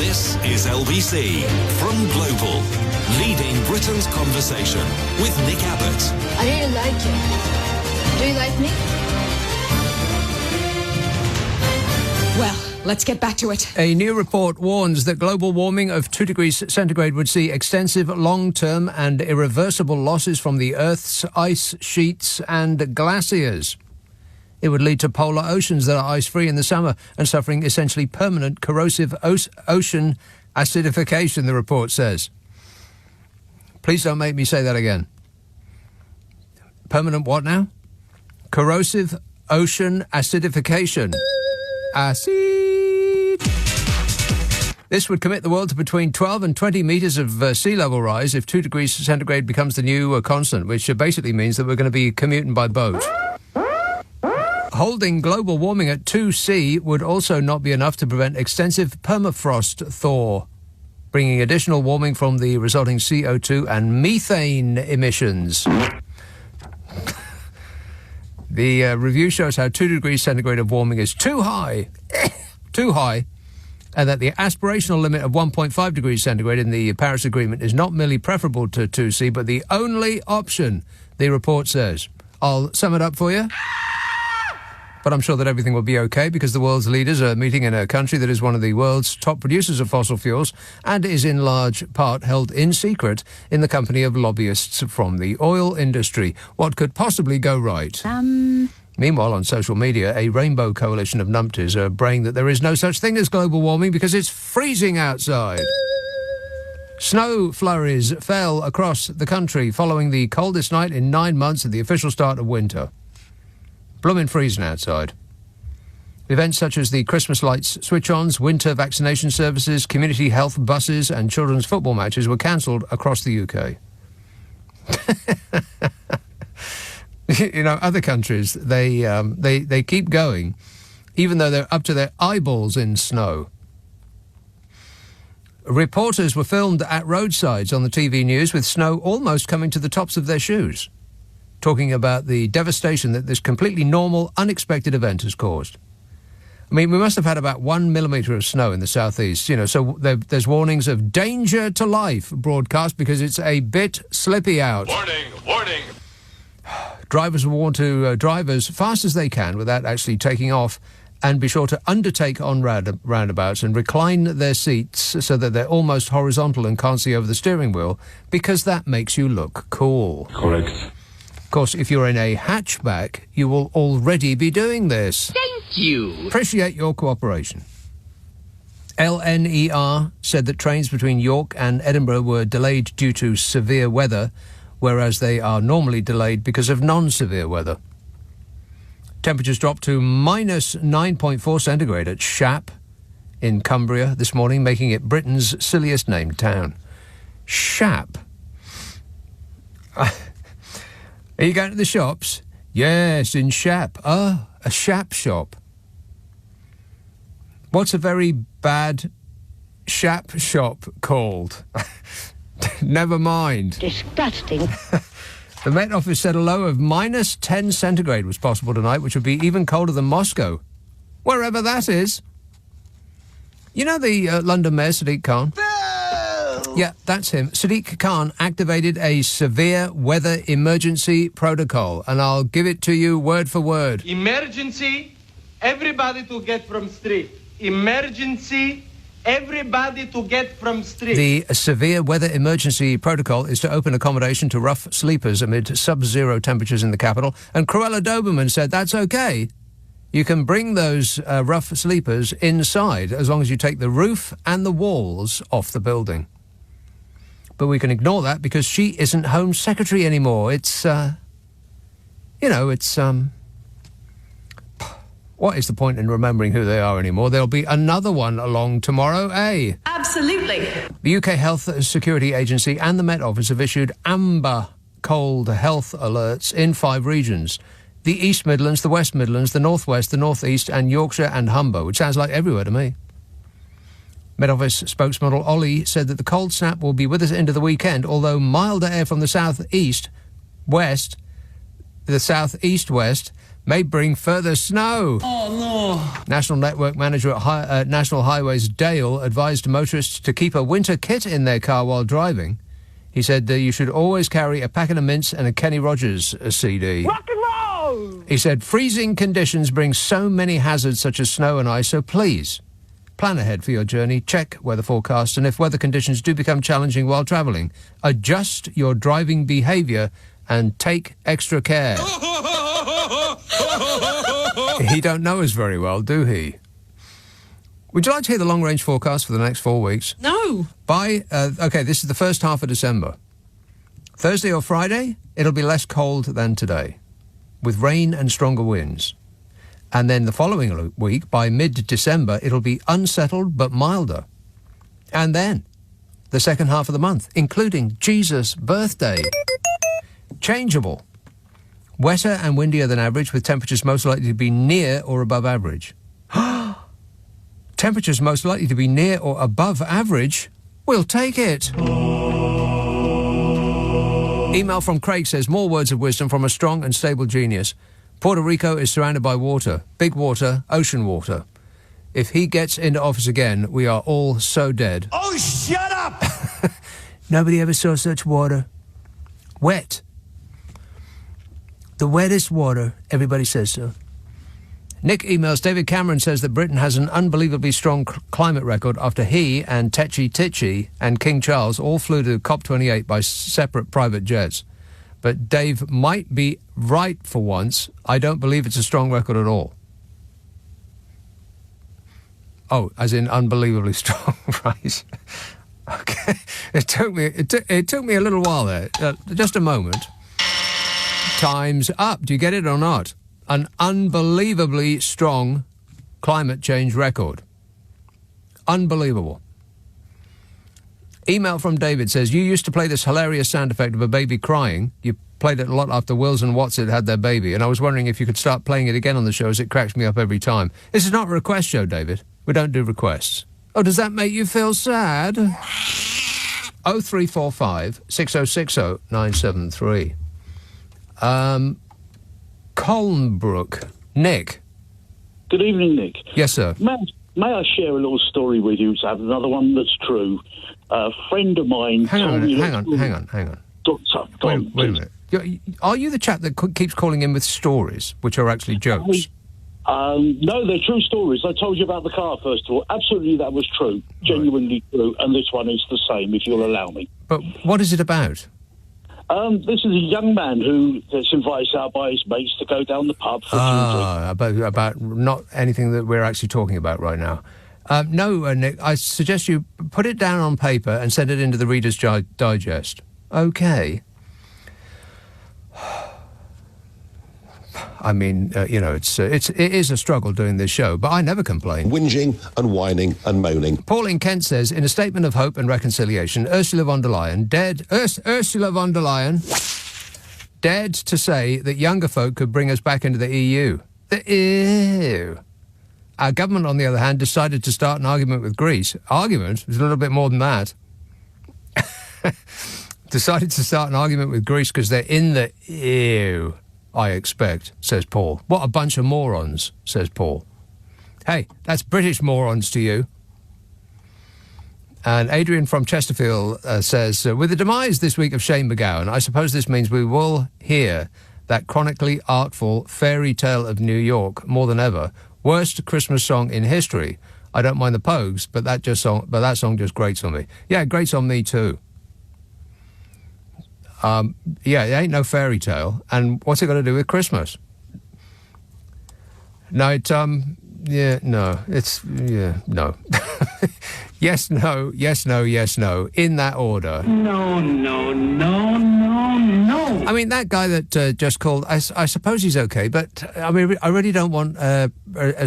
This is LBC from Global, leading Britain's conversation with Nick Abbot. I really like you. Do you like me? Well, let's get back to it. A new report warns that global warming of 2 degrees centigrade would see extensive long-term and irreversible losses from the Earth's ice sheets and glaciers. It would lead to polar oceans that are ice-free in the summer and suffering essentially permanent corrosive ocean acidification, the report says. Please don't make me say that again. Permanent what now? Corrosive ocean acidification. Acid. This would commit the world to between 12 and 20 metres of sea level rise if 2 degrees centigrade becomes the new constant, which basically means that we're going to be commuting by boat. Holding global warming at 2°C would also not be enough to prevent extensive permafrost thaw, bringing additional warming from the resulting CO2 and methane emissions. The review shows how 2 degrees centigrade of warming is too high, and that the aspirational limit of 1.5 degrees centigrade in the Paris Agreement is not merely preferable to 2°C, but the only option, the report says. I'll sum it up for you. But I'm sure that everything will be okay because the world's leaders are meeting in a country that is one of the world's top producers of fossil fuels and is in large part held in secret in the company of lobbyists from the oil industry. What could possibly go right? Meanwhile, on social media, a rainbow coalition of numpties are braying that there is no such thing as global warming because it's freezing outside. Snow flurries fell across the country following the coldest night in 9 months at the official start of winter. Bloomin' freezing outside. Events such as the Christmas lights switch-ons, winter vaccination services, community health buses and children's football matches were cancelled across the UK. You know, other countries, they keep going, even though they're up to their eyeballs in snow. Reporters were filmed at roadsides on the TV news with snow almost coming to the tops of their shoes, talking about the devastation that this completely normal, unexpected event has caused. I mean, we must have had about 1 millimetre of snow in the southeast, you know, so there's warnings of danger to life broadcast because it's a bit slippy out. Warning, warning. Drivers will warn to drive as fast as they can without actually taking off, and be sure to undertake on roundabouts and recline their seats so that they're almost horizontal and can't see over the steering wheel, because that makes you look cool. Correct. Of course, if you're in a hatchback, you will already be doing this. Thank you. Appreciate your cooperation. LNER said that trains between York and Edinburgh were delayed due to severe weather, whereas they are normally delayed because of non-severe weather. Temperatures dropped to minus 9.4 centigrade at Shap in Cumbria this morning, making it Britain's silliest named town. Shap. Are you going to the shops? Yes, in Shap. Oh, a Shap shop. What's a very bad Shap shop called? Never mind. Disgusting. The Met Office said a low of minus 10 centigrade was possible tonight, which would be even colder than Moscow, wherever that is. You know the London Mayor, Sadiq Khan? Yeah, that's him. Sadiq Khan activated a severe weather emergency protocol, and I'll give it to you word for word. Emergency, everybody to get from street. Emergency, everybody to get from street. The severe weather emergency protocol is to open accommodation to rough sleepers amid sub-zero temperatures in the capital, and Cruella Doberman said that's okay. You can bring those rough sleepers inside as long as you take the roof and the walls off the building. But we can ignore that because she isn't Home Secretary anymore. It's, what is the point in remembering who they are anymore? There'll be another one along tomorrow, eh? Absolutely. The UK Health Security Agency and the Met Office have issued amber cold health alerts in 5 regions. The East Midlands, the West Midlands, the North West, the North East and Yorkshire and Humber, which sounds like everywhere to me. Met Office spokesmodel Ollie said that the cold snap will be with us into the weekend, although milder air from the southeast west may bring further snow. Oh, no. National Network Manager at National Highways, Dale, advised motorists to keep a winter kit in their car while driving. He said that you should always carry a packet of mints and a Kenny Rogers CD. Rock and roll! He said freezing conditions bring so many hazards such as snow and ice, so please plan ahead for your journey, check weather forecasts, and if weather conditions do become challenging while travelling, adjust your driving behaviour and take extra care. He don't know us very well, do he? Would you like to hear the long-range forecast for the next 4 weeks? No. OK, this is the first half of December. Thursday or Friday, it'll be less cold than today, with rain and stronger winds. And then the following week, by mid-December, it'll be unsettled but milder. And then the second half of the month, including Jesus' birthday. Changeable. Wetter and windier than average, with temperatures most likely to be near or above average. Temperatures most likely to be near or above average? We'll take it. Email from Craig says, more words of wisdom from a strong and stable genius. Puerto Rico is surrounded by water. Big water, ocean water. If he gets into office again, we are all so dead. Oh, shut up! Nobody ever saw such water. Wet. The wettest water, everybody says so. Nick emails, David Cameron says that Britain has an unbelievably strong climate record after he and Techi and King Charles all flew to COP28 by separate private jets. But Dave might be right for once. I don't believe it's a strong record at all. Oh, as in unbelievably strong, right? Okay. It took me a little while there. Just a moment. Time's up. Do you get it or not? An unbelievably strong climate change record. Unbelievable. Email from David says, you used to play this hilarious sound effect of a baby crying. You played it a lot after Wills and Watson had their baby, and I was wondering if you could start playing it again on the show, as it cracks me up every time. This is not a request show, David. We don't do requests. Oh, does that make you feel sad? 0345 6060 973. Colnbrook. Nick. Good evening, Nick. Yes, sir. May I share a little story with you? So I have another one that's true. A friend of mine... Hang on. Wait a minute. Are you the chap that keeps calling in with stories, which are actually jokes? No, they're true stories. I told you about the car, first of all. Absolutely, that was true. Genuinely true. And this one is the same, if you'll allow me. But what is it about? This is a young man who gets invited out by his mates to go down the pub for some drink. About not anything that we're actually talking about right now. No, Nick, I suggest you put it down on paper and send it into the Reader's Digest. Okay. I mean, it is a struggle doing this show, but I never complain. Whinging and whining and moaning. Pauline Kent says, in a statement of hope and reconciliation, Ursula von der Leyen dared to say that younger folk could bring us back into the EU. The EU. Our government, on the other hand, decided to start an argument with Greece. Argument? There's a little bit more than that. Decided to start an argument with Greece because they're in the EU. I expect, says Paul. What a bunch of morons, says Paul. Hey, that's British morons to you. And Adrian from Chesterfield says, with the demise this week of Shane McGowan, I suppose this means we will hear that chronically artful fairy tale of New York more than ever. Worst Christmas song in history. I don't mind the Pogues, but that song just grates on me. Yeah, it grates on me too. It ain't no fairy tale. And what's it got to do with Christmas? No, no. Yes, no, yes, no, yes, no. In that order. No. I mean, that guy that just called, I suppose he's okay, but I mean, I really don't want a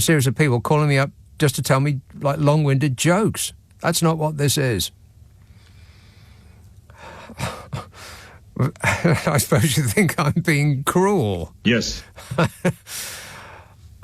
series of people calling me up just to tell me, like, long-winded jokes. That's not what this is. I suppose you think I'm being cruel. Yes.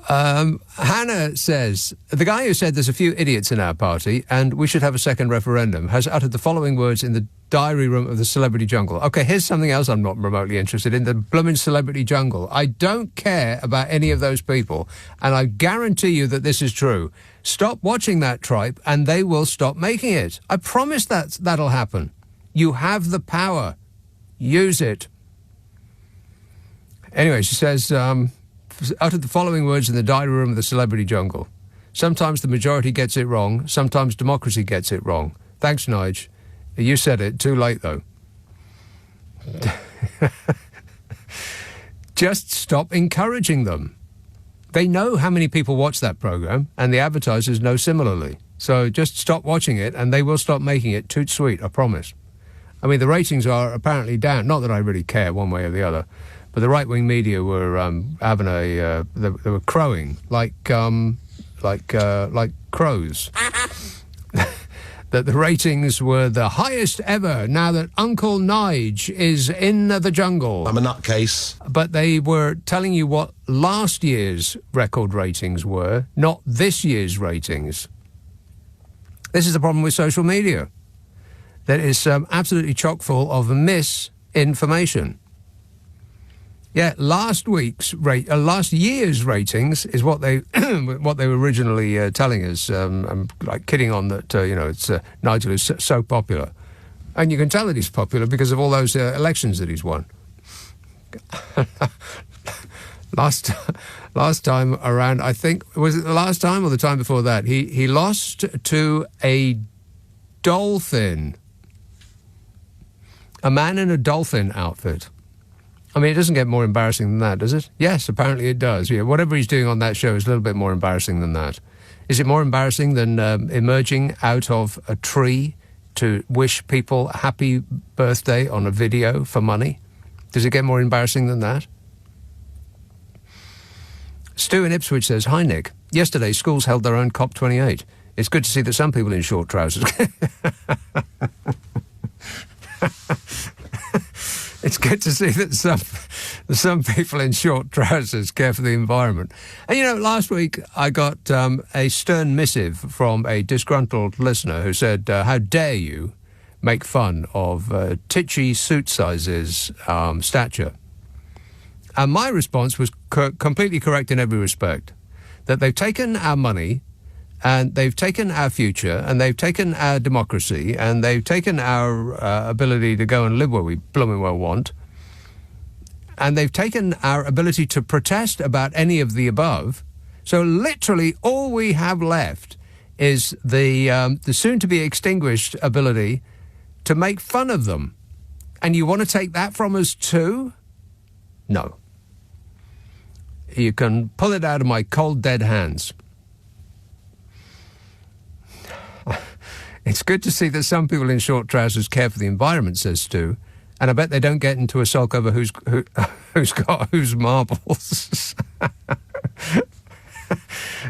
Hannah says, the guy who said there's a few idiots in our party and we should have a second referendum has uttered the following words in the diary room of the celebrity jungle. Okay, here's something else I'm not remotely interested in, the blooming celebrity jungle. I don't care about any of those people, and I guarantee you that this is true. Stop watching that tripe and they will stop making it. I promise that'll happen. You have the power. Use it. Anyway, she says, uttered the following words in the diary room of the celebrity jungle. Sometimes the majority gets it wrong. Sometimes democracy gets it wrong. Thanks, Nige. You said it. Too late, though. Just stop encouraging them. They know how many people watch that program, and the advertisers know similarly. So just stop watching it, and they will stop making it. Toot sweet, I promise. I mean, the ratings are apparently down. Not that I really care one way or the other. But the right-wing media were having they were crowing like crows. That the ratings were the highest ever now that Uncle Nige is in the jungle. I'm a nutcase. But they were telling you what last year's record ratings were, not this year's ratings. This is the problem with social media. That is absolutely chock full of misinformation. Yeah, last year's ratings is what they what they were originally telling us. I'm like kidding on that. It's Nigel is so popular, and you can tell that he's popular because of all those elections that he's won. Last time around, I think, was it the last time or the time before that? He lost to a dolphin, a man in a dolphin outfit. I mean, it doesn't get more embarrassing than that, does it? Yes, apparently it does. Yeah, whatever he's doing on that show is a little bit more embarrassing than that. Is it more embarrassing than emerging out of a tree to wish people a happy birthday on a video for money? Does it get more embarrassing than that? Stu in Ipswich says, "Hi, Nick. Yesterday, schools held their own COP28. It's good to see that some people in short trousers..." It's good to see that some people in short trousers care for the environment. And, last week I got a stern missive from a disgruntled listener who said, how dare you make fun of titchy suit sizes stature. And my response was completely correct in every respect, that they've taken our money and they've taken our future, and they've taken our democracy, and they've taken our ability to go and live where we blooming well want, and they've taken our ability to protest about any of the above. So literally all we have left is the soon-to-be extinguished ability to make fun of them. And you want to take that from us too? No. You can pull it out of my cold, dead hands. It's good to see that some people in short trousers care for the environment, says Stu, and I bet they don't get into a sulk over who's got whose marbles.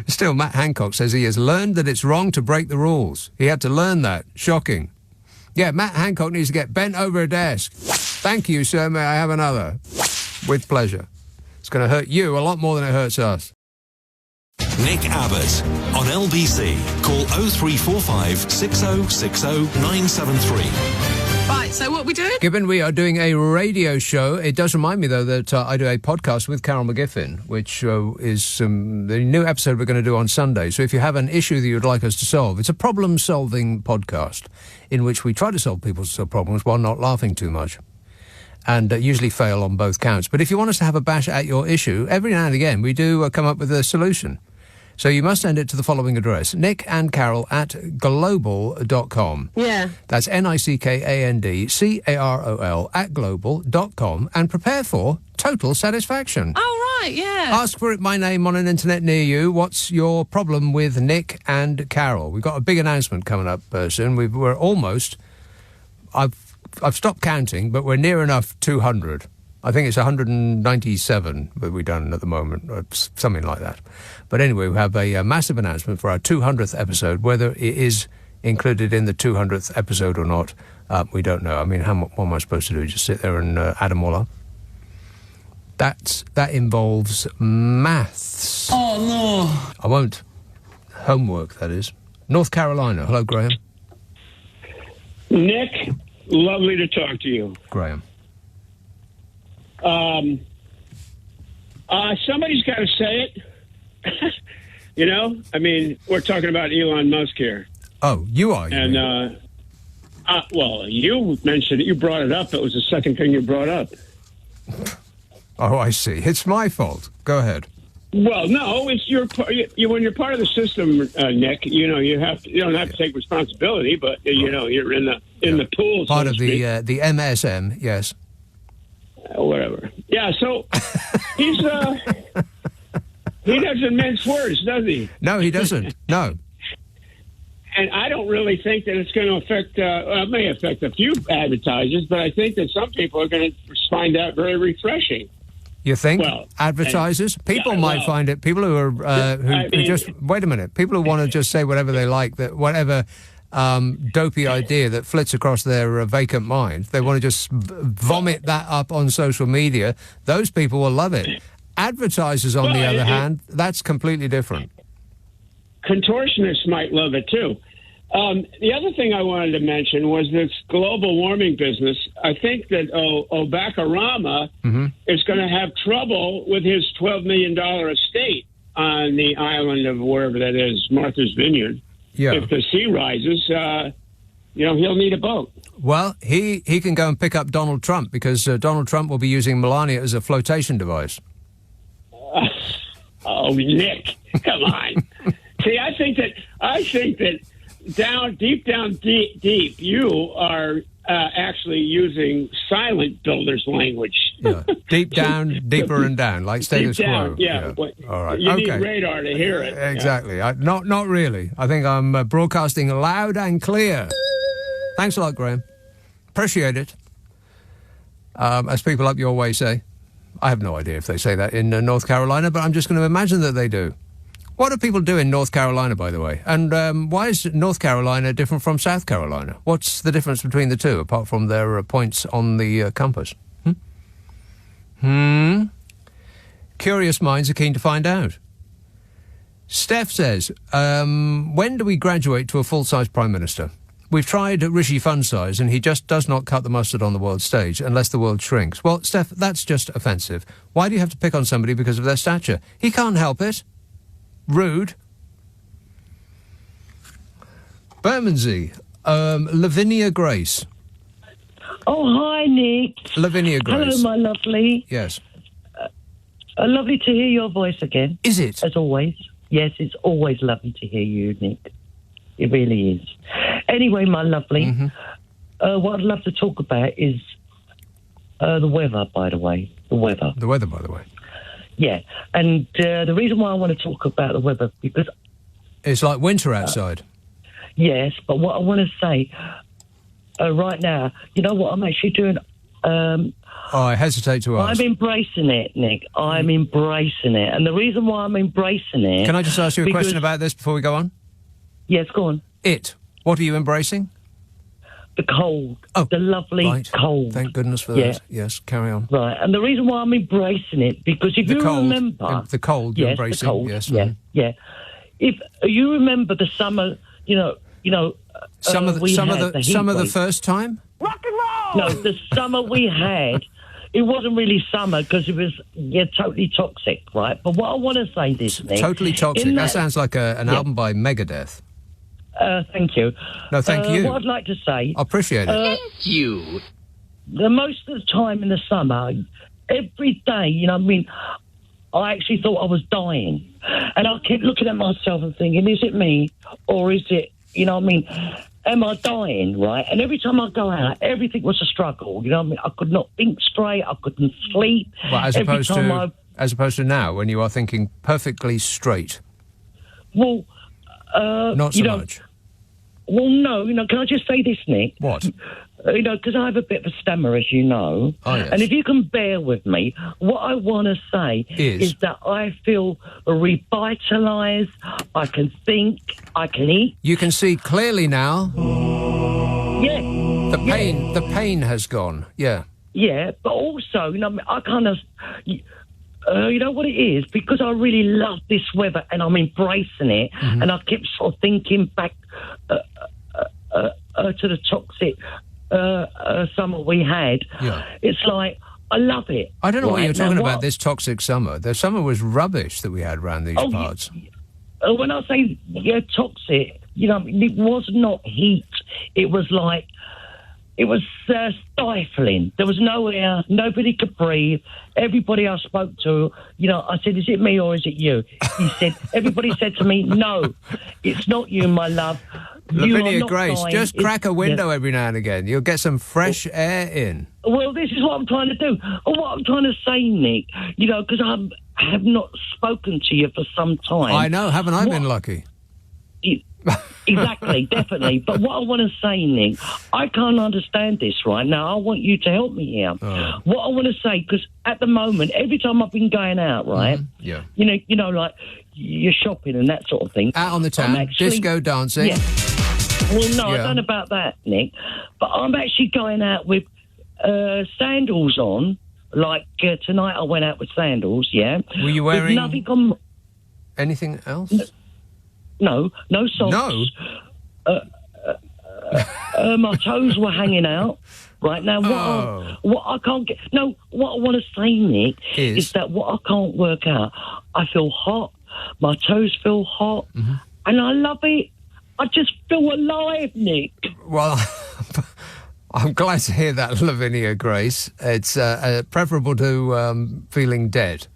Still, Matt Hancock says he has learned that it's wrong to break the rules. He had to learn that. Shocking. Yeah, Matt Hancock needs to get bent over a desk. Thank you, sir. May I have another? With pleasure. It's going to hurt you a lot more than it hurts us. Nick Abbott on LBC. Call 0345 6060 973. Right, so what we doing? Given we are doing a radio show, it does remind me, though, that I do a podcast with Carol McGiffin, which is the new episode we're going to do on Sunday. So if you have an issue that you'd like us to solve, it's a problem-solving podcast in which we try to solve people's problems while not laughing too much, and usually fail on both counts. But if you want us to have a bash at your issue, every now and again we do come up with a solution. So you must send it to the following address, nickandcarol@global.com. Yeah. That's nickandcarol@global.com, and prepare for total satisfaction. Oh, right, yeah. Ask for my name on an internet near you. What's your problem with Nick and Carol? We've got a big announcement coming up soon. We're almost... I've stopped counting, but we're near enough 200. I think it's 197 that we've done at the moment, or something like that. But anyway, we have a massive announcement for our 200th episode. Whether it is included in the 200th episode or not, we don't know. I mean, what am I supposed to do? Just sit there and add them all up? That involves maths. Oh, no. I won't. Homework, that is. North Carolina. Hello, Graham. Nick, lovely to talk to you. Graham. Somebody's got to say it. You know? I mean, we're talking about Elon Musk here. Oh, you are? And, well, you mentioned it. You brought it up. It was the second thing you brought up. Oh, I see. It's my fault. Go ahead. Well, no, it's when you're part of the system, Nick. You know, you don't have to take responsibility, but you know, you're in the pool. Part of the MSM, yes. Whatever. Yeah. So he doesn't mince words, does he? No, he doesn't. No. And I don't really think that it's going to affect. It may affect a few advertisers, but I think that some people are going to find that very refreshing. You think? Well, advertisers? People might find it. People who are who just wait a minute. People who want to just say whatever they like, that whatever dopey idea that flits across their vacant mind, they want to just vomit that up on social media. Those people will love it. Advertisers, on the other hand, that's completely different. Contortionists might love it too. The other thing I wanted to mention was this global warming business. I think that Obakarama is going to have trouble with his $12 million estate on the island of wherever that is, Martha's Vineyard. Yeah. If the sea rises, he'll need a boat. Well, he can go and pick up Donald Trump because Donald Trump will be using Melania as a flotation device. Oh, Nick, come on. See, I think that deep down, you are actually using silent builder's language. Yeah. Deep down, deeper and down, like status quo. Yeah. All right. You need radar to hear it. Exactly. Yeah. Not really. I think I'm broadcasting loud and clear. Thanks a lot, Graham. Appreciate it. As people up your way say. I have no idea if they say that in North Carolina, but I'm just going to imagine that they do. What do people do in North Carolina, by the way? And why is North Carolina different from South Carolina? What's the difference between the two, apart from their points on the compass? Curious minds are keen to find out. Steph says, when do we graduate to a full-size Prime Minister? We've tried Rishi Fun-size, and he just does not cut the mustard on the world stage unless the world shrinks. Well, Steph, that's just offensive. Why do you have to pick on somebody because of their stature? He can't help it. Rude. Bermondsey. Lavinia Grace. Oh, hi, Nick. Lavinia Grace. Hello, my lovely. Yes. Lovely to hear your voice again. Is it? As always. Yes, it's always lovely to hear you, Nick. It really is. Anyway, my lovely, what I'd love to talk about is the weather, by the way. The weather. The weather, by the way. Yeah, and the reason why I want to talk about the weather, because... It's like winter outside. Yes, but what I want to say right now, you know what I'm actually doing? I hesitate to ask. I'm embracing it, Nick. I'm embracing it. And the reason why I'm embracing it... Can I just ask you a question about this before we go on? Yes, go on. What are you embracing? The cold. Oh, the lovely cold. Thank goodness for that. Yes, carry on. Right, and the reason why I'm embracing it, because if you remember... The cold, you're embracing. The cold, yes. Yeah. If you remember the summer, some of the first time? Rock and roll! No, the summer we had... It wasn't really summer because it was totally toxic, right? But what I want to say this, Nick... Totally toxic? That sounds like an album by Megadeth. Thank you. No, thank you. What I'd like to say... I appreciate it. Thank you. Most of the time in the summer, every day, I actually thought I was dying. And I kept looking at myself and thinking, is it me? Or is it, am I dying, right? And every time I go out, everything was a struggle. I could not think straight. I couldn't sleep. But as opposed to now, when you are thinking perfectly straight. Well, not so much. Well, no. Can I just say this, Nick? What? Because I have a bit of a stammer, as you know. Oh, yes. And if you can bear with me, what I want to say is that I feel revitalised. I can think. I can eat. You can see clearly now. Yeah. The pain has gone. Yeah. Yeah, but also, I kind of... you know what it is? Because I really love this weather and I'm embracing it, and I kept sort of thinking back to the toxic summer we had. Yeah. It's like, I love it. I don't know what you're talking now, about, this toxic summer. The summer was rubbish that we had around these parts. When I say toxic, it was not heat. It was like... It was stifling. There was no air. Nobody could breathe. Everybody I spoke to, I said, is it me or is it you? Everybody said to me, no, it's not you, my love. Lavinia Grace, just crack a window every now and again. You'll get some fresh air in. Well, this is what I'm trying to do. What I'm trying to say, Nick, because I have not spoken to you for some time. I know, haven't I been lucky? Exactly, definitely. But what I want to say, Nick, I can't understand this right now. I want you to help me here. Oh. What I want to say, because at the moment, every time I've been going out, right? Yeah. Like you're shopping and that sort of thing. Out on the town, disco dancing. Yeah. Well, no, I don't know about that, Nick. But I'm actually going out with sandals on. Like tonight, I went out with sandals. Yeah. Were you wearing nothing on? Anything else? No socks. No. My toes were hanging out. Right now, what I can't get. No, what I want to say, Nick, is that what I can't work out. I feel hot. My toes feel hot, and I love it. I just feel alive, Nick. Well, I'm glad to hear that, Lavinia Grace. It's preferable to feeling dead.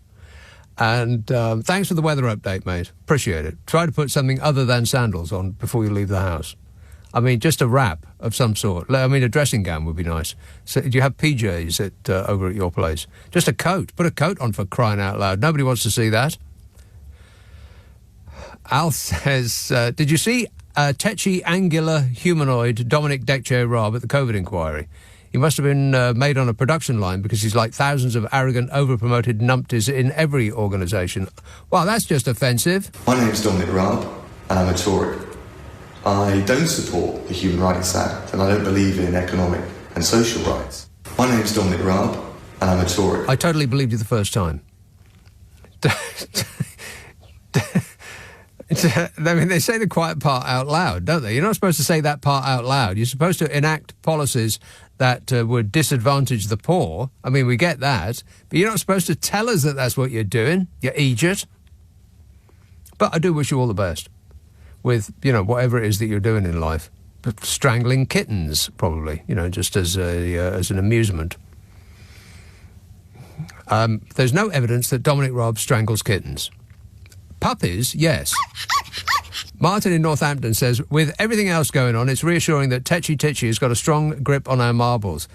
And thanks for the weather update, mate. Appreciate it. Try to put something other than sandals on before you leave the house. I mean, just a wrap of some sort. I mean, a dressing gown would be nice. So, do you have PJs over at your place? Just a coat. Put a coat on, for crying out loud. Nobody wants to see that. Al says, did you see tetchy, angular, humanoid Dominic Decce-Raab at the COVID inquiry? He must have been made on a production line because he's like thousands of arrogant, over-promoted numpties in every organisation. Well, that's just offensive. My name's Dominic Raab, and I'm a Tory. I don't support the Human Rights Act, and I don't believe in economic and social rights. My name's Dominic Raab, and I'm a Tory. I totally believed you the first time. I mean, they say the quiet part out loud, don't they? You're not supposed to say that part out loud. You're supposed to enact policies that would disadvantage the poor. I mean, we get that. But you're not supposed to tell us that that's what you're doing, you idiot. But I do wish you all the best with, whatever it is that you're doing in life. Strangling kittens, probably, just as an amusement. There's no evidence that Dominic Raab strangles kittens. Puppies, yes. Martin in Northampton says, with everything else going on, it's reassuring that Tetchy has got a strong grip on our marbles.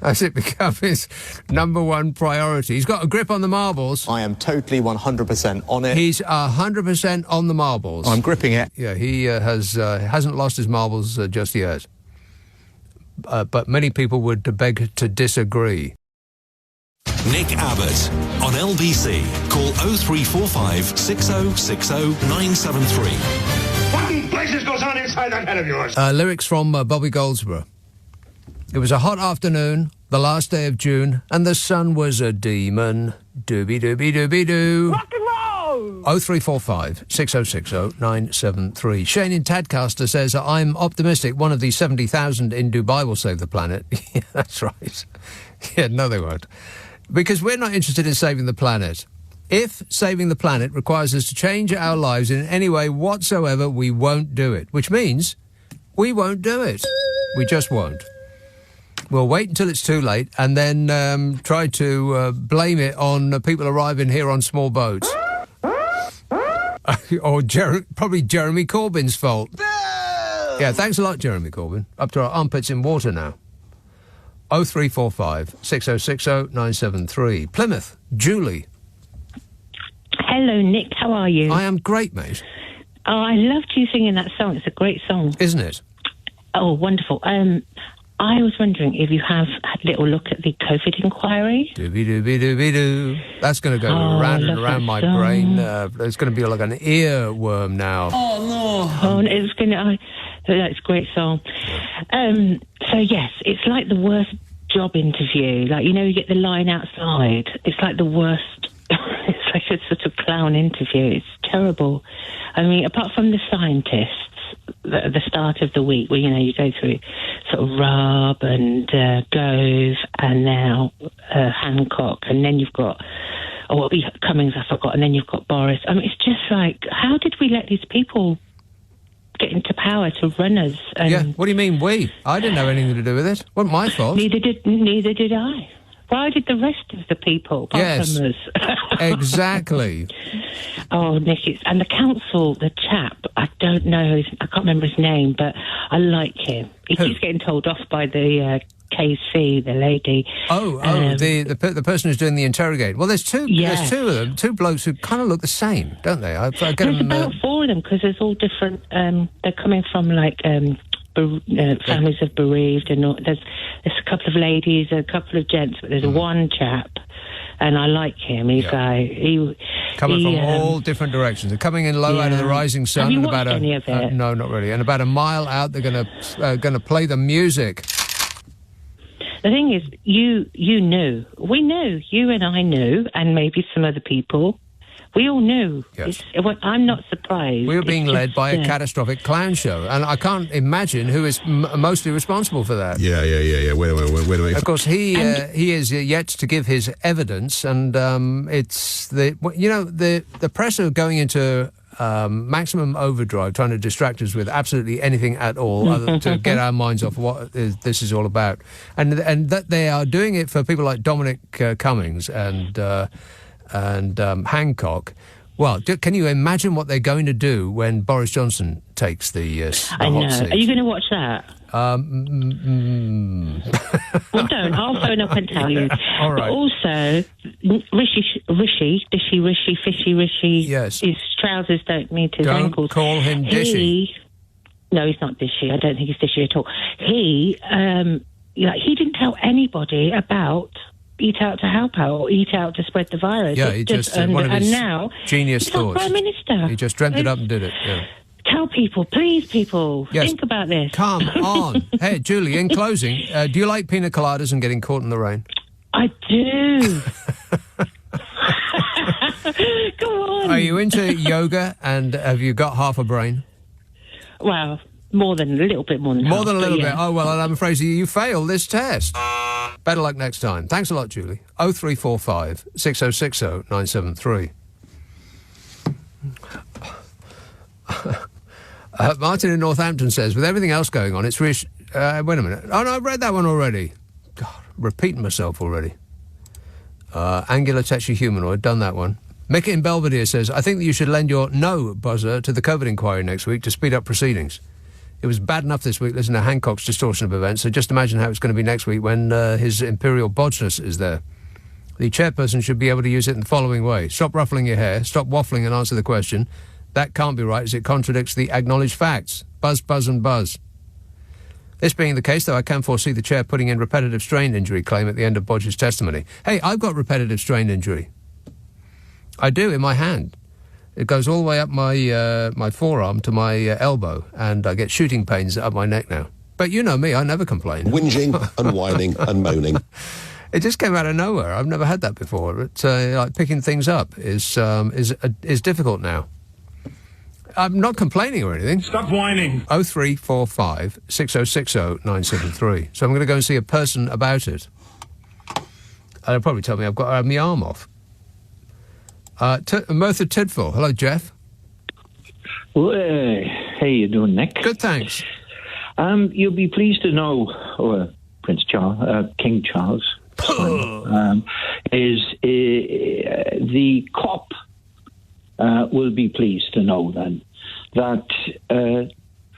Has it become his number one priority? He's got a grip on the marbles. I am totally 100% on it. He's 100% on the marbles. I'm gripping it. Yeah, he hasn't lost his marbles just yet. But many people would beg to disagree. Nick Abbott on LBC. Call 0345 6060 973. What in places goes on inside that head of yours? Lyrics from Bobby Goldsboro. It was a hot afternoon, the last day of June, and the sun was a demon. Doobie-doobie-doobie-doo. Rock and roll! 0345 6060 973. Shane in Tadcaster says, I'm optimistic one of the 70,000 in Dubai will save the planet. Yeah, that's right. Yeah, no, they won't. Because we're not interested in saving the planet. If saving the planet requires us to change our lives in any way whatsoever, we won't do it. Which means we won't do it. We just won't. We'll wait until it's too late and then try to blame it on people arriving here on small boats. Or probably Jeremy Corbyn's fault. Yeah, thanks a lot, Jeremy Corbyn. Up to our armpits in water now. 0345 6060 973. Plymouth, Julie. Hello, Nick. How are you? I am great, mate. Oh, I loved you singing that song. It's a great song. Isn't it? Oh, wonderful. I was wondering if you have had a little look at the COVID inquiry. Doobie-doobie-doobie-doo. That's going to go around and around my brain. It's going to be like an earworm now. Oh, no. Oh, it's going to... That's a great song. So, yes, it's like the worst job interview. Like, you know, you get the line outside. It's like the worst. It's like a sort of clown interview. It's terrible. I mean, apart from the scientists, at the start of the week, where, you know, you go through sort of Raab and Gove and now Hancock, and then you've got Cummings, I forgot, and then you've got Boris. I mean, it's just like, how did we let these people get into power to run us? And yeah, what do you mean we? I didn't have anything to do with it. Wasn't my fault. Neither did I. Why did the rest of the people? Yes, exactly. Oh, Nick, and the council, the chap, I don't know, I can't remember his name, but I like him. He keeps getting told off by the KC, the lady. The person who's doing the interrogate. Well, there's two of them, two blokes who kind of look the same, don't they? There's about four of them, because there's all different, they're coming from, like, families of bereaved, and there's a couple of ladies, a couple of gents, but there's one chap, and I like him. He's coming from all different directions. They're coming in low out of the rising sun. Have you watched any of it? No, not really. And about a mile out, they're going to play the music. The thing is, you knew, we knew, you and I knew, and maybe some other people. We all knew. Yes. I'm not surprised. We were being led by a catastrophic clown show, and I can't imagine who is mostly responsible for that. Yeah. Wait a minute. Of course, he is yet to give his evidence, and it's the press are going into maximum overdrive, trying to distract us with absolutely anything at all, other to get our minds off what this is all about, and that they are doing it for people like Dominic Cummings and Hancock. Well, can you imagine what they're going to do when Boris Johnson takes the hot seat? Are you going to watch that? Well, don't. I'll phone up and tell you. All right. But also, Rishi, Fishy. Yes. His trousers don't meet his Don't ankles. call him dishy. No, he's not dishy. I don't think he's dishy at all. He didn't tell anybody about eat out to help out or eat out to spread the virus. Yeah, he just one of his now genius thoughts. Prime Minister. He just dreamt it up and did it. Yeah. Tell people, please, people, think about this. Come on. Hey, Julie, in closing, do you like pina coladas and getting caught in the rain? I do. Go on. Are you into yoga, and have you got half a brain? Well, a little bit more than half. More than a little bit. Oh, well, I'm afraid you failed this test. Better luck next time. Thanks a lot, Julie. 0345 6060 973. Martin in Northampton says, with everything else going on, it's wait a minute. Oh, no, I've read that one already. God, repeating myself already. Angular texture humanoid, done that one. Mick in Belvedere says, I think that you should lend your no buzzer to the COVID inquiry next week to speed up proceedings. It was bad enough this week listening to Hancock's distortion of events, so just imagine how it's going to be next week when his imperial bodgeness is there. The chairperson should be able to use it in the following way. Stop ruffling your hair, stop waffling and answer the question. That can't be right, as it contradicts the acknowledged facts. Buzz, buzz and buzz. This being the case, though, I can foresee the chair putting in repetitive strain injury claim at the end of Bodge's testimony. Hey, I've got repetitive strain injury. I do, in my hand. It goes all the way up my forearm to my elbow, and I get shooting pains up my neck now. But you know me, I never complain. Whinging and whining and moaning. It just came out of nowhere. I've never had that before. But like picking things up is difficult now. I'm not complaining or anything. Stop whining. 0345 6060 973. So I'm going to go and see a person about it. They'll probably tell me I've got to have my arm off. Merthyr Tydfil. Hello, Jeff. Well, how you doing, Nick? Good, thanks. You'll be pleased to know, Prince Charles, King Charles, is the COP will be pleased to know then that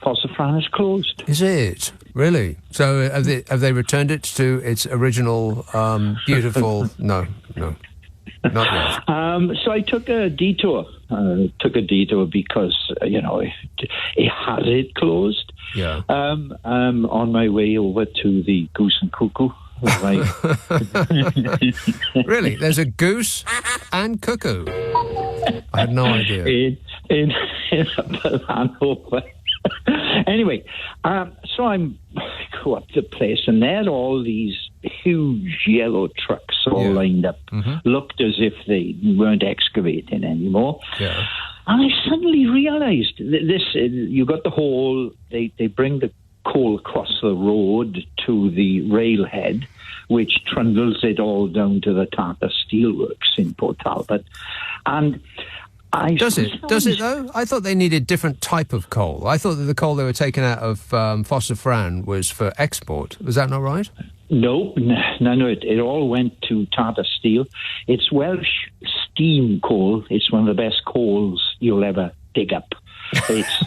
Fossafran is closed. Is it? Really? So have they returned it to its original beautiful... No. Not yet. So I took a detour. Because, it had it closed. Yeah. On my way over to the Goose and Cuckoo. Really? There's a goose and cuckoo? I had no idea. In Hanover. Anyway, so I go up the place, and there are all these huge yellow trucks all lined up. Looked as if they weren't excavating anymore. Yeah. And I suddenly realised that this, you got the hole, they bring the coal across the road to the railhead, which trundles it all down to the Tata Steelworks in Port Talbot. And Does it though? I thought they needed different type of coal. I thought that the coal they were taking out of Fossa Fran was for export. Was that not right? No. It all went to Tata Steel. It's Welsh steam coal. It's one of the best coals you'll ever dig up. It's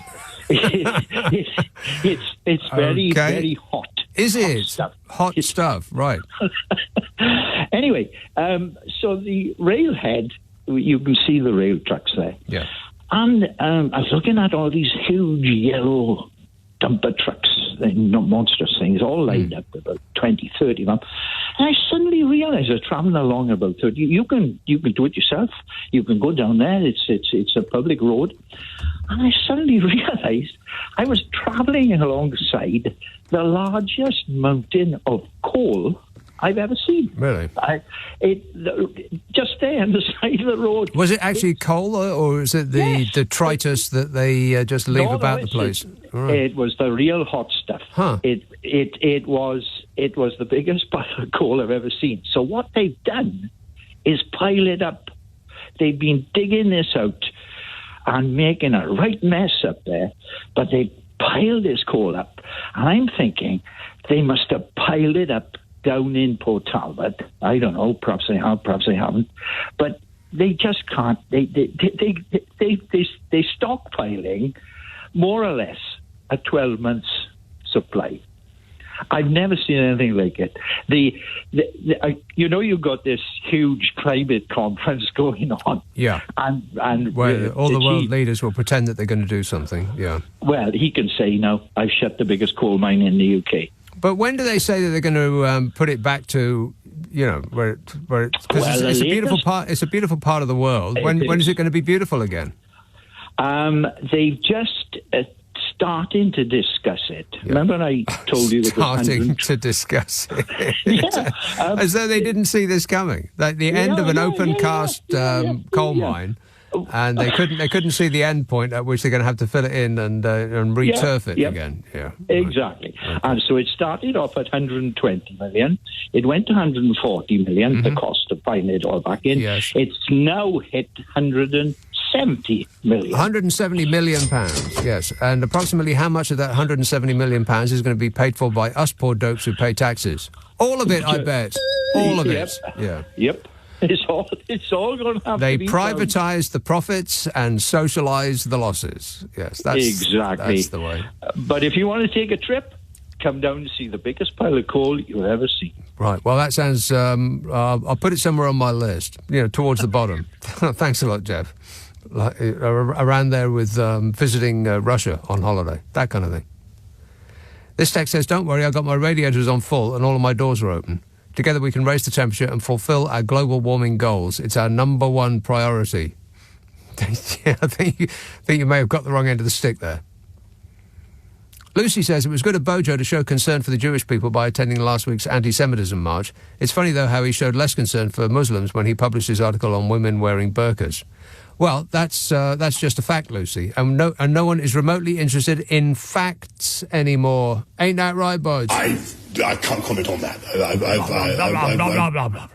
very, very hot. Is it? Stuff. Hot stuff, right. Anyway, so the railhead, you can see the rail trucks there. Yeah. And I was looking at all these huge yellow dumper trucks, monstrous things, all lined up, about 20, 30 of them. And I suddenly realised, I was travelling along about 30, you can do it yourself. You can go down there, it's a public road. And I suddenly realised I was travelling alongside the largest mountain of coal I've ever seen. Really? Just there on the side of the road. Was it actually coal, or is it the detritus that they just leave about the place? It was the real hot stuff. Huh. It was the biggest pile of coal I've ever seen. So what they've done is pile it up. They've been digging this out and making a right mess up there, but they piled this coal up. And I'm thinking they must have piled it up down in Port Talbot. I don't know, perhaps they have, perhaps they haven't. But they just can't. They stockpiling more or less a 12 months supply. I've never seen anything like it. You've got this huge climate conference going on. Yeah. And where all the world leaders will pretend that they're going to do something. Yeah. Well, he can say, no, I've shut the biggest coal mine in the UK. But when do they say that they're going to put it back to, where because it's a beautiful part. It's a beautiful part of the world. When is it going to be beautiful again? They've just starting to discuss it. Yeah. Remember, I told you that starting to discuss it. As though they didn't see this coming. Like the end of an open cast coal mine. And they couldn't see the end point at which they're going to have to fill it in and returf it again. Yeah, exactly. Right. And so it started off at 120 million. It went to 140 million. The cost of piling it all back in. Yes. It's now hit 170 million. 170 million pounds. Yes, and approximately how much of that 170 million pounds is going to be paid for by us poor dopes who pay taxes? All of it, I bet. All of it. Yeah. Yep. It's all going to have to be privatise the profits and socialise the losses. Yes, that's the way. But if you want to take a trip, come down to see the biggest pile of coal you've ever seen. Right. Well, that sounds. I'll put it somewhere on my list. Towards the bottom. Thanks a lot, Jeff. Around there with visiting Russia on holiday, that kind of thing. This text says, "Don't worry, I got my radiators on full and all of my doors are open. Together we can raise the temperature and fulfil our global warming goals. It's our number one priority." Yeah, I think you may have got the wrong end of the stick there. Lucy says, "It was good of Bojo to show concern for the Jewish people by attending last week's anti-Semitism march. It's funny, though, how he showed less concern for Muslims when he published his article on women wearing burqas." Well, that's just a fact, Lucy. And no one is remotely interested in facts anymore. Ain't that right, Bodge? I can't comment on that. Blah, blah, blah.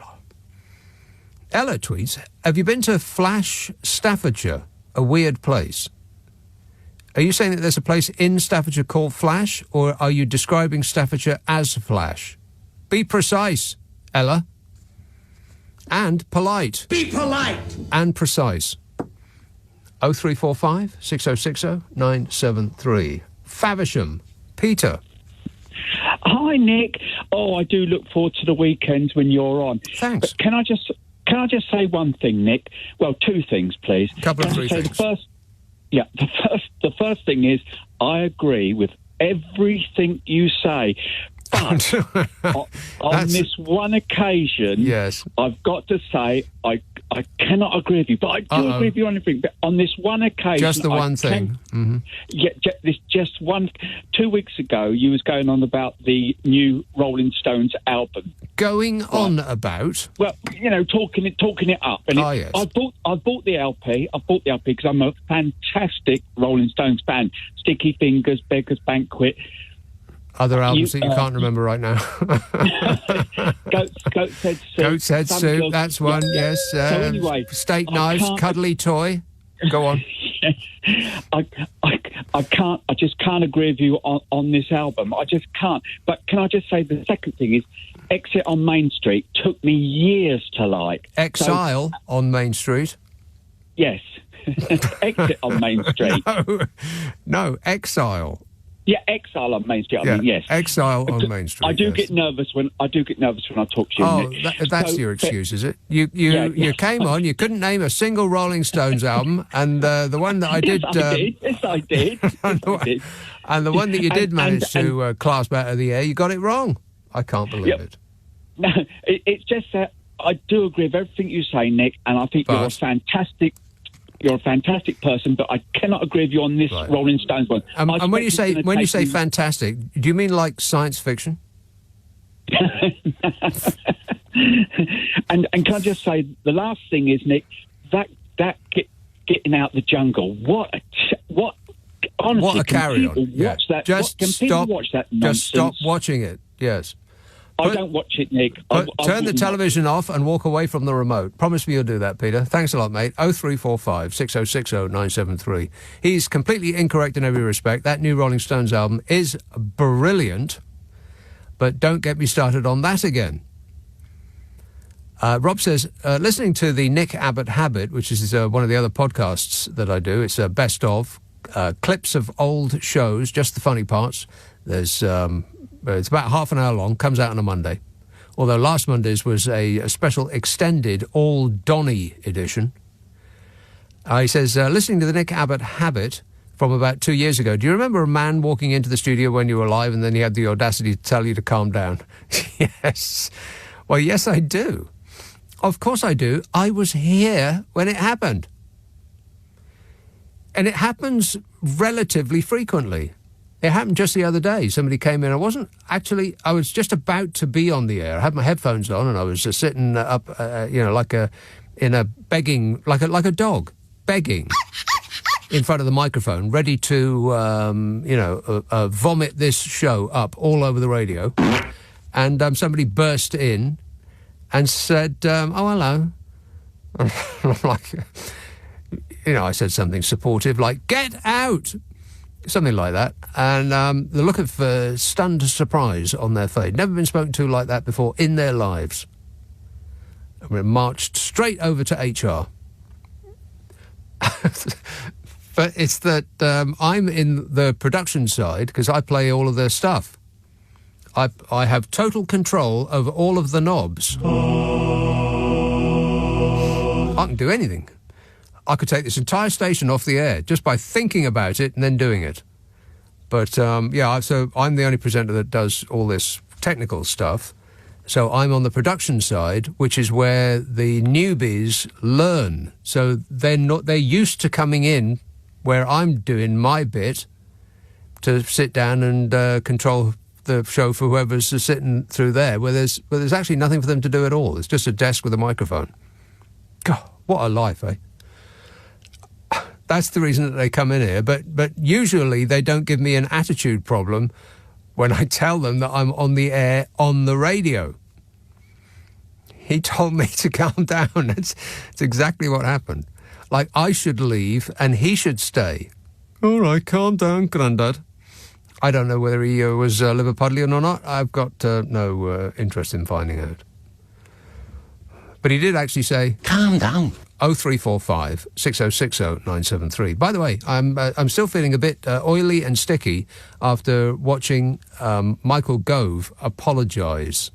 Ella tweets, "Have you been to Flash, Staffordshire? A weird place." Are you saying that there's a place in Staffordshire called Flash, or are you describing Staffordshire as Flash? Be precise, Ella. And polite. Be polite. And precise. 0345 6060 973. Faversham. Peter. Hi, Nick. Oh, I do look forward to the weekends when you're on. Thanks. But can I just say one thing, Nick? Well, two things, please. Couple of three things. The first thing is I agree with everything you say. But on this one occasion, yes, I've got to say I cannot agree with you, but I do agree with you on everything. But on this one occasion, just the one thing. Mm-hmm. Yeah, just one. 2 weeks ago, you was going on about the new Rolling Stones album. Going on about? Well, talking it up. And yes. I bought the LP. I bought the LP because I'm a fantastic Rolling Stones fan. Sticky Fingers, Beggar's Banquet. Other albums that you can't remember right now. Goat's Head Soup. Goat's Head Soup, that's one, yes. So anyway, steak knives, cuddly toy. Go on. I just can't agree with you on this album. I just can't. But can I just say the second thing is Exit on Main Street took me years to like. Exile on Main Street? Yes. Exit on Main Street. No, Exile. Yeah, Exile on Main Street. I mean, yes, Exile on Main Street. I do get nervous when I talk to you. Oh, Nick. that's your excuse, is it? You came on. You couldn't name a single Rolling Stones album, and the one that I did. Yes, I did. And the one that you did manage to clasp out of the air, you got it wrong. I can't believe it. No, it's just that I do agree with everything you say, Nick, and I think you're a fantastic. You're a fantastic person, but I cannot agree with you on this Rolling Stones one. And when you say fantastic, do you mean like science fiction? and can I just say the last thing is, Nick, that getting out the jungle. Honestly, what a carry on! Watch that. Can people watch that nonsense? Just stop watching it. Yes. I don't watch it, Nick. Turn the television off and walk away from the remote. Promise me you'll do that, Peter. Thanks a lot, mate. 0345 6060 973. He's completely incorrect in every respect. That new Rolling Stones album is brilliant, but don't get me started on that again. Rob says, listening to the Nick Abbot Habit, which is one of the other podcasts that I do, it's a best of clips of old shows, just the funny parts. There's... it's about half an hour long, comes out on a Monday. Although last Monday's was a special extended all Donny edition. He says, listening to the Nick Abbot Habit from about 2 years ago, do you remember a man walking into the studio when you were live and then he had the audacity to tell you to calm down? Yes. Well, yes, I do. Of course I do. I was here when it happened. And it happens relatively frequently. It happened just the other day. Somebody came in. I was just about to be on the air. I had my headphones on and I was just sitting up, like a dog, begging in front of the microphone, ready to, vomit this show up all over the radio. And somebody burst in and said, oh, hello. And I'm like, I said something supportive like, get out. Something like that. And the look of stunned surprise on their face. Never been spoken to like that before in their lives. And we marched straight over to HR. But it's that I'm in the production side because I play all of their stuff. I have total control over all of the knobs. I can do anything. I could take this entire station off the air just by thinking about it and then doing it. But, so I'm the only presenter that does all this technical stuff. So I'm on the production side, which is where the newbies learn. So they're used to coming in where I'm doing my bit to sit down and control the show for whoever's sitting through there, where there's actually nothing for them to do at all. It's just a desk with a microphone. God, what a life, eh? That's the reason that they come in here. But usually they don't give me an attitude problem when I tell them that I'm on the air on the radio. He told me to calm down. It's exactly what happened. Like, I should leave and he should stay. All right, calm down, Grandad. I don't know whether he was Liverpudlian or not. I've got no interest in finding out. But he did actually say, calm down. 0345 6060 973. By the way, I'm still feeling a bit oily and sticky after watching Michael Gove apologise.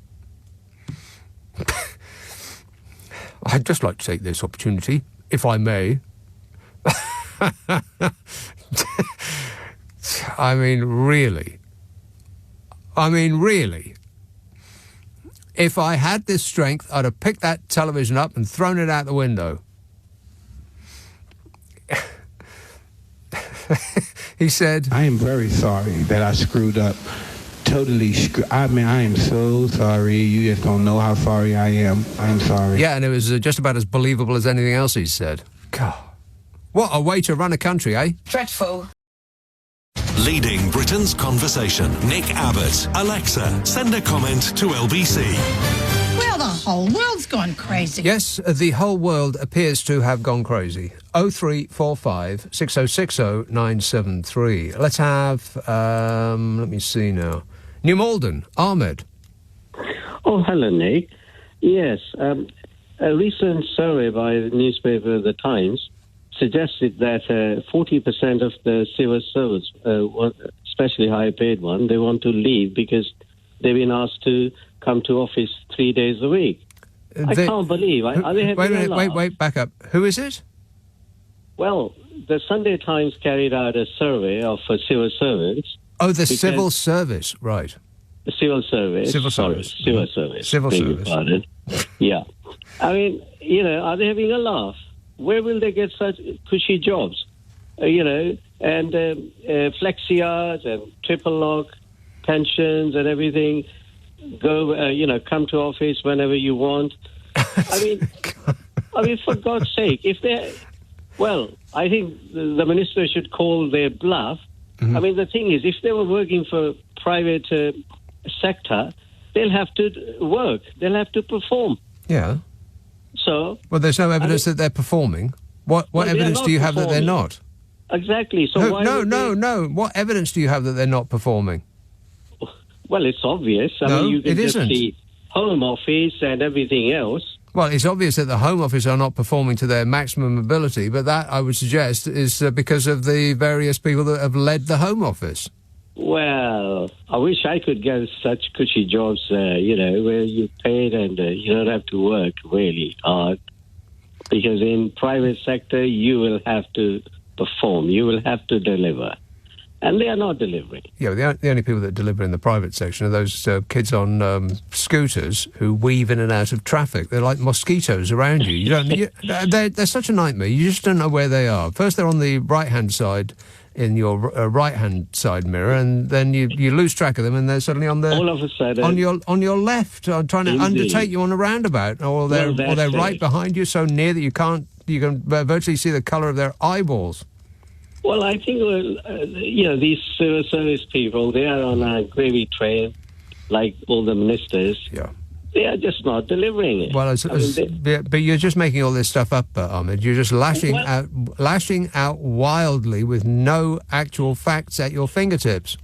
I'd just like to take this opportunity, if I may. I mean, really. I mean, really. If I had this strength, I'd have picked that television up and thrown it out the window. He said, I am very sorry that I screwed up. Totally I am so sorry. You just don't know how sorry I am. I'm sorry. Yeah, and it was just about as believable as anything else he's said. God. What a way to run a country, eh? Dreadful. Leading Britain's conversation. Nick Abbot. Alexa, send a comment to LBC. Well, the whole world's gone crazy. Yes, the whole world appears to have gone crazy. 0345 6060 973. Let's have, let me see now. New Malden, Ahmed. Oh, hello, Nick. Yes, a recent survey by the newspaper The Times suggested that 40% of the civil servants, especially high-paid one, they want to leave because they've been asked to come to office 3 days a week. I can't believe. Are they having a laugh? Wait, back up. Who is it? Well, the Sunday Times carried out a survey of civil servants. Oh, the civil service, right. The civil service. Civil service. Sorry, civil service. Civil service. Pardon. Yeah. I mean, are they having a laugh? Where will they get such cushy jobs? And flexi hours and triple lock pensions and everything. Go, come to office whenever you want. I mean, for God's sake, if they're... Well, I think the minister should call their bluff. Mm-hmm. I mean, the thing is, if they were working for private sector, they'll have to work. They'll have to perform. Yeah. So... Well, there's no evidence that they're performing. What evidence do you have that they're not? Exactly. So no. What evidence do you have that they're not performing? Well, it's obvious. I mean, you can just see Home Office and everything else. Well, it's obvious that the Home Office are not performing to their maximum ability, but that, I would suggest, is because of the various people that have led the Home Office. Well, I wish I could get such cushy jobs, where you're paid and you don't have to work really hard. Because in private sector, you will have to perform. You will have to deliver. And they are not delivering. Yeah, the only people that deliver in the private section are those kids on scooters who weave in and out of traffic. They're like mosquitoes around you. They're such a nightmare. You just don't know where they are. First, they're on the right-hand side in your right-hand side mirror, and then you lose track of them, and they're suddenly on the all of a sudden on your left, trying to undertake you on a roundabout, or they're right behind you, so near that you can virtually see the colour of their eyeballs. Well, I think, these civil service people, they are on a gravy train, like all the ministers. Yeah. They are just not delivering it. Well, but you're just making all this stuff up, Ahmed. You're just lashing out wildly with no actual facts at your fingertips.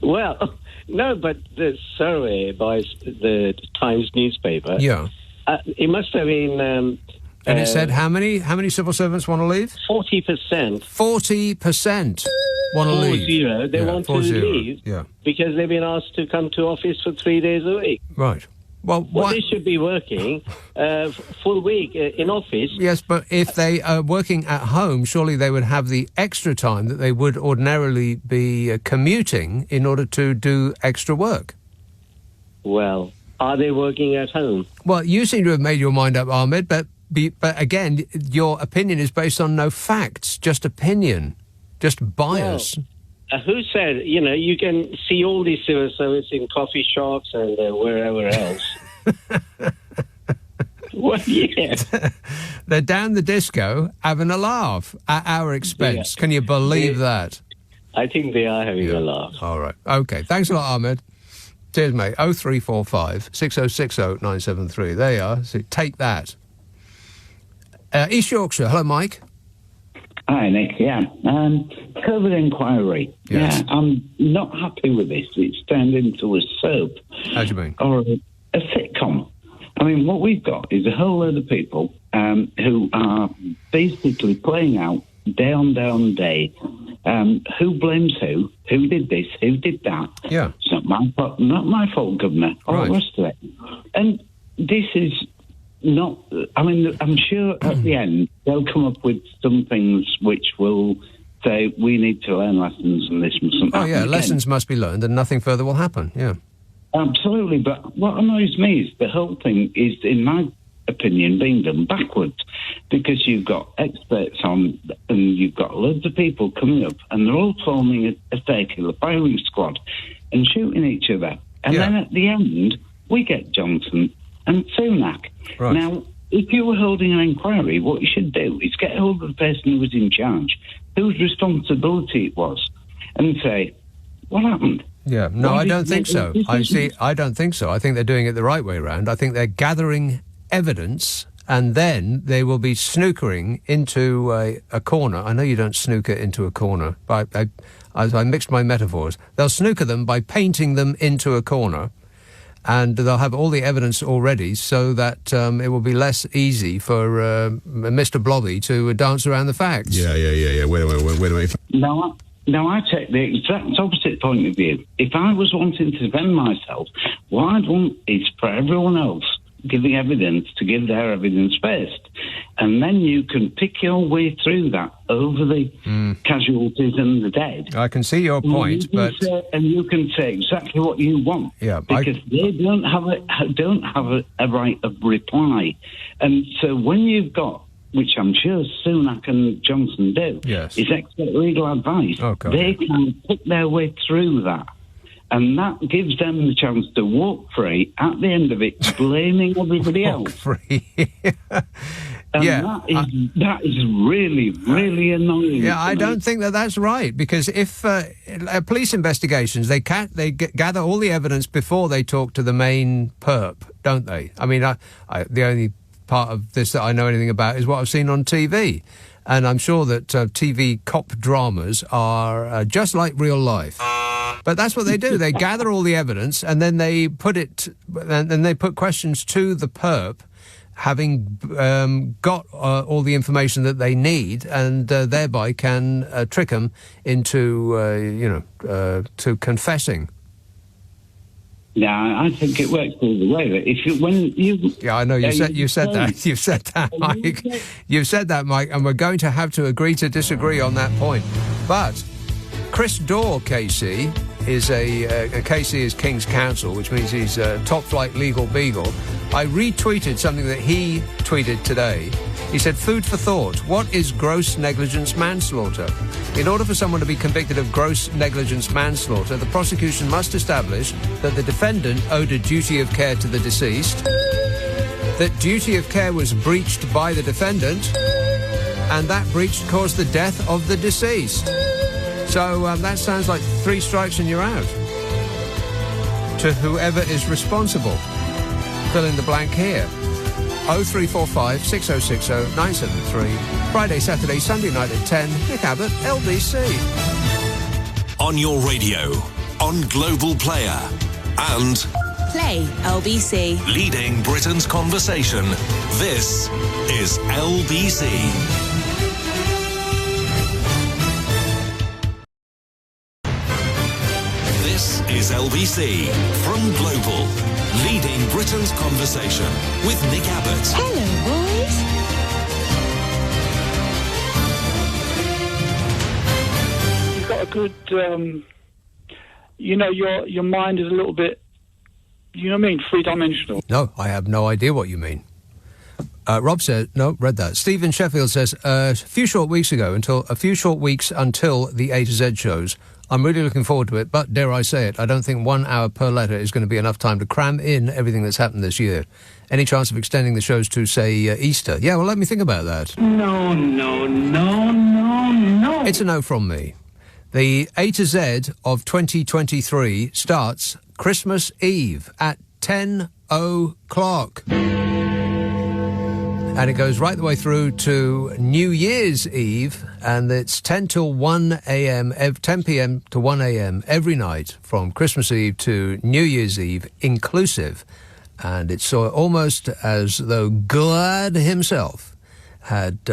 Well, no, but the survey by the Times newspaper, it must have been... and it said how many civil servants want to leave? 40%. 40% want to leave. They want to leave because they've been asked to come to office for 3 days a week. Right. Well, they should be working full week in office. Yes, but if they are working at home, surely they would have the extra time that they would ordinarily be commuting in order to do extra work. Well, are they working at home? Well, you seem to have made your mind up, Ahmed, but again, your opinion is based on no facts, just opinion, just bias. Well, who said, you can see all these civil service in coffee shops and wherever else? Well, yeah. They're down the disco having a laugh at our expense. Yeah. Can you believe that? I think they are having a laugh. All right. OK. Thanks a lot, Ahmed. Cheers, mate. 0345 6060 973. There you are. So take that. East Yorkshire. Hello, Mike. Hi, Nick. Yeah. COVID inquiry. Yes. Yeah, I'm not happy with this. It's turned into a soap. How do you mean? Or a sitcom. I mean, what we've got is a whole load of people who are basically playing out day on day on day. Who blames who? Who did this? Who did that? Yeah. It's not my fault, Governor. All the rest of it. And this is not... I mean, I'm sure at the end they'll come up with some things which will say we need to learn lessons and this mustn't happen again. Lessons must be learned and nothing further will happen, yeah. Absolutely, but what annoys me is the whole thing is, in my opinion, being done backwards, because you've got experts on and you've got loads of people coming up and they're all forming a circular firing squad and shooting each other. And then at the end, we get Johnson and Sunak. Right. Now, if you were holding an inquiry, what you should do is get hold of the person who was in charge, whose responsibility it was, and say, what happened? Yeah, no, I don't think so. I don't think so. I think they're doing it the right way around. I think they're gathering evidence and then they will be snookering into a corner. I know you don't snooker into a corner, but I mixed my metaphors. They'll snooker them by painting them into a corner, and they'll have all the evidence already so that it will be less easy for Mr. Blobby to dance around the facts. Yeah. Wait a minute. Now, I take the exact opposite point of view. If I was wanting to defend myself, what I'd want is for everyone else giving evidence to give their evidence first. And then you can pick your way through that over the casualties and the dead. I can see your point, and you can say exactly what you want. Yeah, because they don't have a right of reply. And so when you've got, which I'm sure Sunak and Johnson do, is expert legal advice, they can pick their way through that. And that gives them the chance to walk free at the end of it, blaming everybody else. Free. And that is really, really annoying. Yeah, I don't think that's right, because if police investigations, they gather all the evidence before they talk to the main perp, don't they? I mean, the only part of this that I know anything about is what I've seen on TV. And I'm sure that TV cop dramas are just like real life. But that's what they do. They gather all the evidence and then they put questions to the perp, having got all the information that they need, and thereby can trick them into, to confessing. Yeah, I think it works all the way. That yeah, I know you said that, Mike. You've said that, Mike, and we're going to have to agree to disagree on that point. But Chris Daw, KC, is KC is King's Counsel, which means he's a top-flight legal beagle. I retweeted something that he tweeted today. He said, food for thought. What is gross negligence manslaughter? In order for someone to be convicted of gross negligence manslaughter, the prosecution must establish that the defendant owed a duty of care to the deceased, that duty of care was breached by the defendant, and that breach caused the death of the deceased. So that sounds like 3 strikes and you're out. To whoever is responsible. Fill in the blank here. 0345 6060 973. Friday, Saturday, Sunday night at 10. Nick Abbot, LBC. On your radio, on Global Player, and Play LBC. Leading Britain's conversation. This is LBC. This is LBC from Global, leading Britain's conversation with Nick Abbot. Hello, boys. You've got a good, your mind is a little bit, three-dimensional. No, I have no idea what you mean. Rob says, no, read that. Stephen Sheffield says, a few short weeks until the A to Z shows. I'm really looking forward to it, but dare I say it, I don't think 1 hour per letter is going to be enough time to cram in everything that's happened this year. Any chance of extending the shows to, say, Easter? Yeah, well, let me think about that. No. It's a no from me. The A to Z of 2023 starts Christmas Eve at 10 o'clock. And it goes right the way through to New Year's Eve, and it's 10 till 1 a.m., 10 p.m. to 1 a.m. every night from Christmas Eve to New Year's Eve inclusive. And it's almost as though God himself had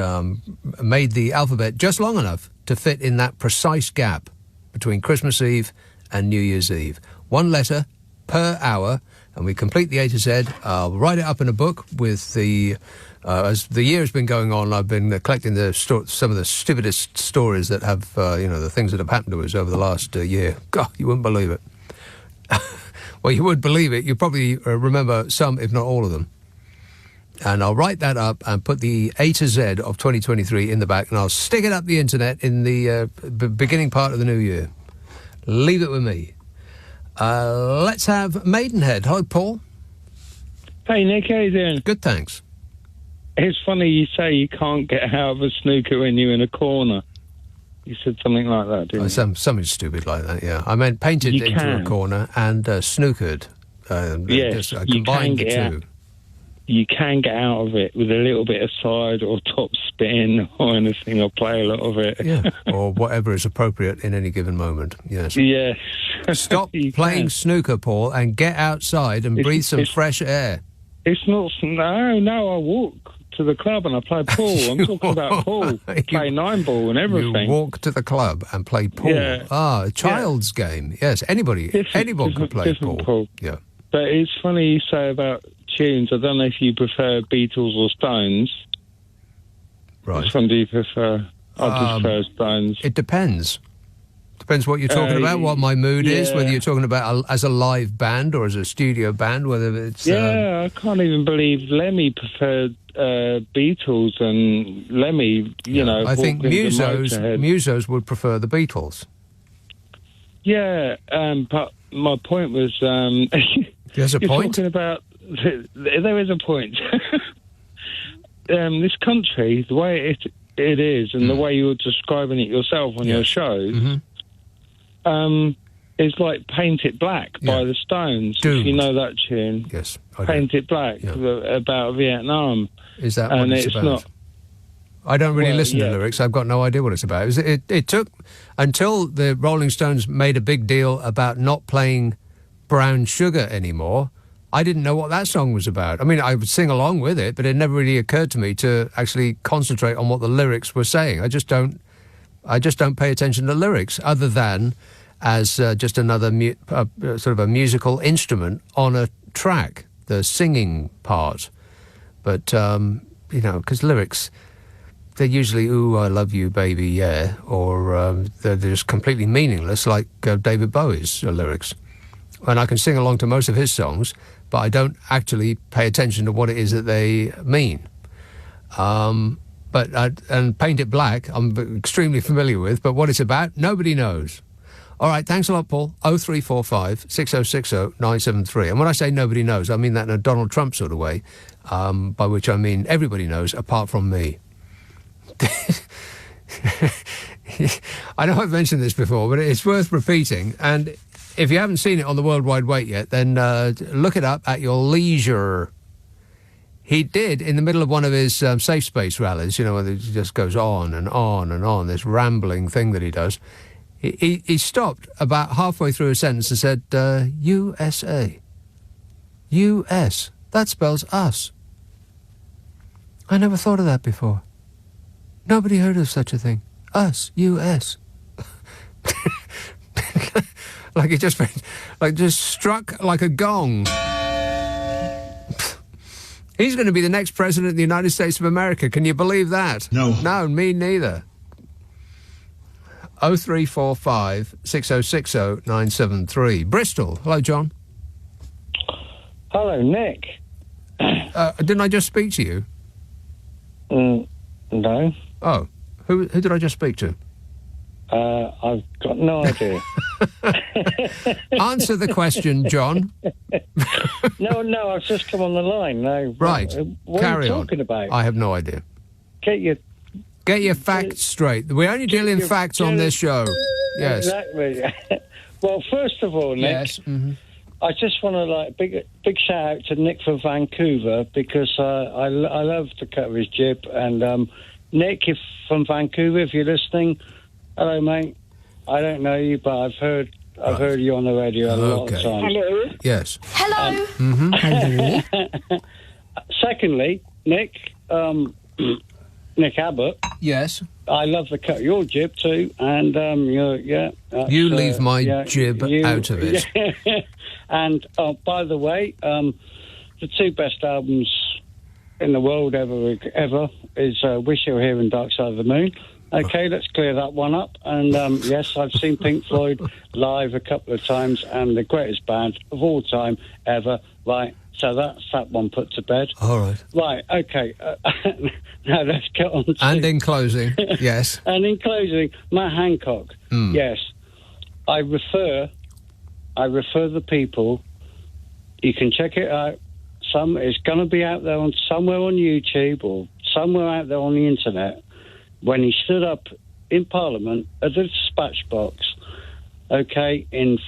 made the alphabet just long enough to fit in that precise gap between Christmas Eve and New Year's Eve. 1 letter per hour, and we complete the A to Z. I'll write it up in a book with the... as the year has been going on, I've been collecting some of the stupidest stories that have, the things that have happened to us over the last year. God, you wouldn't believe it. Well, you would believe it. You probably remember some, if not all of them. And I'll write that up and put the A to Z of 2023 in the back, and I'll stick it up the internet in the beginning part of the new year. Leave it with me. Let's have Maidenhead. Hello, Paul. Hey, Nick, how you doing? Good, thanks. It's funny you say you can't get out of a snooker when you're in a corner. You said something like that, didn't you? Something stupid like that, yeah. I meant painted into a corner and snookered. Yes, I combined the two. You can get out of it with a little bit of side or top spin or anything, or play a lot of it. Yeah, or whatever is appropriate in any given moment, yes. Yes. Stop playing snooker, Paul, and get outside and breathe some fresh air. It's not... No, I walk to the club and I play pool. I'm talking about pool. Play 9-ball and everything. You walk to the club and play pool. Yeah. A child's game. Yes, anyone could play pool. Yeah. But it's funny you say about tunes. I don't know if you prefer Beatles or Stones. Right. Which one do you prefer? I prefer Stones. It depends. Depends what you're talking about, what my mood is, whether you're talking about as a live band or as a studio band, whether it's... I can't even believe Lemmy preferred Beatles, and Lemmy, I think Musos would prefer the Beatles. Yeah, but my point was... There's a point? Talking about... There is a point. This country, the way it is, and the way you're describing it yourself on your shows, is like Paint It Black by the Stones. Doomed. If you know that tune. Yes. Paint It Black, about Vietnam. Is that what it's about? Not, I don't really listen to lyrics. I've got no idea what it's about. It took until the Rolling Stones made a big deal about not playing Brown Sugar anymore. I didn't know what that song was about. I mean, I would sing along with it, but it never really occurred to me to actually concentrate on what the lyrics were saying. I just don't pay attention to lyrics, other than as just another sort of a musical instrument on a track, the singing part. But because lyrics, they're usually "Ooh, I love you, baby, yeah," or they're just completely meaningless, like David Bowie's lyrics. And I can sing along to most of his songs, but I don't actually pay attention to what it is that they mean. And Paint It Black, I'm extremely familiar with, but what it's about, nobody knows. All right, thanks a lot, Paul. 0345 6060 973. And when I say nobody knows, I mean that in a Donald Trump sort of way, by which I mean everybody knows apart from me. I know I've mentioned this before, but it's worth repeating. And if you haven't seen it on the World Wide Web yet, then look it up at your leisure. He did, in the middle of one of his safe space rallies, where it just goes on and on and on, this rambling thing that he does. He stopped about halfway through a sentence and said, USA. US. That spells us. I never thought of that before. Nobody heard of such a thing. Us. US. Like it just struck like a gong. He's going to be the next president of the United States of America. Can you believe that? No, me neither. 0345 6060 973. Bristol. Hello, John. Hello, Nick. Didn't I just speak to you? No. Oh, who did I just speak to? I've got no idea. Answer the question, John. No, I've just come on the line. No, right. What Carry are you on. talking about? I have no idea. Get your facts straight. We only deal in facts on this show. Yes. Exactly. Well, first of all, Nick, yes. Mm-hmm. I just want to big shout out to Nick from Vancouver, because I love the cut of his jib. And Nick, if from Vancouver, if you're listening, hello, mate. I don't know you, but I've heard you on the radio a lot of times. Hello. Yes. Hello. Hello. Secondly, Nick, Nick Abbot. Yes. I love the cut of your jib too, and you leave my jib out of it. And by the way, the two best albums in the world ever is "Wish You Were Here" and "Dark Side of the Moon." Okay, let's clear that one up. And yes, I've seen Pink Floyd live a couple of times, and the greatest band of all time ever. Right, so that's that one put to bed. All right. Right, okay. Now let's get on to... And in closing, yes. And in closing, Matt Hancock. Yes, I refer the people. You can check it out. It's going to be out there somewhere on YouTube or somewhere out there on the internet. When he stood up in Parliament at the dispatch box, okay, in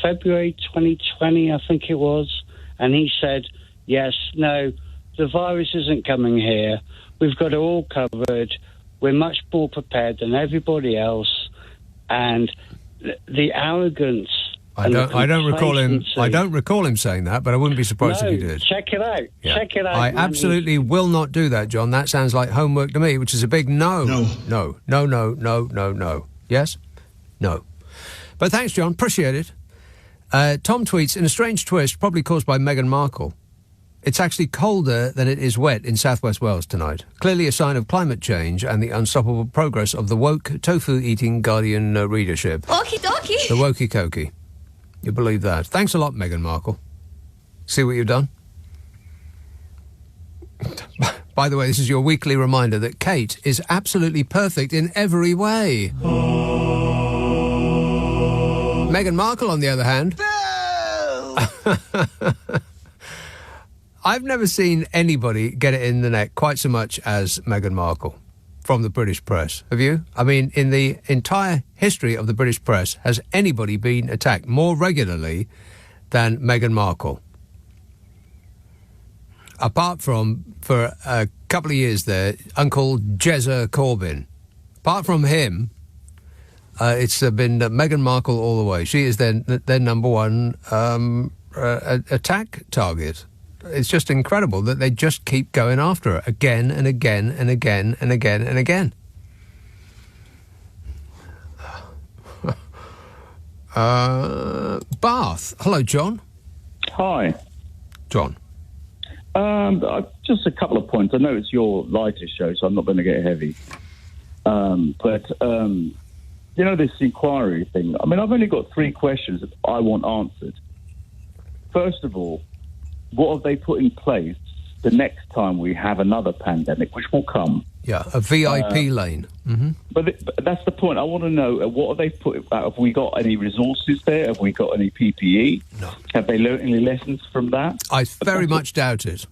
February 2020, I think it was, and he said, yes, no, the virus isn't coming here. We've got it all covered. We're much more prepared than everybody else. And the arrogance... I don't recall him saying that, but I wouldn't be surprised if he did. Check it out. Yeah. Check it out. I absolutely will not do that, John. That sounds like homework to me, which is a big no. No. Yes? No. But thanks, John. Appreciate it. Tom tweets, in a strange twist, probably caused by Meghan Markle, it's actually colder than it is wet in southwest Wales tonight. Clearly a sign of climate change and the unstoppable progress of the woke, tofu-eating Guardian readership. Okie dokie. The wokey-cokey. You believe that. Thanks a lot, Meghan Markle. See what you've done? By the way, this is your weekly reminder that Kate is absolutely perfect in every way. Meghan Markle, on the other hand... I've never seen anybody get it in the neck quite so much as Meghan Markle from the British press. Have you? I mean, in the entire history of the British press, has anybody been attacked more regularly than Meghan Markle? Apart from, for a couple of years there, Uncle Jezza Corbyn. Apart from him, it's been Meghan Markle all the way. She is their number one attack target. It's just incredible that they just keep going after her again and again and again and again and again. Bath. Hello, John. Hi. John. Just a couple of points. I know it's your lighter show, so I'm not going to get heavy. But you know, this inquiry thing, I mean, I've only got 3 questions that I want answered. First of all, what have they put in place the next time we have another pandemic, which will come? Yeah, a VIP lane. Mm-hmm. But that's the point. I want to know, what have they put? Have we got any resources there? Have we got any PPE? No. Have they learned any lessons from that? I very much doubt it.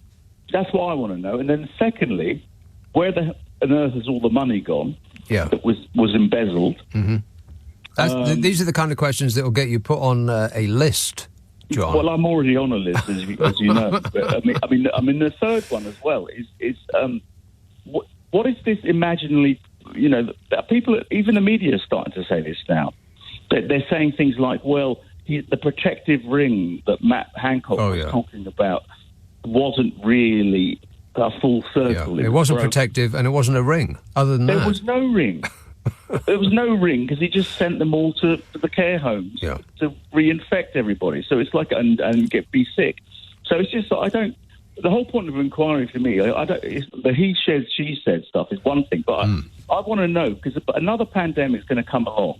That's what I want to know. And then secondly, where on earth has all the money gone that was embezzled? Mm-hmm. These are the kind of questions that will get you put on a list, John. Well, I'm already on a list, as you know. But, I mean, the third one as well is what is this imaginary? You know, people, even the media, are starting to say this now. They're saying things like, "Well, the protective ring that Matt Hancock was talking about wasn't really a full circle." It wasn't protective, and it wasn't a ring. Other than there that, was no ring. There was no ring because he just sent them all to the care homes to reinfect everybody. So it's like and be sick. So it's just I don't. The whole point of inquiry for me, I don't. The he said she said stuff is one thing, but I want to know because another pandemic is going to come along,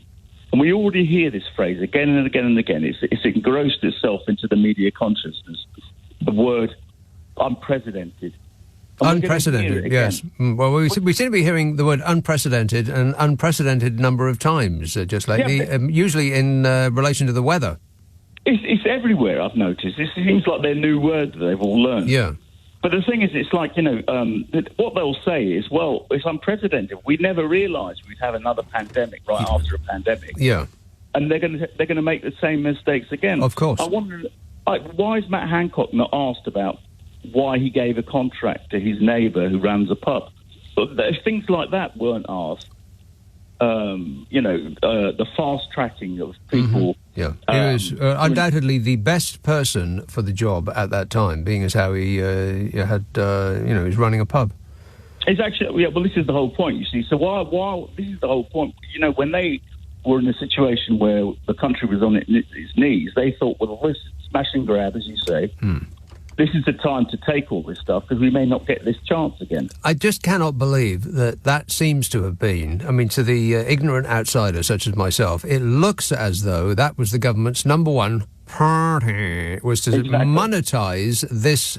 and we already hear this phrase again and again and again. It's engrossed itself into the media consciousness. The word unprecedented. Unprecedented, yes. Well, we seem to be hearing the word unprecedented an unprecedented number of times just lately, usually in relation to the weather. It's everywhere, I've noticed. It seems like they're new words that they've all learned. Yeah. But the thing is, it's like, you know, what they'll say is, well, it's unprecedented. We never realised we'd have another pandemic right after a pandemic. Yeah. And they're going to make the same mistakes again. Of course. I wonder, why is Matt Hancock not asked about why he gave a contract to his neighbour who runs a pub? But things like that weren't asked. You know, the fast tracking of people. Mm-hmm. Yeah, he was undoubtedly the best person for the job at that time, being as how he had, he was running a pub. It's actually, well, this is the whole point, you see. So while this is the whole point, you know, when they were in a situation where the country was on its knees, they thought, well, this smash and grab, as you say, this is the time to take all this stuff because we may not get this chance again. I just cannot believe that seems to have been, I mean, to the ignorant outsider such as myself, it looks as though that was the government's number one priority, was to monetize this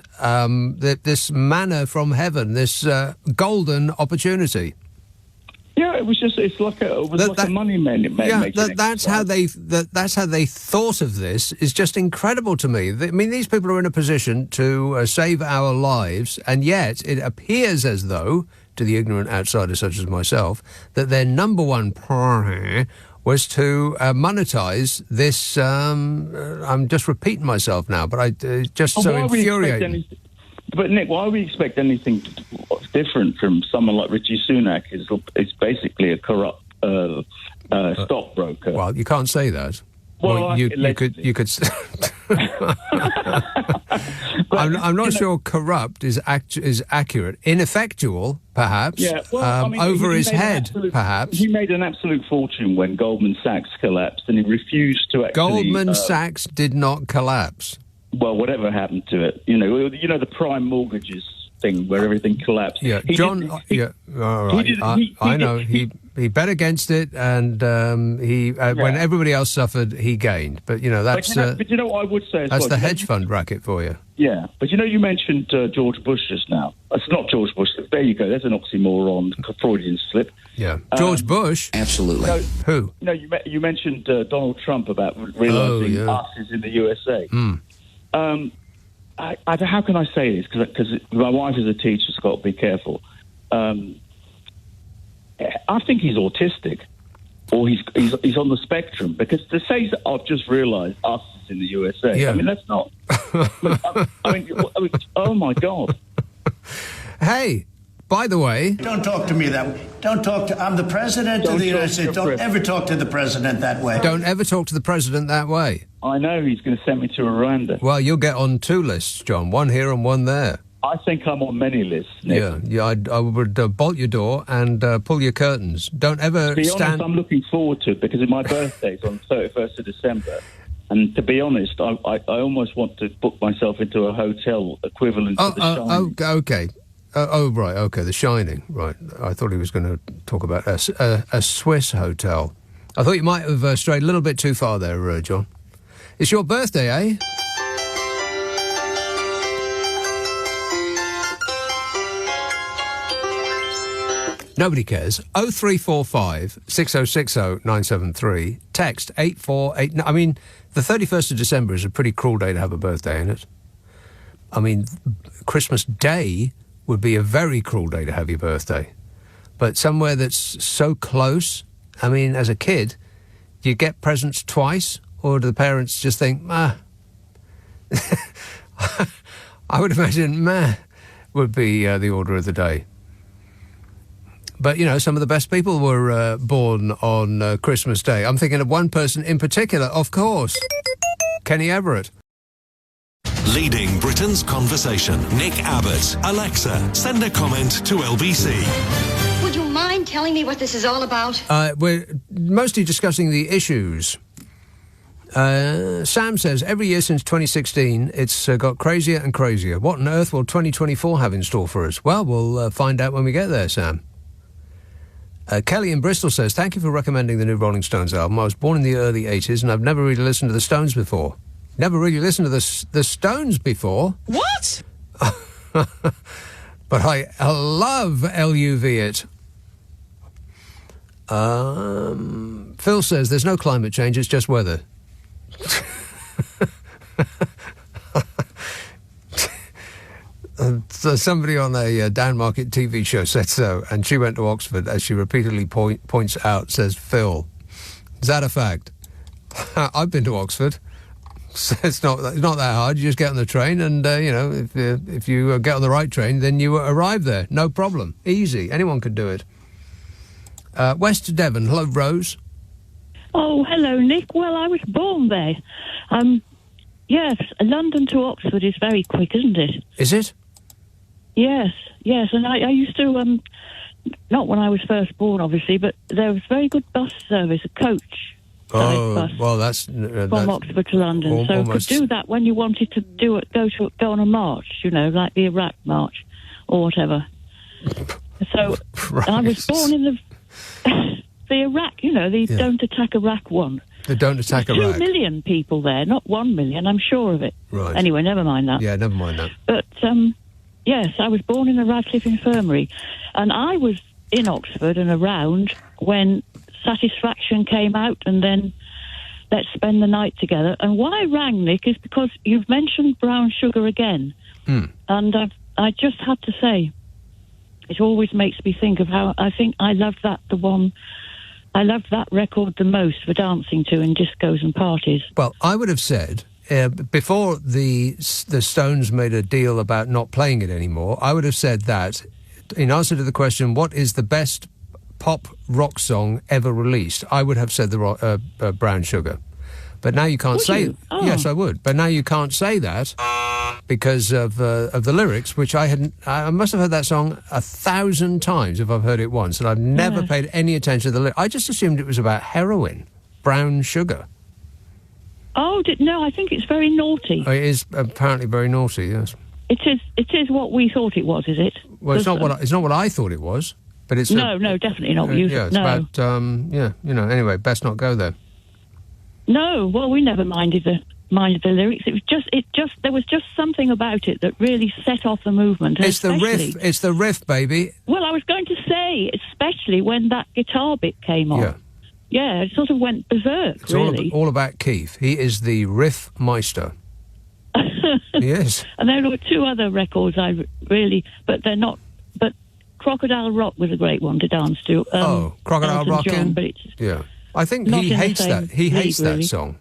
this manna from heaven, this golden opportunity. Yeah, it was like a money making. That's how they thought of this is just incredible to me. I mean, these people are in a position to save our lives, and yet it appears as though, to the ignorant outsider such as myself, that their number one priority was to monetize this. I'm just repeating myself now, but so infuriating. But Nick, why would we expect anything different from someone like Richie Sunak? Is basically a corrupt stockbroker. Well, you can't say that. Well, you could. I'm not sure corrupt is accurate. Ineffectual, perhaps. Yeah, well, I mean, over his head, perhaps. He made an absolute fortune when Goldman Sachs collapsed, and he refused to actually. Goldman Sachs did not collapse. Well, whatever happened to it, you know the prime mortgages thing where everything collapsed. Yeah, all right. I know he bet against it, and when everybody else suffered, he gained. But that's. But you know what I would say. That's the hedge fund racket for you. Yeah, but you mentioned George Bush just now. It's not George Bush. There you go. There's an oxymoron, Freudian slip. Yeah, George Bush. Absolutely. Who? You mentioned Donald Trump about realizing us is in the USA. How can I say this? Because my wife is a teacher, so I've got to be careful. I think he's autistic, or he's on the spectrum. Because to say that I've just realised us is in the USA, I mean that's not. I mean, oh my God! Hey, by the way, don't talk to me that way. Don't talk to. I'm the president of the United States. Don't ever talk to the president that way. Don't ever talk to the president that way. I know he's going to send me to Rwanda. Well, you'll get on 2 lists, John. One here and one there. I think I'm on many lists, Nick. Yeah. I would bolt your door and pull your curtains. Don't ever To be honest, I'm looking forward to it because my birthday's on the 31st of December. And to be honest, I almost want to book myself into a hotel equivalent to The Shining. Okay. Right. Okay, The Shining. Right. I thought he was going to talk about a Swiss hotel. I thought you might have strayed a little bit too far there, John. It's your birthday, eh? Nobody cares. 0345 6060 973. Text 848. I mean, the 31st of December is a pretty cruel day to have a birthday, isn't it? I mean, Christmas Day would be a very cruel day to have your birthday. But somewhere that's so close, I mean, as a kid, you get presents twice, or do the parents just think, I would imagine, would be the order of the day. But, some of the best people were born on Christmas Day. I'm thinking of one person in particular, of course, Kenny Everett. Leading Britain's conversation. Nick Abbot. Alexa, send a comment to LBC. Would you mind telling me what this is all about? We're mostly discussing the issues. Sam says, every year since 2016, it's got crazier and crazier. What on earth will 2024 have in store for us? Well, we'll find out when we get there, Sam. Kelly in Bristol says, thank you for recommending the new Rolling Stones album. I was born in the early 80s and I've never really listened to the Stones before. Never really listened to the Stones before. What? But I love LUV it. Phil says, there's no climate change, it's just weather. So somebody on a downmarket TV show said so, and she went to Oxford, as she repeatedly points out, says, Phil, is that a fact? I've been to Oxford. It's not that hard. You just get on the train and, if you get on the right train, then you arrive there. No problem. Easy. Anyone could do it. West Devon. Hello, Rose. Oh, hello, Nick. Well, I was born there. Yes, London to Oxford is very quick, isn't it? Is it? Yes. And I used to, not when I was first born, obviously, but there was very good bus service, a coach. bus. Well, that's from Oxford to London. So almost. could do that when you wanted to go on a march, like the Iraq march or whatever. So right. I was born in the Iraq, the Don't Attack Iraq one. The Don't Attack Iraq. 2 million people there, not 1 million, I'm sure of it. Right. Anyway, never mind that. Yeah, never mind that. But, yes, I was born in the Radcliffe Infirmary, and I was in Oxford and around when Satisfaction came out and then Let's Spend the Night Together. And why I rang, Nick, is because you've mentioned brown sugar again. And I just had to say, it always makes me think of how I think I loved that record the most for dancing to in discos and parties. Well, I would have said, before the Stones made a deal about not playing it anymore, I would have said that, in answer to the question, what is the best pop rock song ever released, I would have said the Brown Sugar. But now you can't say... Oh. Yes, I would. But now you can't say that because of the lyrics, which I must have heard that song 1,000 times if I've heard it once, and I've never paid any attention to the lyrics. I just assumed it was about heroin, brown sugar. Oh, no, I think it's very naughty. It is apparently very naughty, yes. It is what we thought it was, is it? Well, it's not what I thought it was, but it's... No, definitely not. It's about, anyway, best not go there. No, well, we never minded the lyrics. There was just something about it that really set off the movement. It's the riff, baby. Well, I was going to say, especially when that guitar bit came on. Yeah, it sort of went berserk, it's really. all about Keith. He is the riff meister. He is. And there were 2 other records but they're not. But Crocodile Rock was a great one to dance to. Crocodile Rockin'? But it's I think he hates that. He hates that song.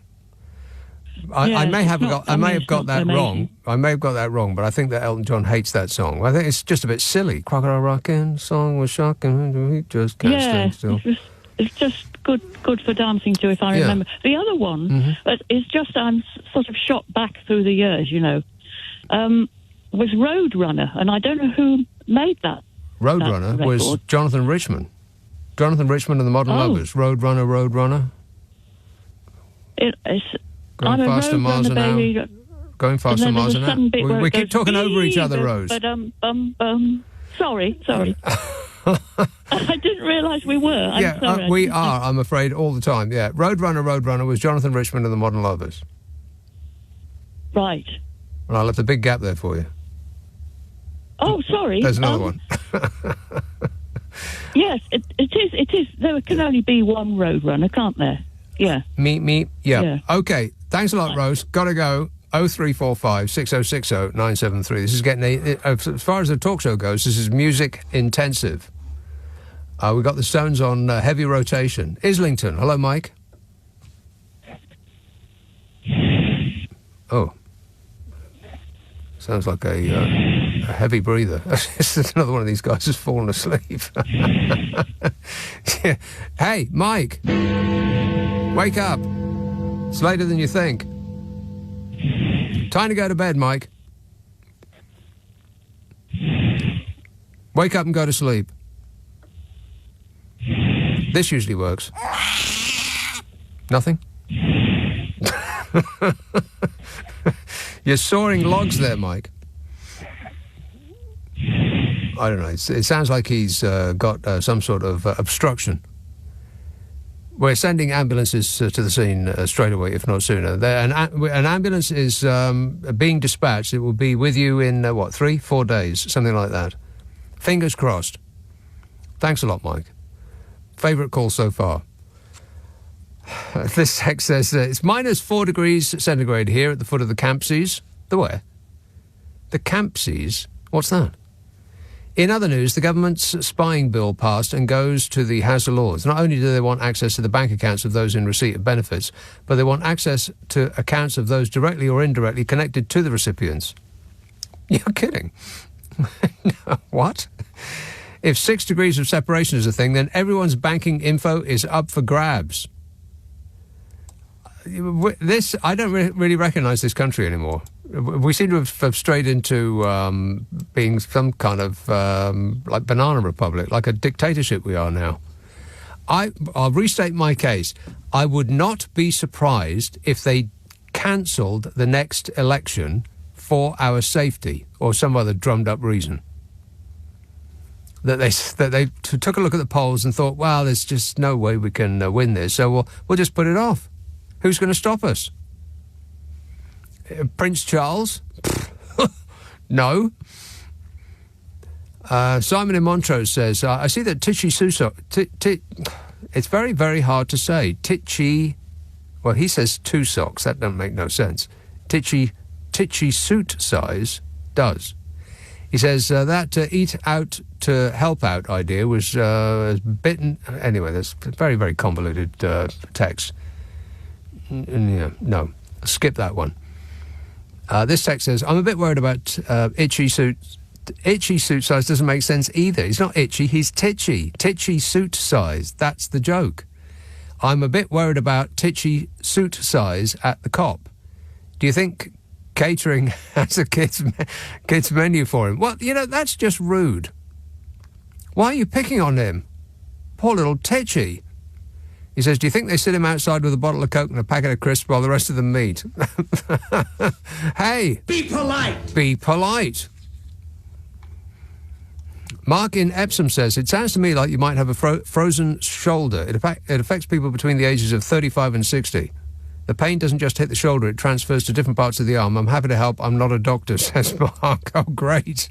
I may have got that wrong. I may have got that wrong, but I think that Elton John hates that song. I think it's just a bit silly. Crocodile Rockin', song was shocking. He just can't stand still. It's just good for dancing to, if I remember. The other one is just I'm sort of shot back through the years. Was Roadrunner, and I don't know who made that. Roadrunner was Jonathan Richman. Jonathan Richman and the Modern Lovers. Roadrunner. Going faster miles an hour. Going faster miles an hour. We keep talking over each other, Rose. Sorry. I didn't realise we were. I'm sorry. We are, I'm afraid, all the time. Yeah, Roadrunner was Jonathan Richman and the Modern Lovers. Right. Well, I left a big gap there for you. Oh, sorry. There's another one. Yes, it is. There can only be one Roadrunner, can't there? Yeah. Me. Yeah. Okay. Thanks a lot, Rose. Gotta go. 0345 6060 973. This is getting as far as the talk show goes, this is music intensive. We've got the Stones on heavy rotation. Islington. Hello, Mike. Oh. Sounds like a heavy breather. Another one of these guys has fallen asleep. Yeah. Hey, Mike. Wake up. It's later than you think. Time to go to bed, Mike. Wake up and go to sleep. This usually works. Nothing? You're sawing logs there, Mike. I don't know. It sounds like he's got some sort of obstruction. We're sending ambulances to the scene straight away, if not sooner. An ambulance is being dispatched. It will be with you in, 3-4 days, something like that. Fingers crossed. Thanks a lot, Mike. Favourite call so far. This text says it's minus 4 degrees centigrade here at the foot of the Campsies. The where? The Campsies? What's that? In other news, the government's spying bill passed and goes to the House of Lords. Not only do they want access to the bank accounts of those in receipt of benefits, but they want access to accounts of those directly or indirectly connected to the recipients. You're kidding. What? If 6 degrees of separation is a thing, then everyone's banking info is up for grabs. I don't really recognise this country anymore. We seem to have strayed into being some kind of like banana republic, like a dictatorship we are now. I'll restate my case. I would not be surprised if they cancelled the next election for our safety or some other drummed-up reason. That they took a look at the polls and thought, well, there's just no way we can win this, so we'll just put it off. Who's going to stop us? Prince Charles? No. Simon in Montrose says, I see that Tichy Susak... it's very, very hard to say. Tichy... Well, he says 2 socks. That doesn't make no sense. Tichy suit size does. He says that eat out to help out idea was bitten... Anyway, that's very, very convoluted text. Yeah, no, skip that one. This text says, I'm a bit worried about itchy suit. Itchy suit size doesn't make sense either. He's not itchy, he's titchy. Titchy suit size, that's the joke. I'm a bit worried about titchy suit size at the COP. Do you think catering has a kids menu for him? Well, that's just rude. Why are you picking on him? Poor little titchy. He says, do you think they sit him outside with a bottle of Coke and a packet of crisps while the rest of them meet? Hey! Be polite! Be polite. Mark in Epsom says, it sounds to me like you might have a frozen shoulder. It affects people between the ages of 35 and 60. The pain doesn't just hit the shoulder, it transfers to different parts of the arm. I'm happy to help. I'm not a doctor, says Mark. Oh, great.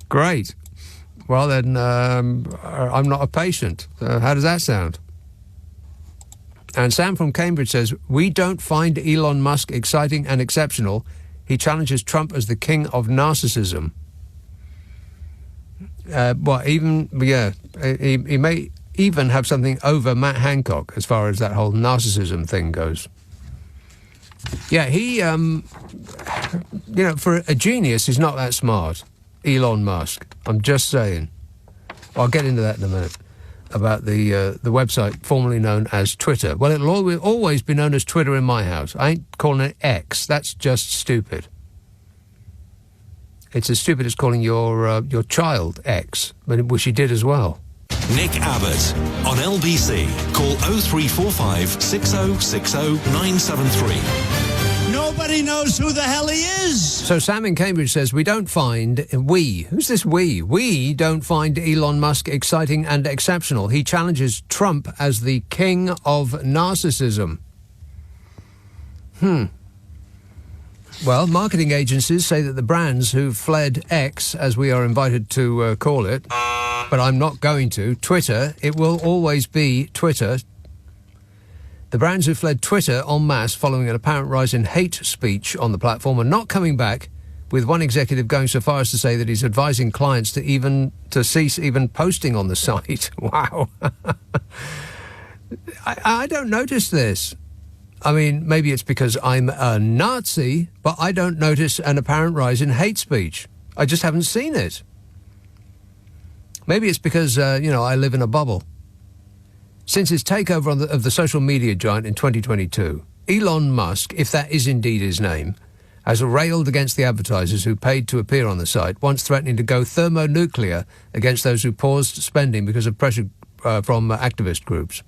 Great. Well, then, I'm not a patient. How does that sound? And Sam from Cambridge says, we don't find Elon Musk exciting and exceptional. He challenges Trump as the king of narcissism. He may even have something over Matt Hancock as far as that whole narcissism thing goes. Yeah, he, for a genius, he's not that smart. Elon Musk. I'm just saying. I'll get into that in a minute. About the website formerly known as Twitter. Well, it'll always be known as Twitter in my house. I ain't calling it X. That's just stupid. It's as stupid as calling your child X, which he did as well. Nick Abbott on LBC. Call 0345 6060 973. Nobody knows who the hell he is. So Sam in Cambridge says, who's this we? We don't find Elon Musk exciting and exceptional. He challenges Trump as the king of narcissism. Well, marketing agencies say that the brands who fled X, as we are invited to call it, but I'm not going to, Twitter, it will always be Twitter. The brands who fled Twitter en masse following an apparent rise in hate speech on the platform are not coming back, with one executive going so far as to say that he's advising clients to cease even posting on the site. Wow. I don't notice this. I mean, maybe it's because I'm a Nazi, but I don't notice an apparent rise in hate speech. I just haven't seen it. Maybe it's because, I live in a bubble. Since his takeover of the social media giant in 2022, Elon Musk, if that is indeed his name, has railed against the advertisers who paid to appear on the site, once threatening to go thermonuclear against those who paused spending because of pressure from activist groups.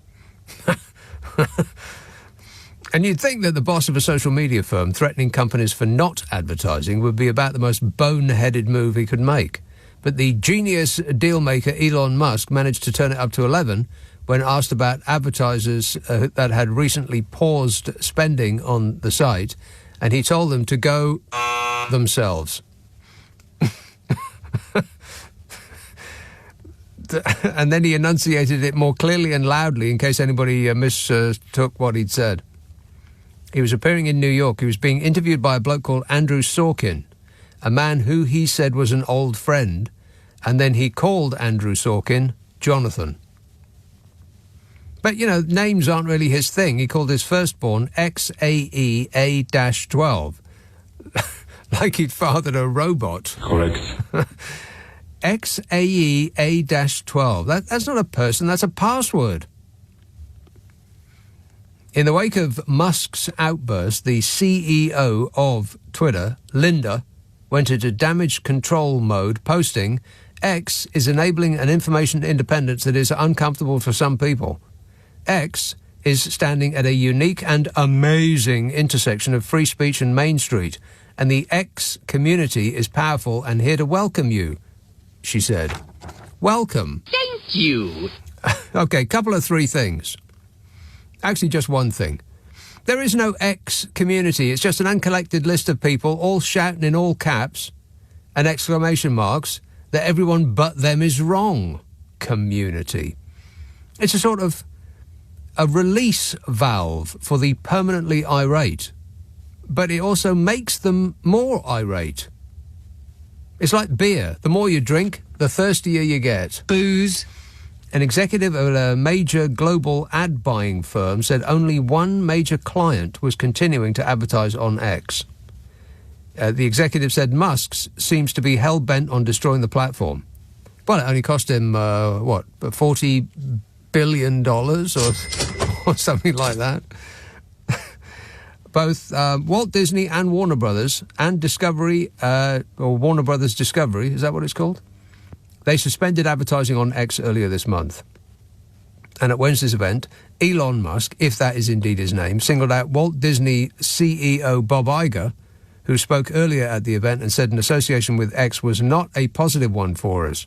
And you'd think that the boss of a social media firm threatening companies for not advertising would be about the most boneheaded move he could make. But the genius deal-maker Elon Musk managed to turn it up to 11 when asked about advertisers that had recently paused spending on the site, and he told them to go themselves. And then he enunciated it more clearly and loudly in case anybody mistook what he'd said. He was appearing in New York. He was being interviewed by a bloke called Andrew Sorkin, a man who he said was an old friend, and then he called Andrew Sorkin Jonathan. But, names aren't really his thing. He called his firstborn XAEA-12. Like he'd fathered a robot. Correct. XAEA-12. That's not a person, that's a password. In the wake of Musk's outburst, the CEO of Twitter, Linda, went into damage control mode, posting, X is enabling an information independence that is uncomfortable for some people. X is standing at a unique and amazing intersection of free speech and Main Street, and the X community is powerful and here to welcome you, she said. Welcome. Thank you. Okay, couple of three things. Actually, just one thing. There is no X community. It's just an uncollected list of people all shouting in all caps and exclamation marks that everyone but them is wrong. Community. It's a sort of a release valve for the permanently irate, but it also makes them more irate. It's like beer. The more you drink, the thirstier you get. Booze. An executive of a major global ad buying firm said only one major client was continuing to advertise on X. The executive said Musk seems to be hell-bent on destroying the platform. Well, it only cost him, $40 billion or something like that. Both Walt Disney and Warner Brothers and Discovery, or Warner Brothers Discovery, is that what it's called? They suspended advertising on X earlier this month. And at Wednesday's event, Elon Musk, if that is indeed his name, singled out Walt Disney CEO Bob Iger, who spoke earlier at the event and said an association with X was not a positive one for us.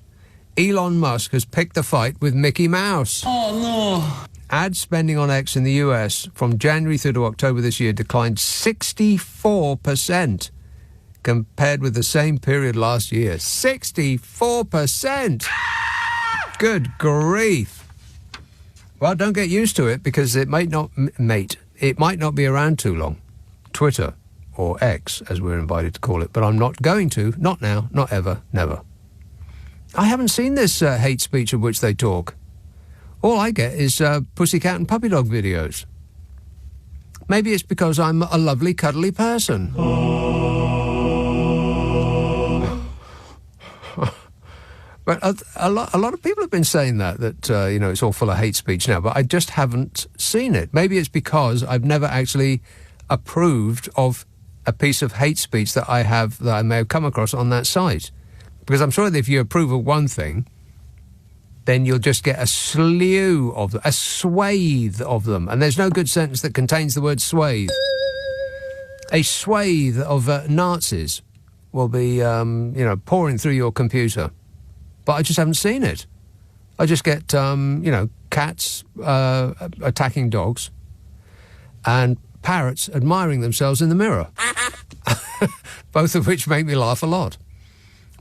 Elon Musk has picked the fight with Mickey Mouse. Oh, no. Ad spending on X in the US from January through to October this year declined 64%. Compared with the same period last year. 64%! Good grief. Well, don't get used to it because it might not be around too long. Twitter, or X, as we're invited to call it. But I'm not going to. Not now. Not ever. Never. I haven't seen this hate speech of which they talk. All I get is pussycat and puppy dog videos. Maybe it's because I'm a lovely, cuddly person. But a lot of people have been saying that it's all full of hate speech now, but I just haven't seen it. Maybe it's because I've never actually approved of a piece of hate speech that I may have come across on that site. Because I'm sure that if you approve of one thing, then you'll just get a slew of them, a swathe of them. And there's no good sentence that contains the word swathe. A swathe of Nazis will be, pouring through your computer. But I just haven't seen it. I just get, cats attacking dogs and parrots admiring themselves in the mirror. Both of which make me laugh a lot.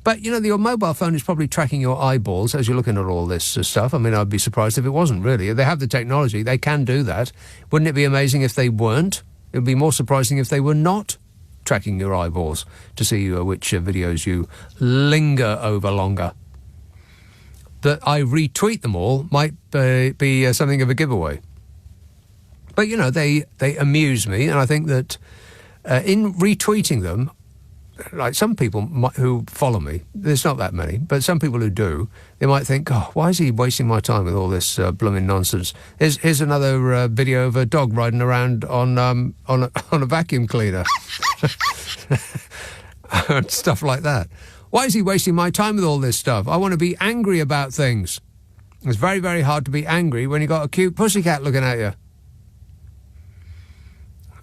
But, your mobile phone is probably tracking your eyeballs as you're looking at all this stuff. I mean, I'd be surprised if it wasn't, really. They have the technology. They can do that. Wouldn't it be amazing if they weren't? It would be more surprising if they were not tracking your eyeballs to see which videos you linger over longer. That I retweet them all might be something of a giveaway. But, they amuse me, and I think that in retweeting them, like some people who follow me, there's not that many, but some people who do, they might think, oh, why is he wasting my time with all this blooming nonsense? Here's another video of a dog riding around on a vacuum cleaner. And stuff like that. Why is he wasting my time with all this stuff? I want to be angry about things. It's very, very hard to be angry when you've got a cute pussycat looking at you.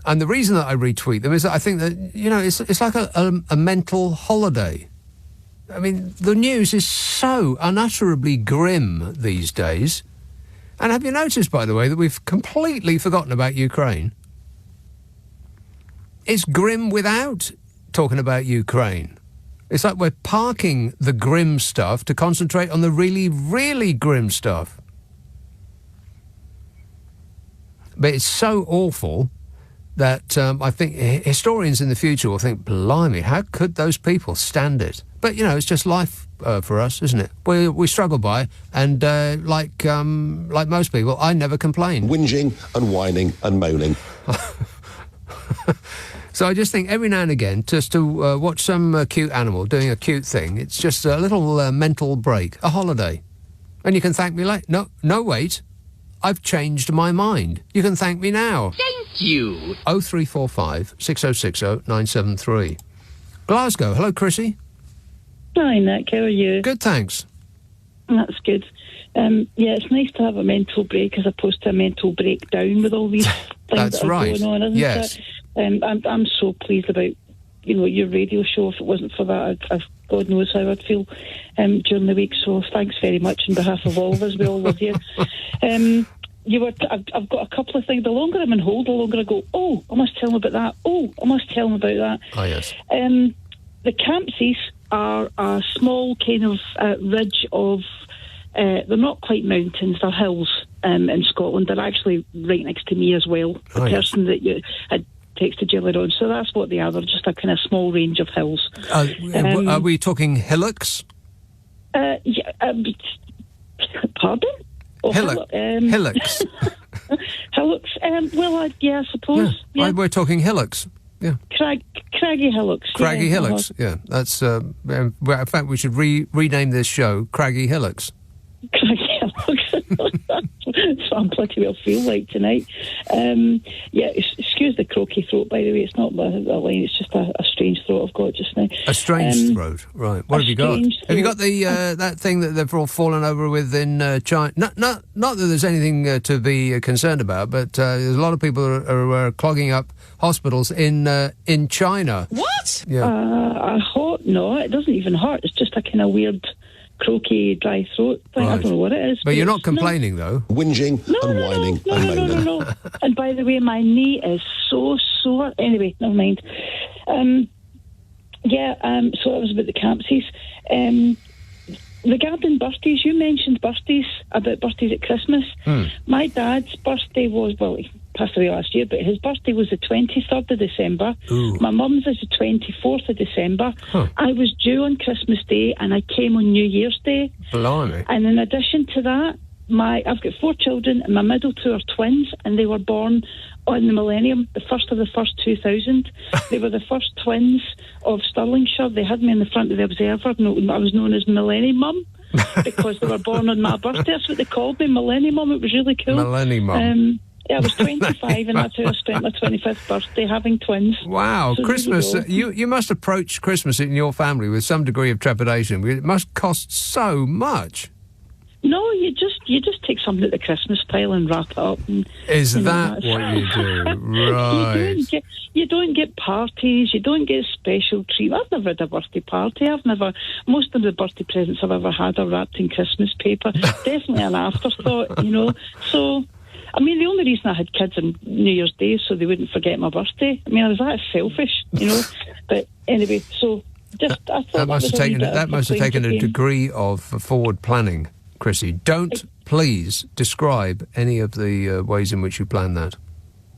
And the reason that I retweet them is that I think that, it's like a mental holiday. I mean, the news is so unutterably grim these days. And have you noticed, by the way, that we've completely forgotten about Ukraine? It's grim without talking about Ukraine. It's like we're parking the grim stuff to concentrate on the really, really grim stuff. But it's so awful that I think historians in the future will think, blimey, how could those people stand it? But, it's just life for us, isn't it? We struggle by, and like most people, I never complain. Whinging and whining and moaning. So I just think every now and again, just to watch some cute animal doing a cute thing, it's just a little mental break, a holiday. And you can thank me later. No, wait. I've changed my mind. You can thank me now. Thank you. 0345 6060 973. Glasgow. Hello, Chrissy. Hi, Nick. How are you? Good, thanks. That's good. Yeah, it's nice to have a mental break as opposed to a mental breakdown with all these things that are going on, isn't yes. it? I'm so pleased about, your radio show. If it wasn't for that, God knows how I'd feel during the week. So thanks very much on behalf of all of us. We all love you. I've got a couple of things. The longer I'm on hold, the longer I go, oh, I must tell them about that. Oh, I must tell them about that. Oh, yes. The Campsies are a small kind of ridge of... they're not quite mountains, they're hills in Scotland. They're actually right next to me as well. The person that you had texted you earlier on. So that's what they are. They're just a kind of small range of hills. Are we talking hillocks? Yeah, pardon? Hillocks. Hillocks. I suppose. Yeah. We're talking hillocks. Yeah. Craggy hillocks. Craggy hillocks. Yeah. That's. In fact, we should rename this show "Craggy Hillocks." Craggy hillocks. That's what I'm bloody well feel like tonight. Excuse the croaky throat, by the way. It's not a line. It's just a strange throat I've got just now. A strange throat, right? What have you got? Have you got the that thing that they've all fallen over with in China? Not that there's anything to be concerned about, but there's a lot of people are clogging up hospitals in China. What? Yeah. I hope not. It doesn't even hurt. It's just a kind of weird, croaky, dry throat thing. I don't know what it is. But you're not complaining, though? Whinging and whining and moaning. No. And by the way, my knee is so sore. Anyway, never mind. So that was about the Campsies. Regarding birthdays, you mentioned birthdays at Christmas. My dad's birthday was, he passed away last year, but his birthday was the 23rd of December. Ooh. My mum's is the 24th of December. Huh. I was due on Christmas Day and I came on New Year's Day. Blimey. And in addition to that, I've got 4 children and my middle 2 are twins and they were born on the millennium, the 1st of the 1st 2000. They were the first twins of Stirlingshire. They had me in the front of the Observer. I was known as Millennium Mum because they were born on my birthday. That's what they called me, Millennium Mum. It was really cool. Millennium Mum. I was 25 and that's how I spent my 25th birthday, having twins. Wow, so Christmas. You must approach Christmas in your family with some degree of trepidation. It must cost so much. No, you just take something at the Christmas pile and wrap it up. Is that what you do? Right. You don't get parties. You don't get special treatment. I've never had a birthday party. Most of the birthday presents I've ever had are wrapped in Christmas paper. Definitely an afterthought, So, I mean, the only reason I had kids on New Year's Day is so they wouldn't forget my birthday. I mean, I was that selfish, But anyway, so I thought that must have taken a degree of forward planning. Chrissy, don't please describe any of the ways in which you plan that.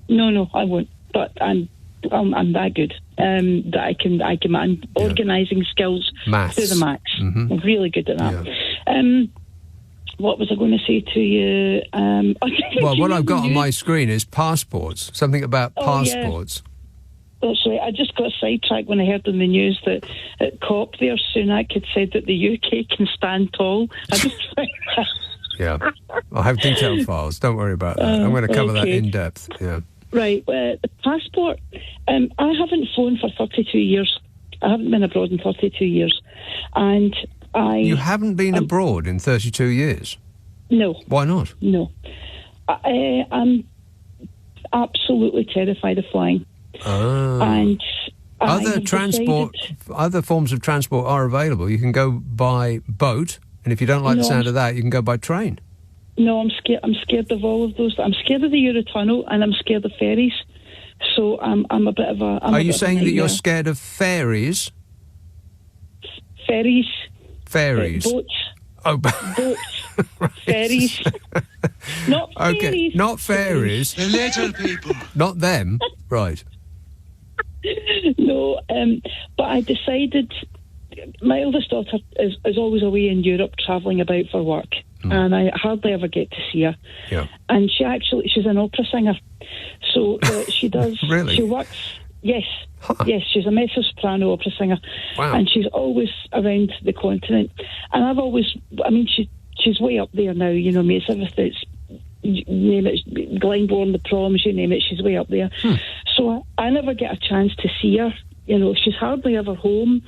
No, I won't. But I'm that good that I can. I'm organising skills Maths. to the max. Mm-hmm. I'm really good at that. Yeah. What was I going to say to you? Well, what I've got on my screen is passports. Something about passports. Yeah. That's right. I just got sidetracked when I heard on the news that at COP there, Sunak had said that the UK can stand tall. Yeah. I have detailed files. Don't worry about that. I'm going to cover that in depth. Yeah. Right. The passport. I haven't flown for 32 years. I haven't been abroad in 32 years. And You haven't been abroad in 32 years? No. Why not? No. I'm absolutely terrified of flying. And other forms of transport are available. You can go by boat, and if you don't like the sound of that, you can go by train. No, I'm scared. I'm scared of all of those. I'm scared of the Eurotunnel, and I'm scared of ferries. So I'm a bit of a. Are you saying that you're scared of ferries? Ferries. Ferries. Boats. Oh, boats. Right. Ferries. Not ferries. Okay, not ferries. The little people. Not them. Right. No, but I decided my eldest daughter is always away in Europe travelling about for work, and I hardly ever get to see her. Yeah. And she's an opera singer, so she does. Really? She works. Yes. Huh. Yes, she's a mezzo-soprano opera singer. Wow. And she's always around the continent. And I've always, she's way up there now, it's everything. Name it, Glenbourne, the Proms, you name it, she's way up there. So I never get a chance to see her she's hardly ever home.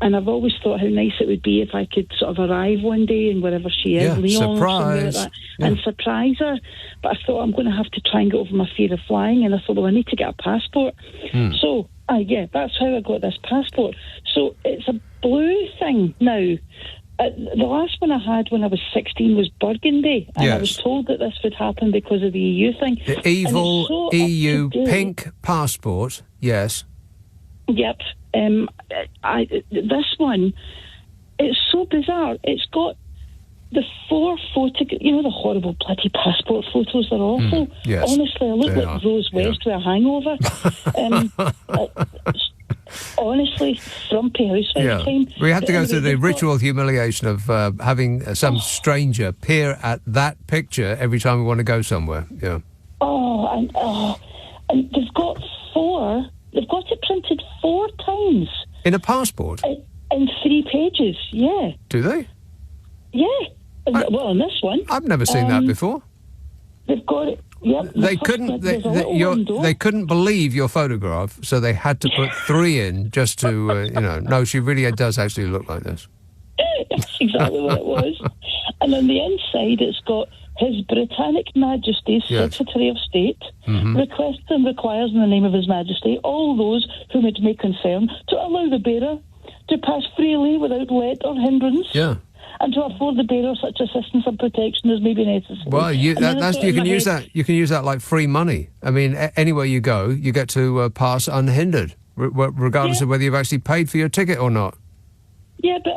And I've always thought how nice it would be if I could sort of arrive one day and wherever she is, Leon, or somewhere like that, and surprise her. But I thought I'm going to have to try and get over my fear of flying, and I thought, well, I need to get a passport. So, that's how I got this passport. So it's a blue thing now. The last one I had when I was 16 was burgundy, and I was told that this would happen because of the EU thing. The evil EU pink passport, yes. Yep. This one, it's so bizarre. It's got the 4 the horrible bloody passport photos. They're awful. Yes, honestly, I look like Rose West with a hangover. Honestly, frumpy housewife time. We have to go through the ritual humiliation of having some stranger peer at that picture every time we want to go somewhere. Yeah. And they've got 4. They've got it printed 4 times. In a passport? In 3 pages, yeah. Do they? Yeah. Well, in this one. I've never seen that before. They've got it. Yep. They couldn't believe your photograph, so they had to put 3 in just to, no, she really does actually look like this. That's exactly what it was. And on the inside, it's got His Britannic Majesty, Secretary of State, requests and requires in the name of His Majesty all those whom it may concern to allow the bearer to pass freely without let or hindrance. Yeah. And to afford the bearer such assistance and protection as may be necessary. Well, you can use that. You can use that like free money. I mean, anywhere you go, you get to pass unhindered, regardless of whether you've actually paid for your ticket or not. Yeah, but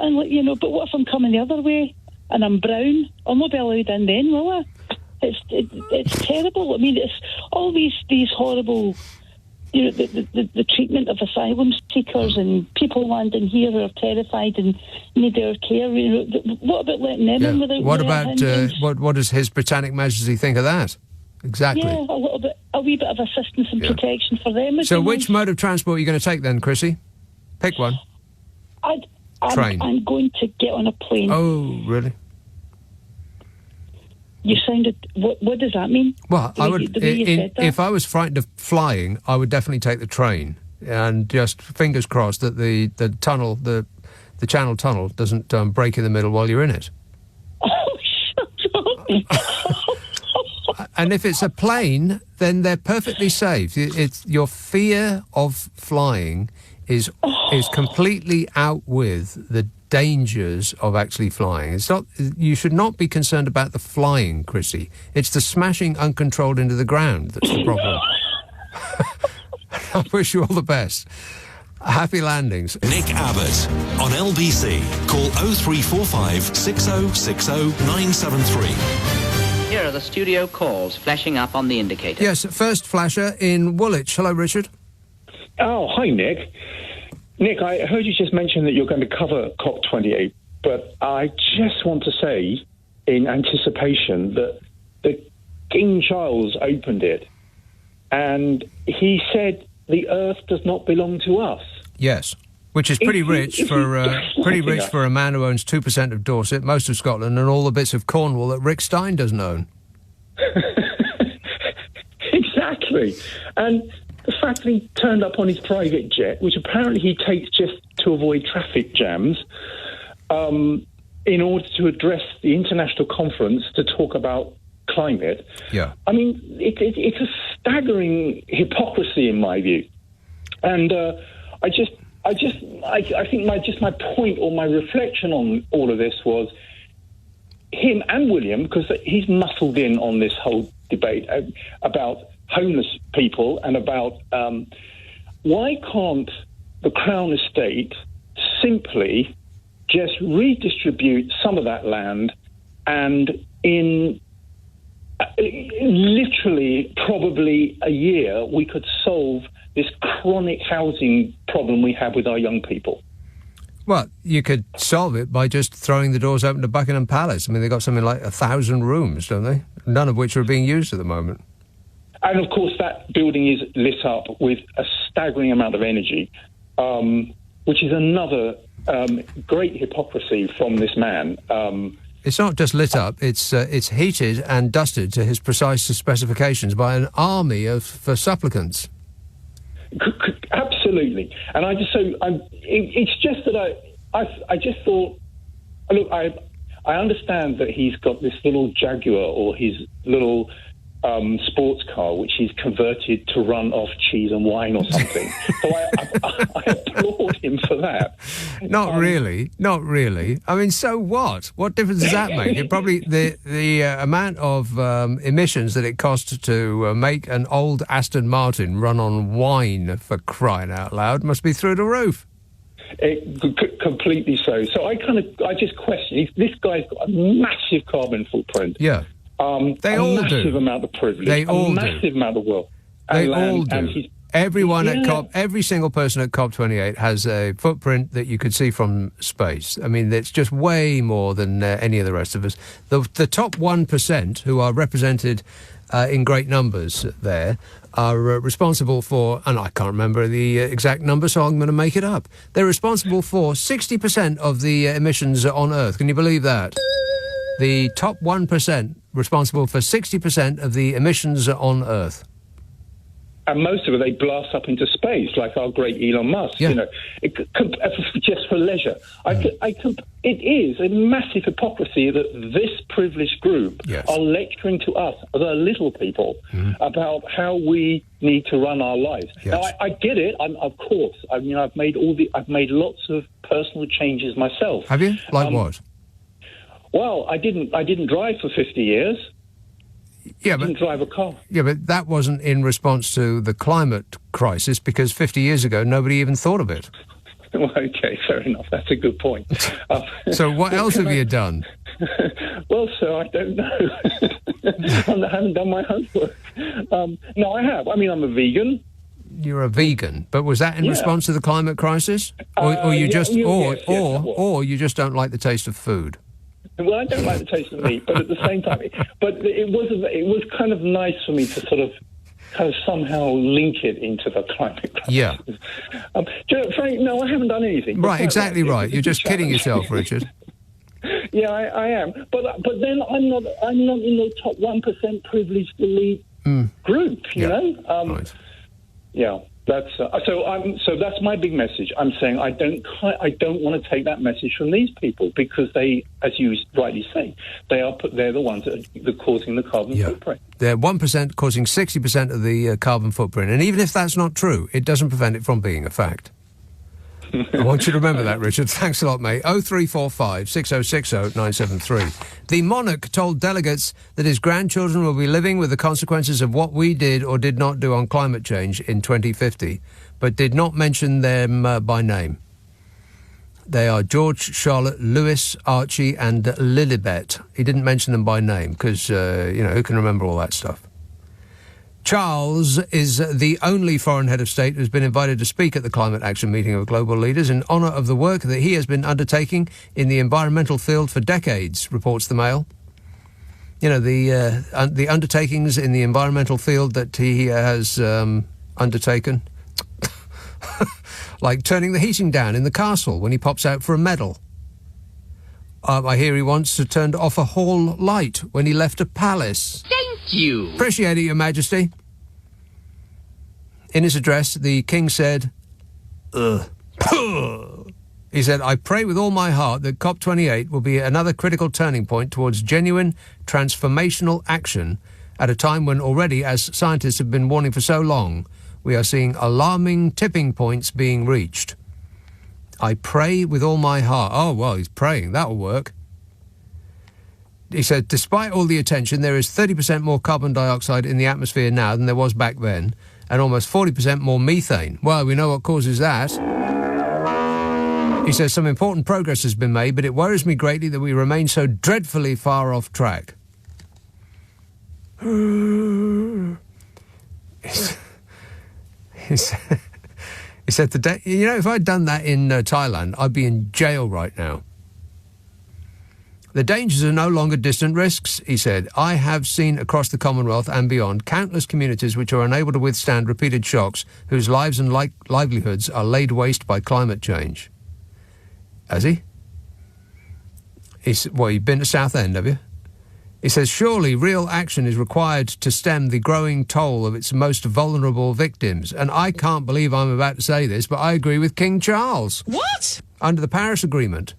but what if I'm coming the other way and I'm brown? I'll not be allowed in then, will I? It's terrible. I mean, it's all these horrible. The treatment of asylum seekers and people landing here who are terrified and need our care. What about letting them in without? What about what does His Britannic Majesty think of that? Exactly. Yeah, a wee bit of assistance and protection for them. So, which mode of transport are you going to take then, Chrissy? Pick one. Train. I'm going to get on a plane. Oh, really? You sounded. What does that mean? Well, I would. If I was frightened of flying, I would definitely take the train, and just fingers crossed that the tunnel, the Channel Tunnel, doesn't break in the middle while you're in it. Oh, shut up! And if it's a plane, then they're perfectly safe. It's your fear of flying is completely out with the dangers of actually flying. It's not. You should not be concerned about the flying, Chrissy. It's the smashing uncontrolled into the ground that's the problem. I wish you all the best. Happy landings. Nick Abbot on LBC. Call 0345 6060 973. Here are the studio calls flashing up on the indicator. Yes, first flasher in Woolwich. Hello, Richard. Oh, hi, Nick. Nick, I heard you just mention that you're going to cover COP28, but I just want to say, in anticipation, that King Charles opened it, and he said the Earth does not belong to us. Yes, which is pretty rich for a man who owns 2% of Dorset, most of Scotland, and all the bits of Cornwall that Rick Stein doesn't own. Exactly, and the fact that he turned up on his private jet, which apparently he takes just to avoid traffic jams, in order to address the international conference to talk about climate. Yeah. I mean, it's a staggering hypocrisy in my view. And I think my point or my reflection on all of this was him and William, because he's muscled in on this whole debate about homeless people and about why can't the Crown Estate simply just redistribute some of that land, and in literally probably a year we could solve this chronic housing problem we have with our young people. Well, you could solve it by just throwing the doors open to Buckingham Palace. I mean, they've got something like 1,000 rooms, don't they? None of which are being used at the moment. And, of course, that building is lit up with a staggering amount of energy, which is another great hypocrisy from this man. It's not just lit up, it's heated and dusted to his precise specifications by an army for supplicants. Absolutely. And it's just that I just thought, look, I understand that he's got this little Jaguar or his little sports car, which he's converted to run off cheese and wine or something. So I applaud him for that. Not really. I mean, so what? What difference does that make? It probably the amount of emissions that it costs to make an old Aston Martin run on wine, for crying out loud, must be through the roof. Completely so. So I just question. This guy's got a massive carbon footprint. Yeah. They all do. A massive amount of privilege. They all do. A massive amount of wealth. They all do. Everyone at COP, every single person at COP28 has a footprint that you could see from space. I mean, it's just way more than any of the rest of us. The top 1% who are represented in great numbers there are responsible for, and I can't remember the exact number, so I'm going to make it up. They're responsible for 60% of the emissions on Earth. Can you believe that? The top 1% responsible for 60% of the emissions on Earth. And most of it they blast up into space, like our great Elon Musk, just for leisure. It is a massive hypocrisy that this privileged group are lecturing to us, the little people, about how we need to run our lives. Yes. Now, I get it. Of course. I mean, I've made lots of personal changes myself. Have you? Like what? Well, I didn't drive for 50 years. I didn't drive a car. Yeah, but that wasn't in response to the climate crisis, because 50 years ago, nobody even thought of it. Well, okay, fair enough. That's a good point. So what else have you done? Well, sir, I don't know. I haven't done my homework. No, I have. I mean, I'm a vegan. You're a vegan, but was that in response to the climate crisis, or you just don't like the taste of food? Well, I don't like the taste of meat, but at the same time, it was kind of nice for me to sort of somehow link it into the climate crisis. Yeah. Frank, no, I haven't done anything. Right, exactly right. You're just kidding yourself, Richard. Yeah, I am. But then I'm not in the top 1% privileged elite group. You know. Right. Yeah. That's so that's my big message. I'm saying I don't want to take that message from these people, because they, as you rightly say, they're the ones that are causing the carbon footprint. They're 1% causing 60% of the carbon footprint, and even if that's not true, it doesn't prevent it from being a fact. I want you to remember that, Richard. Thanks a lot, mate. 0345 6060 973. The monarch told delegates that his grandchildren will be living with the consequences of what we did or did not do on climate change in 2050, but did not mention them by name. They are George, Charlotte, Louis, Archie and Lilibet. He didn't mention them by name because, who can remember all that stuff? Charles is the only foreign head of state who's been invited to speak at the climate action meeting of global leaders in honour of the work that he has been undertaking in the environmental field for decades, reports the Mail. You know, the undertakings in the environmental field that he has undertaken, like turning the heating down in the castle when he pops out for a medal. I hear he wants to turn off a hall light when he left a palace. Thank you. Appreciate it, Your Majesty. In his address, the King said, he said, I pray with all my heart that COP28 will be another critical turning point towards genuine transformational action at a time when already, as scientists have been warning for so long, we are seeing alarming tipping points being reached. I pray with all my heart. Oh, well, he's praying. That'll work. He said, despite all the attention, there is 30% more carbon dioxide in the atmosphere now than there was back then, and almost 40% more methane. Well, we know what causes that. He says some important progress has been made, but it worries me greatly that we remain so dreadfully far off track. He said, today, if I'd done that in Thailand, I'd be in jail right now. The dangers are no longer distant risks, he said. I have seen across the Commonwealth and beyond countless communities which are unable to withstand repeated shocks, whose lives and livelihoods are laid waste by climate change. Has he? You've been to Southend, have you? He says, surely real action is required to stem the growing toll of its most vulnerable victims. And I can't believe I'm about to say this, but I agree with King Charles. What? Under the Paris Agreement,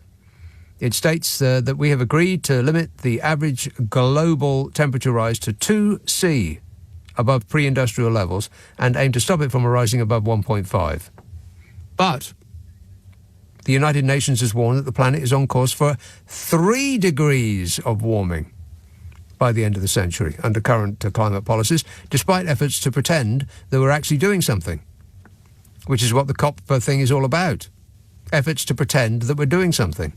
it states that we have agreed to limit the average global temperature rise to 2°C above pre-industrial levels and aim to stop it from rising above 1.5. But the United Nations has warned that the planet is on course for 3 degrees of warming by the end of the century under current climate policies, despite efforts to pretend that we're actually doing something, which is what the COP thing is all about. Efforts to pretend that we're doing something.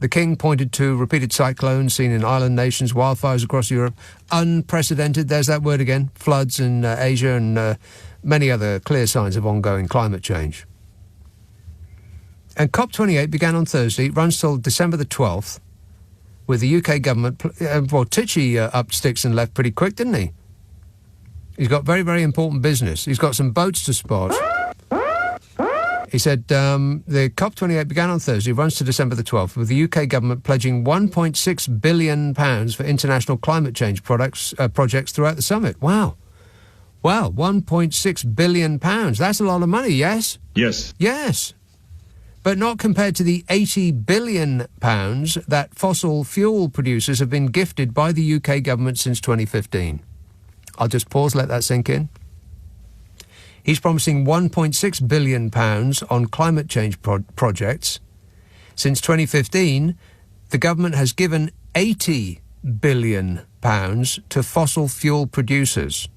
The King pointed to repeated cyclones seen in island nations, wildfires across Europe, unprecedented, there's that word again, floods in Asia and many other clear signs of ongoing climate change. And COP28 began on Thursday, runs till December the 12th, with the UK government, Tichy upped sticks and left pretty quick, didn't he? He's got very, very important business. He's got some boats to spot. He said the COP28 began on Thursday, runs to December the 12th, with the UK government pledging £1.6 billion for international climate change projects throughout the summit. Wow. Wow, £1.6 billion. That's a lot of money, yes? Yes. Yes. But not compared to the £80 billion that fossil fuel producers have been gifted by the UK government since 2015. I'll just pause, let that sink in. He's promising £1.6 billion on climate change projects. Since 2015, the government has given £80 billion to fossil fuel producers.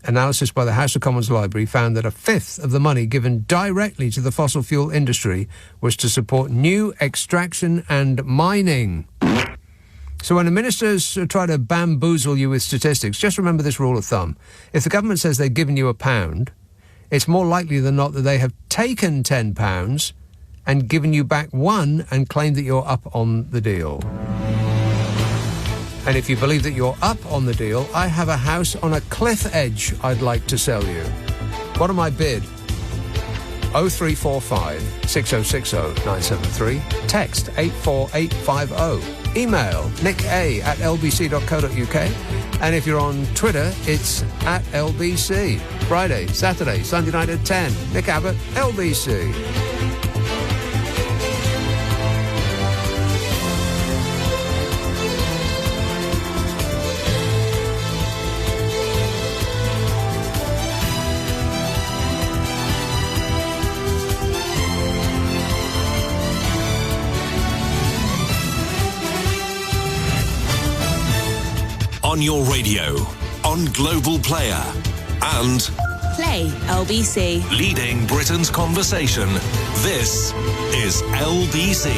Analysis by the House of Commons Library found that a fifth of the money given directly to the fossil fuel industry was to support new extraction and mining. So when the ministers try to bamboozle you with statistics, just remember this rule of thumb. If the government says they've given you £1, it's more likely than not that they have taken £10 and given you back £1 and claimed that you're up on the deal. And if you believe that you're up on the deal, I have a house on a cliff edge I'd like to sell you. What am I bid? 0345 6060 973. Text 84850. Email nicka@lbc.co.uk. And if you're on Twitter, it's @LBC. Friday, Saturday, Sunday night at 10. Nick Abbott, LBC. On your radio, on Global Player, and Play LBC. Leading Britain's conversation. This is LBC.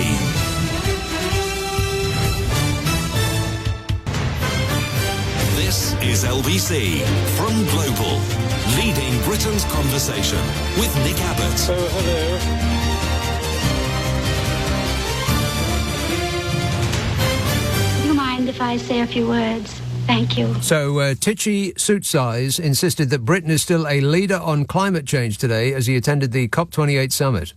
This is LBC from Global. Leading Britain's conversation with Nick Abbott. Hello. Do you mind if I say a few words? Thank you. So, Tichy Suit Size insisted that Britain is still a leader on climate change today as he attended the COP28 summit.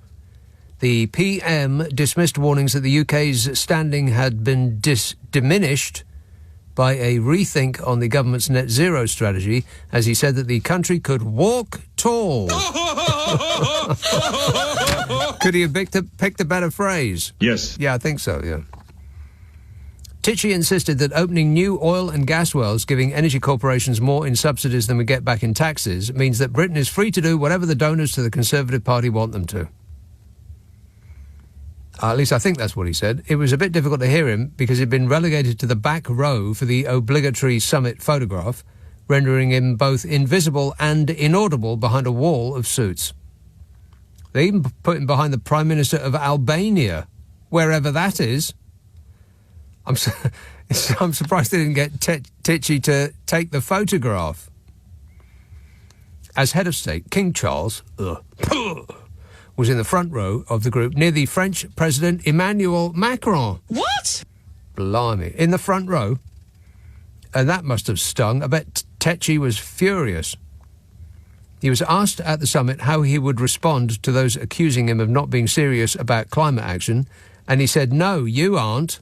The PM dismissed warnings that the UK's standing had been diminished by a rethink on the government's net zero strategy, as he said that the country could walk tall. Could he have picked a better phrase? Yes. Yeah, I think so, yeah. Tichy insisted that opening new oil and gas wells, giving energy corporations more in subsidies than we get back in taxes, means that Britain is free to do whatever the donors to the Conservative Party want them to. At least I think that's what he said. It was a bit difficult to hear him because he'd been relegated to the back row for the obligatory summit photograph, rendering him both invisible and inaudible behind a wall of suits. They even put him behind the Prime Minister of Albania, wherever that is. I'm surprised they didn't get Tichy to take the photograph. As head of state, King Charles was in the front row of the group near the French President Emmanuel Macron. What? Blimey. In the front row. And that must have stung. I bet Tichy was furious. He was asked at the summit how he would respond to those accusing him of not being serious about climate action, and he said, "No, you aren't."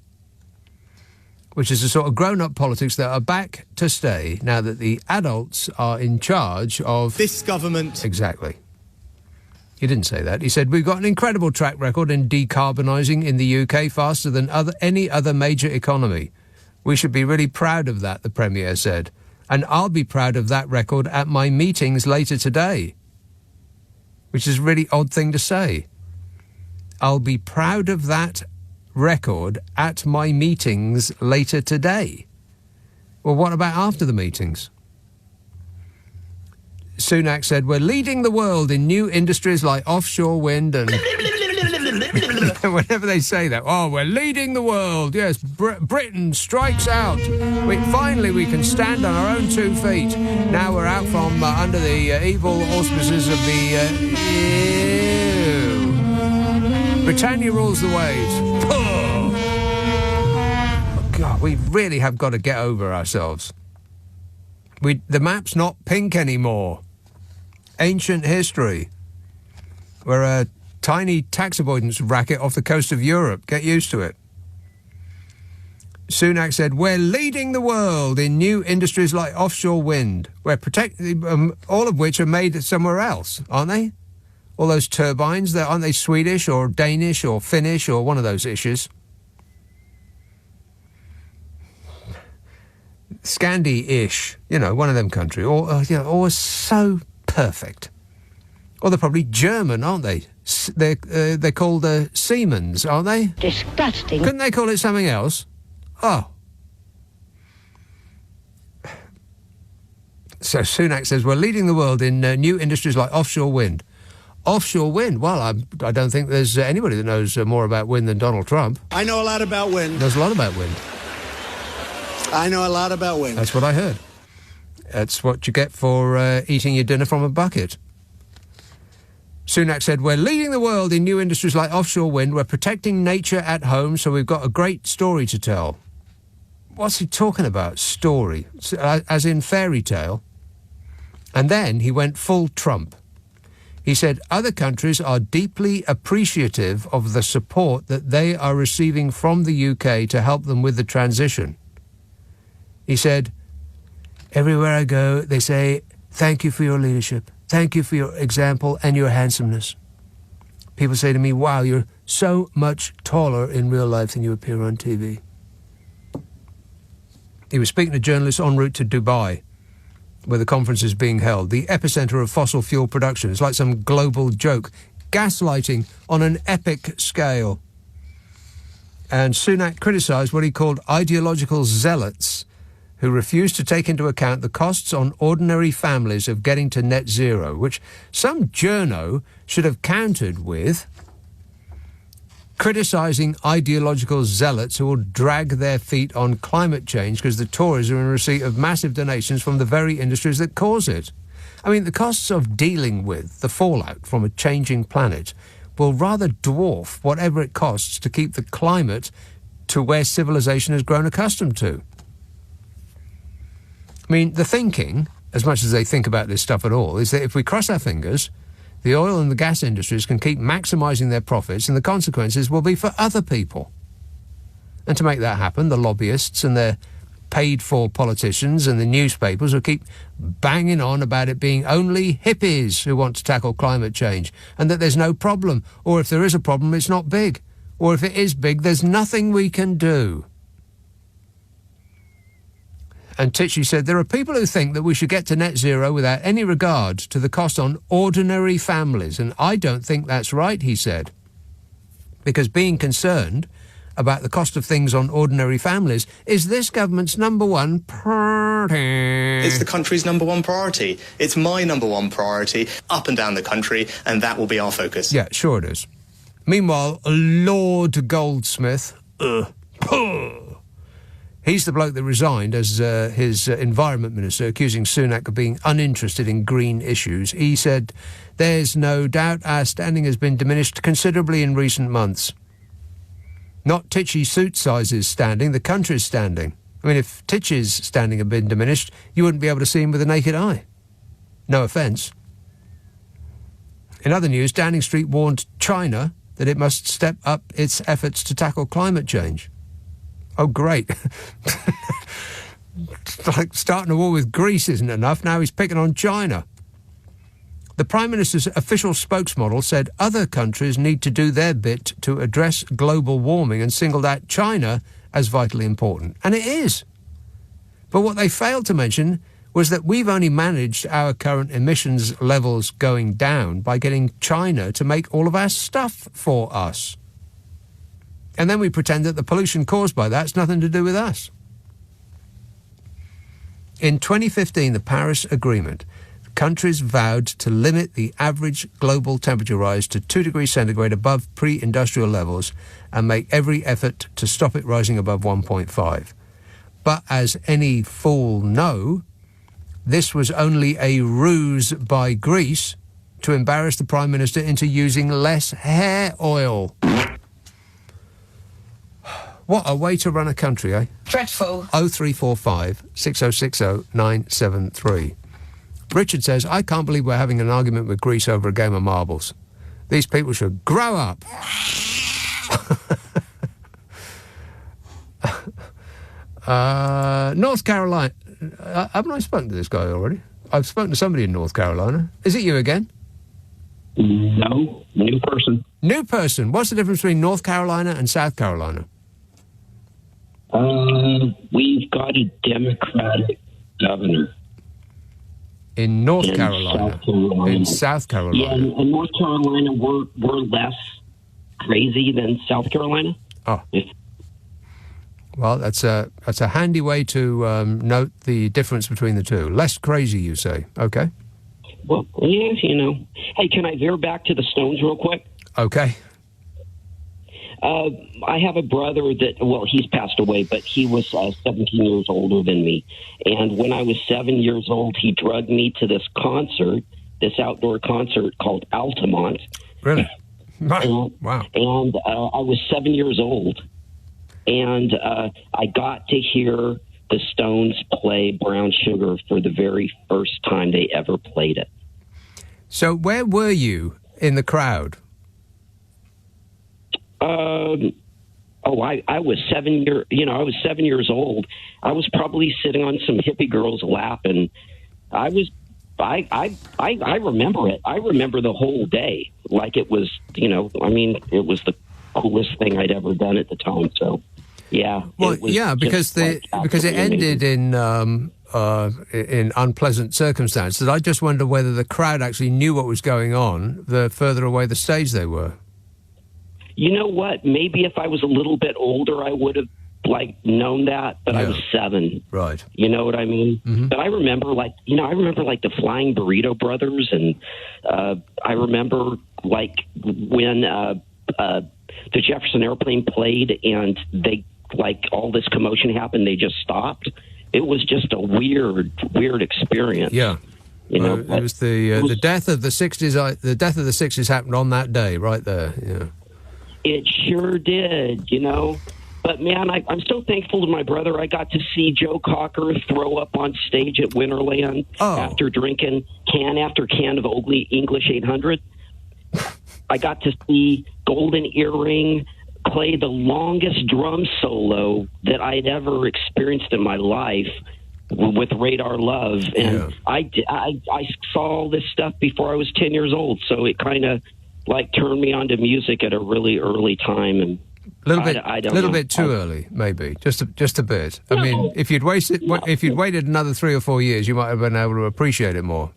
which is the sort of grown-up politics that are back to stay now that the adults are in charge of... this government. Exactly. He didn't say that. He said, we've got an incredible track record in decarbonising in the UK faster than any other major economy. We should be really proud of that, the Premier said. And I'll be proud of that record at my meetings later today. Which is a really odd thing to say. I'll be proud of that record at my meetings later today. Well, what about after the meetings? Sunak said, we're leading the world in new industries like offshore wind and... Whenever they say that, oh, we're leading the world. Yes, Britain strikes out. Finally, we can stand on our own 2 feet. Now we're out from under the evil auspices of the... Britannia rules the waves. Oh, God, we really have got to get over ourselves. The map's not pink anymore. Ancient history. We're a tiny tax avoidance racket off the coast of Europe. Get used to it. Sunak said, we're leading the world in new industries like offshore wind. We're all of which are made somewhere else, aren't they? All those turbines, aren't they Swedish or Danish or Finnish or one of those issues? Scandi-ish, one of them country. Or so perfect. Or they're probably German, aren't they? They're called Siemens, aren't they? Disgusting. Couldn't they call it something else? Oh. So Sunak says, we're leading the world in new industries like offshore wind. Offshore wind? Well, I don't think there's anybody that knows more about wind than Donald Trump. I know a lot about wind. Knows a lot about wind. I know a lot about wind. That's what I heard. That's what you get for eating your dinner from a bucket. Sunak said, we're leading the world in new industries like offshore wind. We're protecting nature at home, so we've got a great story to tell. What's he talking about? Story? As in fairy tale? And then he went full Trump. He said, other countries are deeply appreciative of the support that they are receiving from the UK to help them with the transition. He said, everywhere I go, they say, thank you for your leadership. Thank you for your example and your handsomeness. People say to me, wow, you're so much taller in real life than you appear on TV. He was speaking to journalists en route to Dubai, where the conference is being held, the epicenter of fossil fuel production. It's like some global joke. Gaslighting on an epic scale. And Sunak criticised what he called ideological zealots who refused to take into account the costs on ordinary families of getting to net zero, which some journo should have countered with criticising ideological zealots who will drag their feet on climate change because the Tories are in receipt of massive donations from the very industries that cause it. I mean, the costs of dealing with the fallout from a changing planet will rather dwarf whatever it costs to keep the climate to where civilization has grown accustomed to. I mean, the thinking, as much as they think about this stuff at all, is that if we cross our fingers, the oil and the gas industries can keep maximising their profits and the consequences will be for other people. And to make that happen, the lobbyists and their paid-for politicians and the newspapers will keep banging on about it being only hippies who want to tackle climate change and that there's no problem, or if there is a problem, it's not big, or if it is big, there's nothing we can do. And Tichy said, there are people who think that we should get to net zero without any regard to the cost on ordinary families. And I don't think that's right, he said. Because being concerned about the cost of things on ordinary families is this government's number one priority. It's the country's number one priority. It's my number one priority up and down the country, and that will be our focus. Yeah, sure it is. Meanwhile, Lord Goldsmith... He's the bloke that resigned as his environment minister, accusing Sunak of being uninterested in green issues. He said, there's no doubt our standing has been diminished considerably in recent months. Not Titchy suit size's standing, the country's standing. I mean, if Titchy's standing had been diminished, you wouldn't be able to see him with the naked eye. No offence. In other news, Downing Street warned China that it must step up its efforts to tackle climate change. Oh, great. Like starting a war with Greece isn't enough. Now he's picking on China. The Prime Minister's official spokesmodel said other countries need to do their bit to address global warming and singled out China as vitally important. And it is. But what they failed to mention was that we've only managed our current emissions levels going down by getting China to make all of our stuff for us. And then we pretend that the pollution caused by that's nothing to do with us. In 2015, the Paris Agreement, countries vowed to limit the average global temperature rise to 2 degrees centigrade above pre-industrial levels and make every effort to stop it rising above 1.5. But as any fool know, this was only a ruse by Greece to embarrass the Prime Minister into using less hair oil. What a way to run a country, eh? Dreadful. 0345 6060 973. Richard says, I can't believe we're having an argument with Greece over a game of marbles. These people should grow up. North Carolina. Haven't I spoken to this guy already? I've spoken to somebody in North Carolina. Is it you again? No, new person. New person. What's the difference between North Carolina and South Carolina? We've got a Democratic governor. In North Carolina. South Carolina. In South Carolina. Yeah, in North Carolina, we're less crazy than South Carolina. Oh. Well, that's a handy way to note the difference between the two. Less crazy, you say. Okay. Well, yeah, you know. Hey, can I veer back to the Stones real quick? Okay. I have a brother that, well, he's passed away, but he was 17 years older than me. And when I was 7 years old, he drugged me to this concert, this outdoor concert called Altamont. Really? Wow. And I was 7 years old. And I got to hear the Stones play Brown Sugar for the very first time they ever played it. So where were you in the crowd? I was 7 years old. I was probably sitting on some hippie girl's lap, and I remember it. I remember the whole day like it was, it was the coolest thing I'd ever done at the time. So, yeah. Well, yeah, because it ended in unpleasant circumstances. I just wonder whether the crowd actually knew what was going on the further away the stage they were. You know what? Maybe if I was a little bit older, I would have known that, but I was 7. Right. You know what I mean? Mm-hmm. But I remember the Flying Burrito Brothers, and I remember when the Jefferson Airplane played and they all this commotion happened, they just stopped. It was just a weird experience. Yeah. You know, it was the death of the 60s. The death of the 60s happened on that day, right there. Yeah. It sure did, But, man, I'm so thankful to my brother. I got to see Joe Cocker throw up on stage at Winterland after drinking can after can of English 800. I got to see Golden Earring play the longest drum solo that I'd ever experienced in my life with Radar Love. And I saw all this stuff before I was 10 years old, so it kind of turned me on to music at a really early time, and a little bit too early, maybe just a bit. No. I mean, if you'd waited another 3 or 4 years, you might have been able to appreciate it more.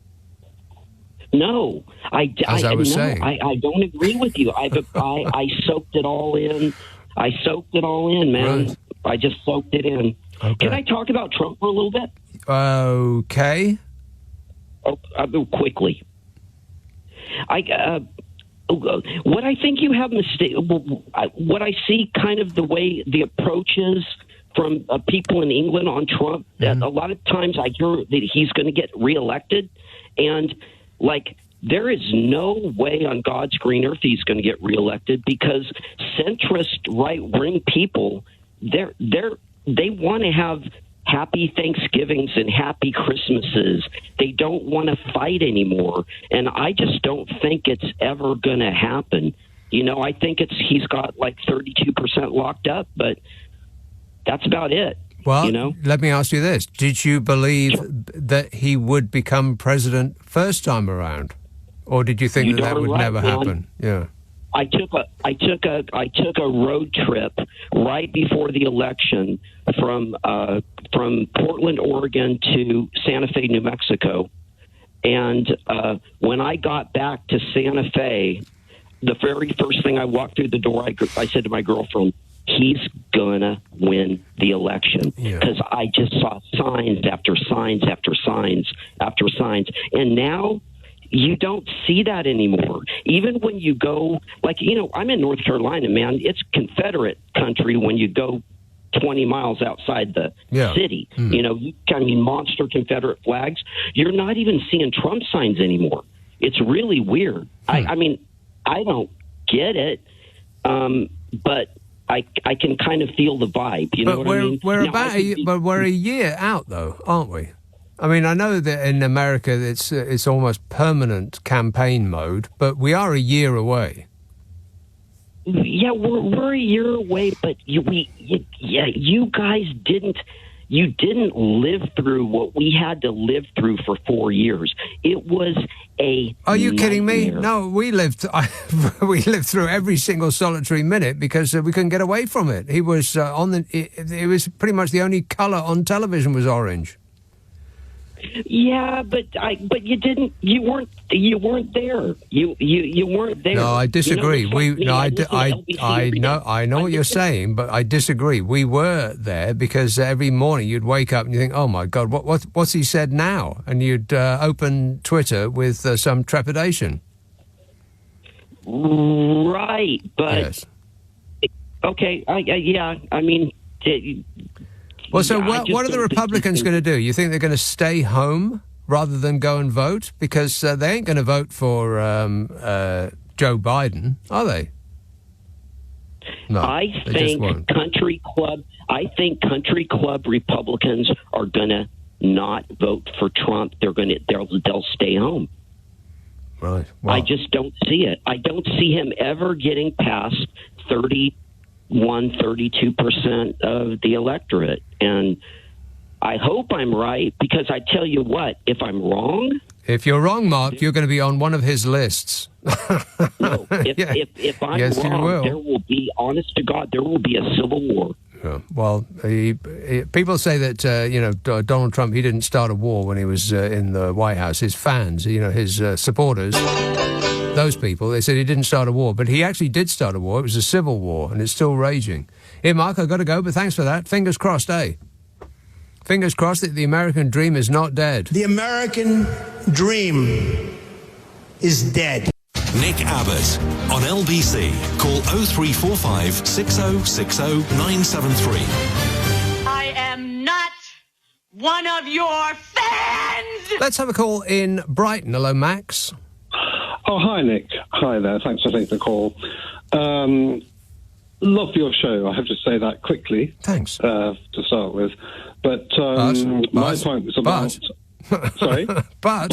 No, I don't agree with you. I soaked it all in. Man. Right. I just soaked it in. Okay. Can I talk about Trump for a little bit? Okay. I'll go quickly. What I think you have what I see kind of the way the approach is from people in England on Trump, that a lot of times I hear that he's going to get reelected, and there is no way on God's green earth he's going to get reelected, because centrist right-wing people, they want to have happy Thanksgivings and happy Christmases. They don't want to fight anymore. And I just don't think it's ever going to happen. I think he's got 32% locked up, but that's about it. Well, you know? Let me ask you this. Did you believe that he would become president first time around? Or did you think that would never happen? Yeah. I took a road trip right before the election from Portland, Oregon to Santa Fe, New Mexico. And when I got back to Santa Fe, the very first thing I walked through the door, I said to my girlfriend, he's gonna win the election, because I just saw signs after signs after signs after signs. And now you don't see that anymore. Even when you go, I'm in North Carolina, man. It's Confederate country when you go 20 miles outside the city. Monster Confederate flags. You're not even seeing Trump signs anymore. It's really weird. I don't get it, but I can kind of feel the vibe. You know what I mean? But we're a year out, though, aren't we? I mean, I know that in America it's almost permanent campaign mode, but we are a year away. Yeah, we're a year away, but you guys didn't live through what we had to live through for 4 years. It was a Are you kidding me? nightmare. No, we lived through every single solitary minute because we couldn't get away from it. He was it was pretty much the only colour on television was orange. Yeah, but you didn't. You weren't there. You weren't there. No, I disagree. I know what you're saying, but I disagree. We were there because every morning you'd wake up and you think, "Oh my God, what's he said now?" And you'd open Twitter with some trepidation. Right, but yes. Okay. I mean. Well, so what are the Republicans going to do? You think they're going to stay home rather than go and vote? Because they ain't going to vote for Joe Biden, are they? No, I think country club Republicans are going to not vote for Trump. They'll stay home. Right. Wow. I just don't see it. I don't see him ever getting past 32% of the electorate. And I hope I'm right, because I tell you what, if I'm wrong... If you're wrong, Mark, you're going to be on one of his lists. No, if I'm wrong, there will be, honest to God, there will be a civil war. Yeah. Well, people say that, Donald Trump, he didn't start a war when he was in the White House. His fans, his supporters... Those people, they said he didn't start a war, but he actually did start a war. It was a civil war, and it's still raging. Here, Mark, I've got to go, but thanks for that. Fingers crossed, eh? Fingers crossed that the American dream is not dead. The American dream is dead. Nick Abbot on LBC. Call 0345 6060 973. I am not one of your fans! Let's have a call in Brighton. Hello, Max. Oh, hi, Nick. Hi there. Thanks for taking the call. Love your show. I have to say that quickly. Thanks. To start with. But my point was about... Sorry? But.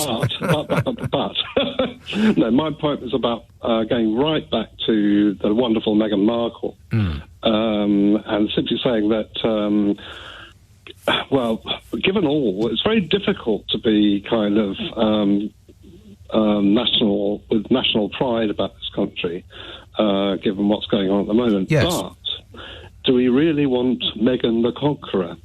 No, my point was about going right back to the wonderful Meghan Markle. And simply saying that... given all, it's very difficult to be kind of... national pride about this country, given what's going on at the moment. Yes. But do we really want Meghan the Conqueror?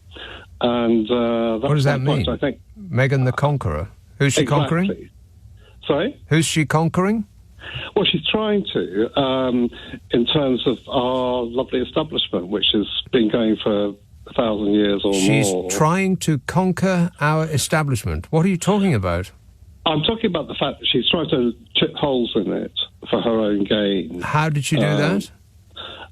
And that's what does that mean? Point, I think Meghan the Conqueror. Who's she conquering? Sorry? Who's she conquering? Well, she's trying to, in terms of our lovely establishment, which has been going for 1,000 years or more. She's trying to conquer our establishment. What are you talking about? I'm talking about the fact that she's trying to chip holes in it for her own gain. How did she do that?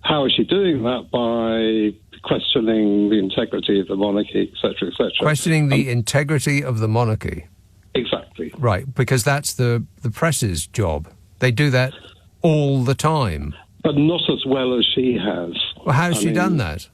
How is she doing that? By questioning the integrity of the monarchy, etc., etc. Questioning the integrity of the monarchy. Exactly. Right, because that's the press's job. They do that all the time. But not as well as she has. Well, how has she done that?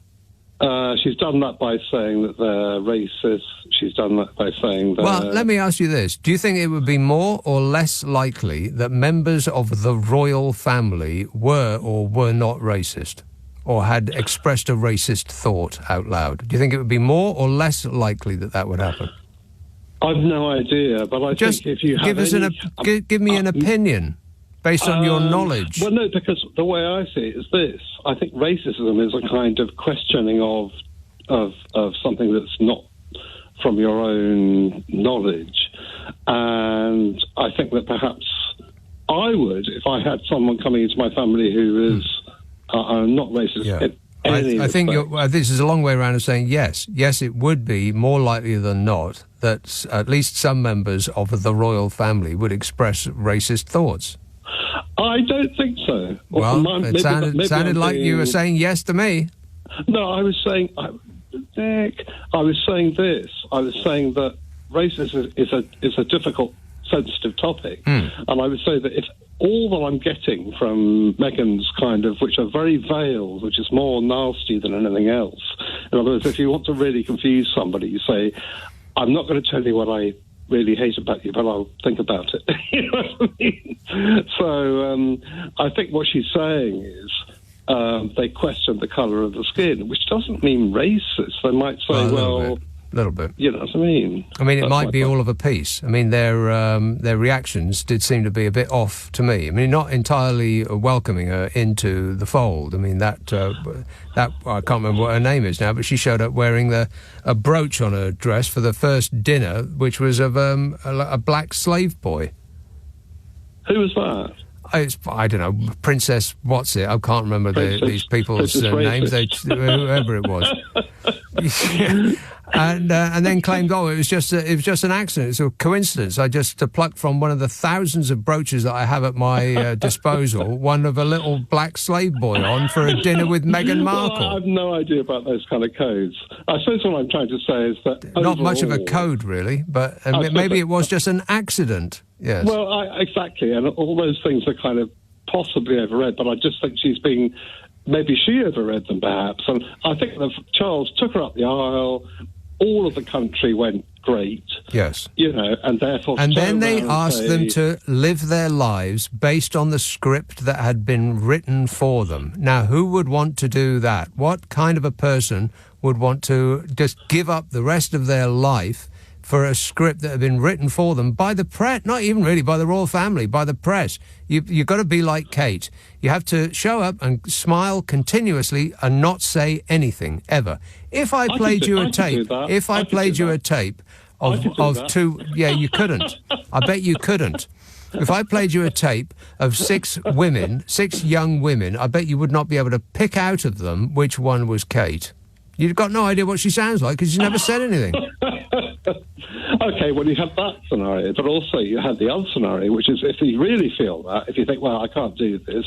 She's done that by saying that they're racist. She's done that by saying that... Well, let me ask you this. Do you think it would be more or less likely that members of the royal family were or were not racist? or had expressed a racist thought out loud? Do you think it would be more or less likely that that would happen? I've no idea, but I think if you have give me an opinion based on your knowledge. Well, no, because the way I see it is this. I think racism is a kind of questioning of something that's not from your own knowledge. And I think that perhaps I would, if I had someone coming into my family who is not racist. Yeah. I think this is a long way around of saying yes. Yes, it would be more likely than not that at least some members of the royal family would express racist thoughts. I don't think so. Well, it sounded like you were saying yes to me. No, I was saying, Nick, I was saying this. I was saying that racism is a difficult, sensitive topic. And I would say that if all that I'm getting from Meghan's kind of, which are very veiled, which is more nasty than anything else. In other words, if you want to really confuse somebody, you say, I'm not going to tell you what I really hate about you, but I'll think about it. You know what I mean? So I think what she's saying is they question the colour of the skin, which doesn't mean racist. They might say, a little bit. You know what I mean? I mean, it might be all of a piece. I mean, their reactions did seem to be a bit off to me. I mean, not entirely welcoming her into the fold. I mean, that I can't remember what her name is now, but she showed up wearing a brooch on her dress for the first dinner, which was of a black slave boy. Who was that? I don't know, Princess what's it? I can't remember these people's names. Whoever it was. And then claimed, it was just an accident. It's a coincidence. I just plucked from one of the thousands of brooches that I have at my disposal one of a little black slave boy on for a dinner with Meghan Markle. Well, I have no idea about those kind of codes. I suppose what I'm trying to say is that not much of a code, really, but maybe it was just an accident. Yes. Well, exactly, and all those things are kind of possibly overread, but I just think maybe she overread them perhaps. And I think that Charles took her up the aisle, all of the country went great. Yes. You know, and therefore... And then they asked them to live their lives based on the script that had been written for them. Now, who would want to do that? What kind of a person would want to just give up the rest of their life for a script that had been written for them by the press, not even really by the royal family, by the press? You've got to be like Kate. You have to show up and smile continuously and not say anything, ever. If I played you a tape of two... Yeah, you couldn't. I bet you couldn't. If I played you a tape of six young women, I bet you would not be able to pick out of them which one was Kate. You've got no idea what she sounds like because she's never said anything. Okay, well, you have that scenario, but also you have the other scenario, which is if you really feel that, if you think, well, I can't do this,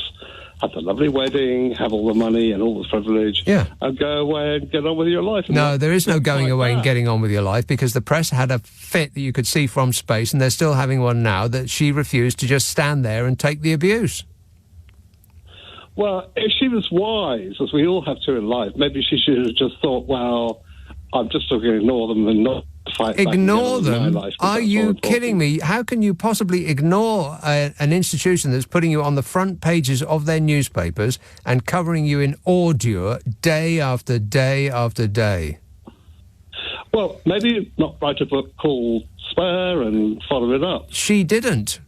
have the lovely wedding, have all the money and all the privilege, and go away and get on with your life. No, there is no going away and getting on with your life because the press had a fit that you could see from space, and they're still having one now, that she refused to just stand there and take the abuse. Well, if she was wise, as we all have to in life, maybe she should have just thought, well, I'm just going to ignore them and not fight back. Ignore them? Life, are you kidding me? How can you possibly ignore an institution that's putting you on the front pages of their newspapers and covering you in ordure day after day after day? Well, maybe not write a book called Spare and follow it up. She didn't.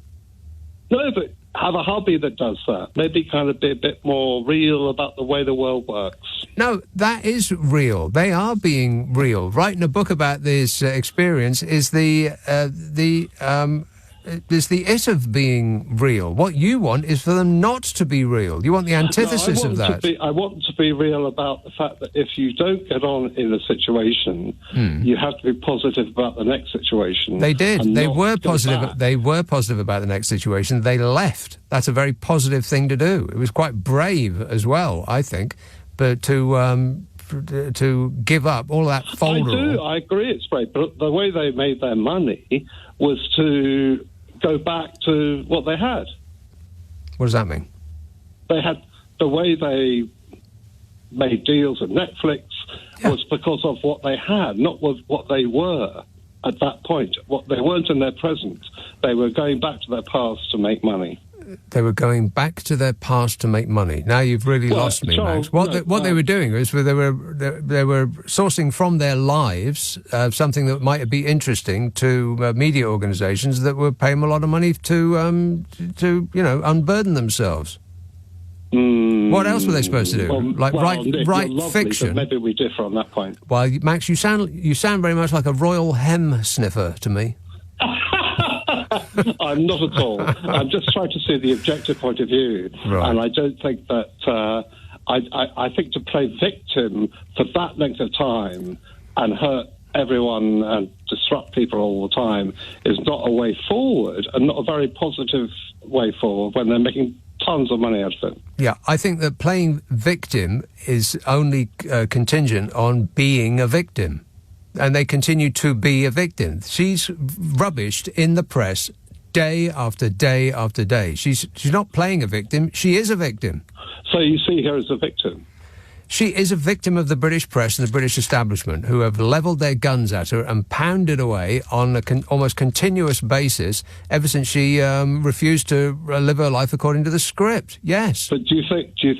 No, but have a hobby that does that. Maybe kind of be a bit more real about the way the world works. No, that is real. They are being real. Writing a book about this experience is the it of being real. What you want is for them not to be real. You want the antithesis of that. I want to be real about the fact that if you don't get on in a situation, you have to be positive about the next situation. They did. They were positive. They were positive about the next situation. They left. That's a very positive thing to do. It was quite brave as well, I think, but to give up all that folderol. I agree it's brave, but the way they made their money was to go back to what they had. What does that mean? They had the way they made deals with Netflix was because of what they had, not what they were at that point. What they weren't in their present. They were going back to their past to make money. They were going back to their past to make money. Now you've really lost me, Charles, Max. What they were doing was they were sourcing from their lives something that might be interesting to media organisations that were paying them a lot of money to unburden themselves. What else were they supposed to do? Nick, write fiction? Maybe we differ on that point. Well, Max, you sound very much like a royal hem sniffer to me. I'm not at all. I'm just trying to see the objective point of view, and I don't think that. I think to play victim for that length of time and hurt everyone and disrupt people all the time is not a way forward, and not a very positive way forward when they're making tons of money out of it. Yeah, I think that playing victim is only contingent on being a victim. And they continue to be a victim. She's rubbished in the press day after day after day. She's not playing a victim, she is a victim. So you see her as a victim? She is a victim of the British press and the British establishment, who have levelled their guns at her and pounded away on an almost continuous basis ever since she refused to live her life according to the script. Yes. But do you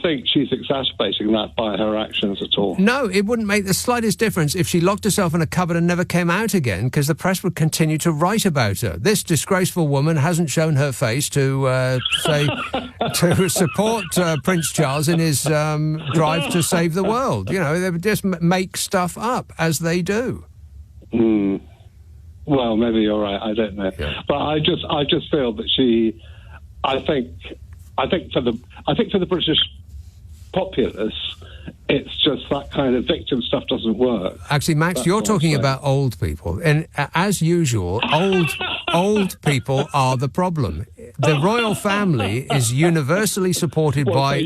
think she's exacerbating that by her actions at all? No, it wouldn't make the slightest difference if she locked herself in a cupboard and never came out again, because the press would continue to write about her. This disgraceful woman hasn't shown her face to support Prince Charles in his drive to save the world. You know, they would just make stuff up as they do. Well, maybe you're right. I don't know, but I just feel that she. I think for the British populace, it's just that kind of victim stuff doesn't work. Actually, Max, you're talking about old people, and as usual, old people are the problem. The royal family is universally supported by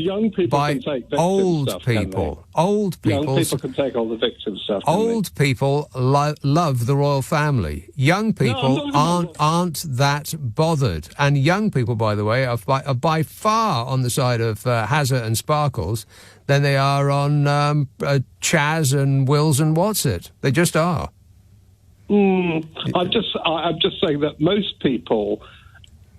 old people. Old people can take all the victim stuff. Old people love the royal family. Young people aren't that bothered. And young people, by the way, are by far on the side of Hazard and Sparkles than they are on Chaz and Wills and Whatsit. They just are. I'm just saying that most people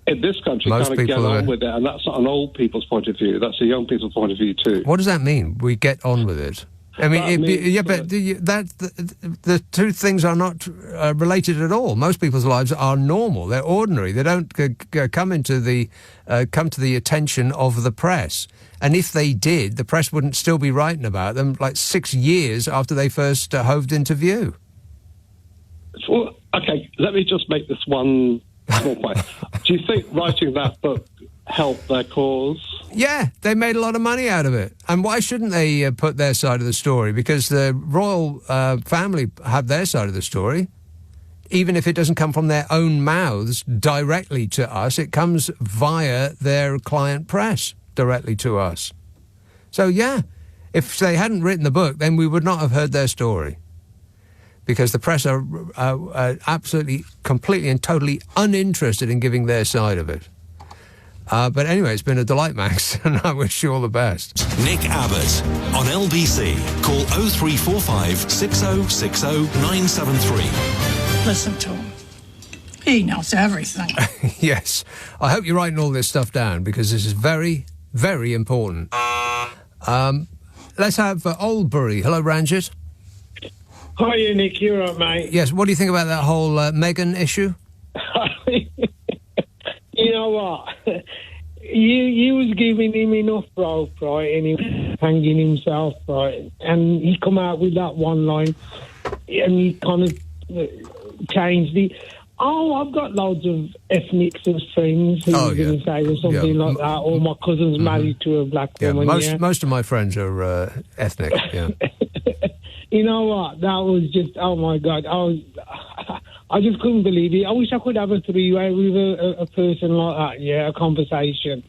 in this country kind of get on with it, and that's not an old people's point of view. That's a young people's point of view too. What does that mean? We get on with it. I mean, the two things are not related at all. Most people's lives are normal; they're ordinary. They don't come to the attention of the press. And if they did, the press wouldn't still be writing about them like 6 years after they first hoved into view. Well, okay, let me just make this one small point. Do you think writing that book helped their cause? Yeah, they made a lot of money out of it. And why shouldn't they put their side of the story? Because the royal family have their side of the story. Even if it doesn't come from their own mouths directly to us, it comes via their client press directly to us. So, yeah, if they hadn't written the book, then we would not have heard their story. Because the press are absolutely, completely and totally uninterested in giving their side of it. But anyway, it's been a delight, Max, and I wish you all the best. Nick Abbot on LBC. Call 0345 6060 973. Listen to him. He knows everything. Yes. I hope you're writing all this stuff down, because this is very, very important. Let's have Oldbury. Hello, Ranjit. Hi, Nick. You're right, mate. Yes. What do you think about that whole Meghan issue? You know what? You was giving him enough rope, right, and he was hanging himself, right, and he come out with that one line, and he kind of changed it. Oh, I've got loads of ethnics as friends who are going to say or something like that, or my cousin's married to a black woman. Most of my friends are ethnic, yeah. You know what? That was just, oh my God. I just couldn't believe it. I wish I could have a three-way with a person like that, a conversation.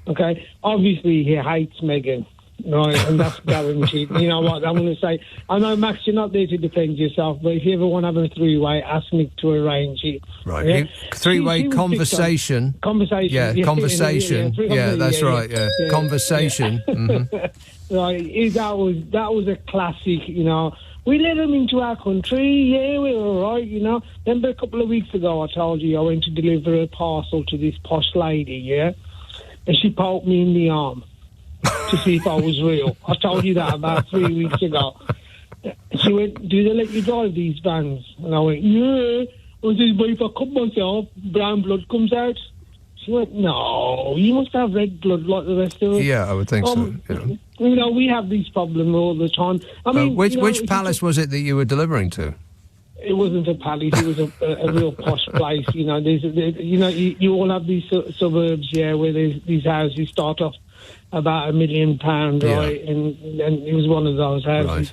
Okay? Obviously, he hates Meghan, right? And that's guaranteed. You know what? I'm going to say, I know, Max, you're not there to defend yourself, but if you ever want to have a three-way, ask Nick to arrange it. Right. Yeah? Three-way conversation. Conversation. Yeah, conversation. Yeah, that's right, yeah. Conversation. Yeah. Mm-hmm. Right. That was a classic, you know. We let them into our country, yeah, we're all right, you know. Remember a couple of weeks ago I told you I went to deliver a parcel to this posh lady, yeah? and she poked me in the arm to see if I was real. I told you that about 3 weeks ago. She went, do they let you drive these vans? And I went, yeah. I said, but if I cut myself, brown blood comes out. She went, no, you must have red blood like the rest of us. Yeah, I would think so. You know, we have these problems all the time. I mean, which palace was it that you were delivering to? It wasn't a palace. It was a real posh place. You know, you all have these suburbs, where these houses start off about £1 million, right? And it was one of those houses. Right.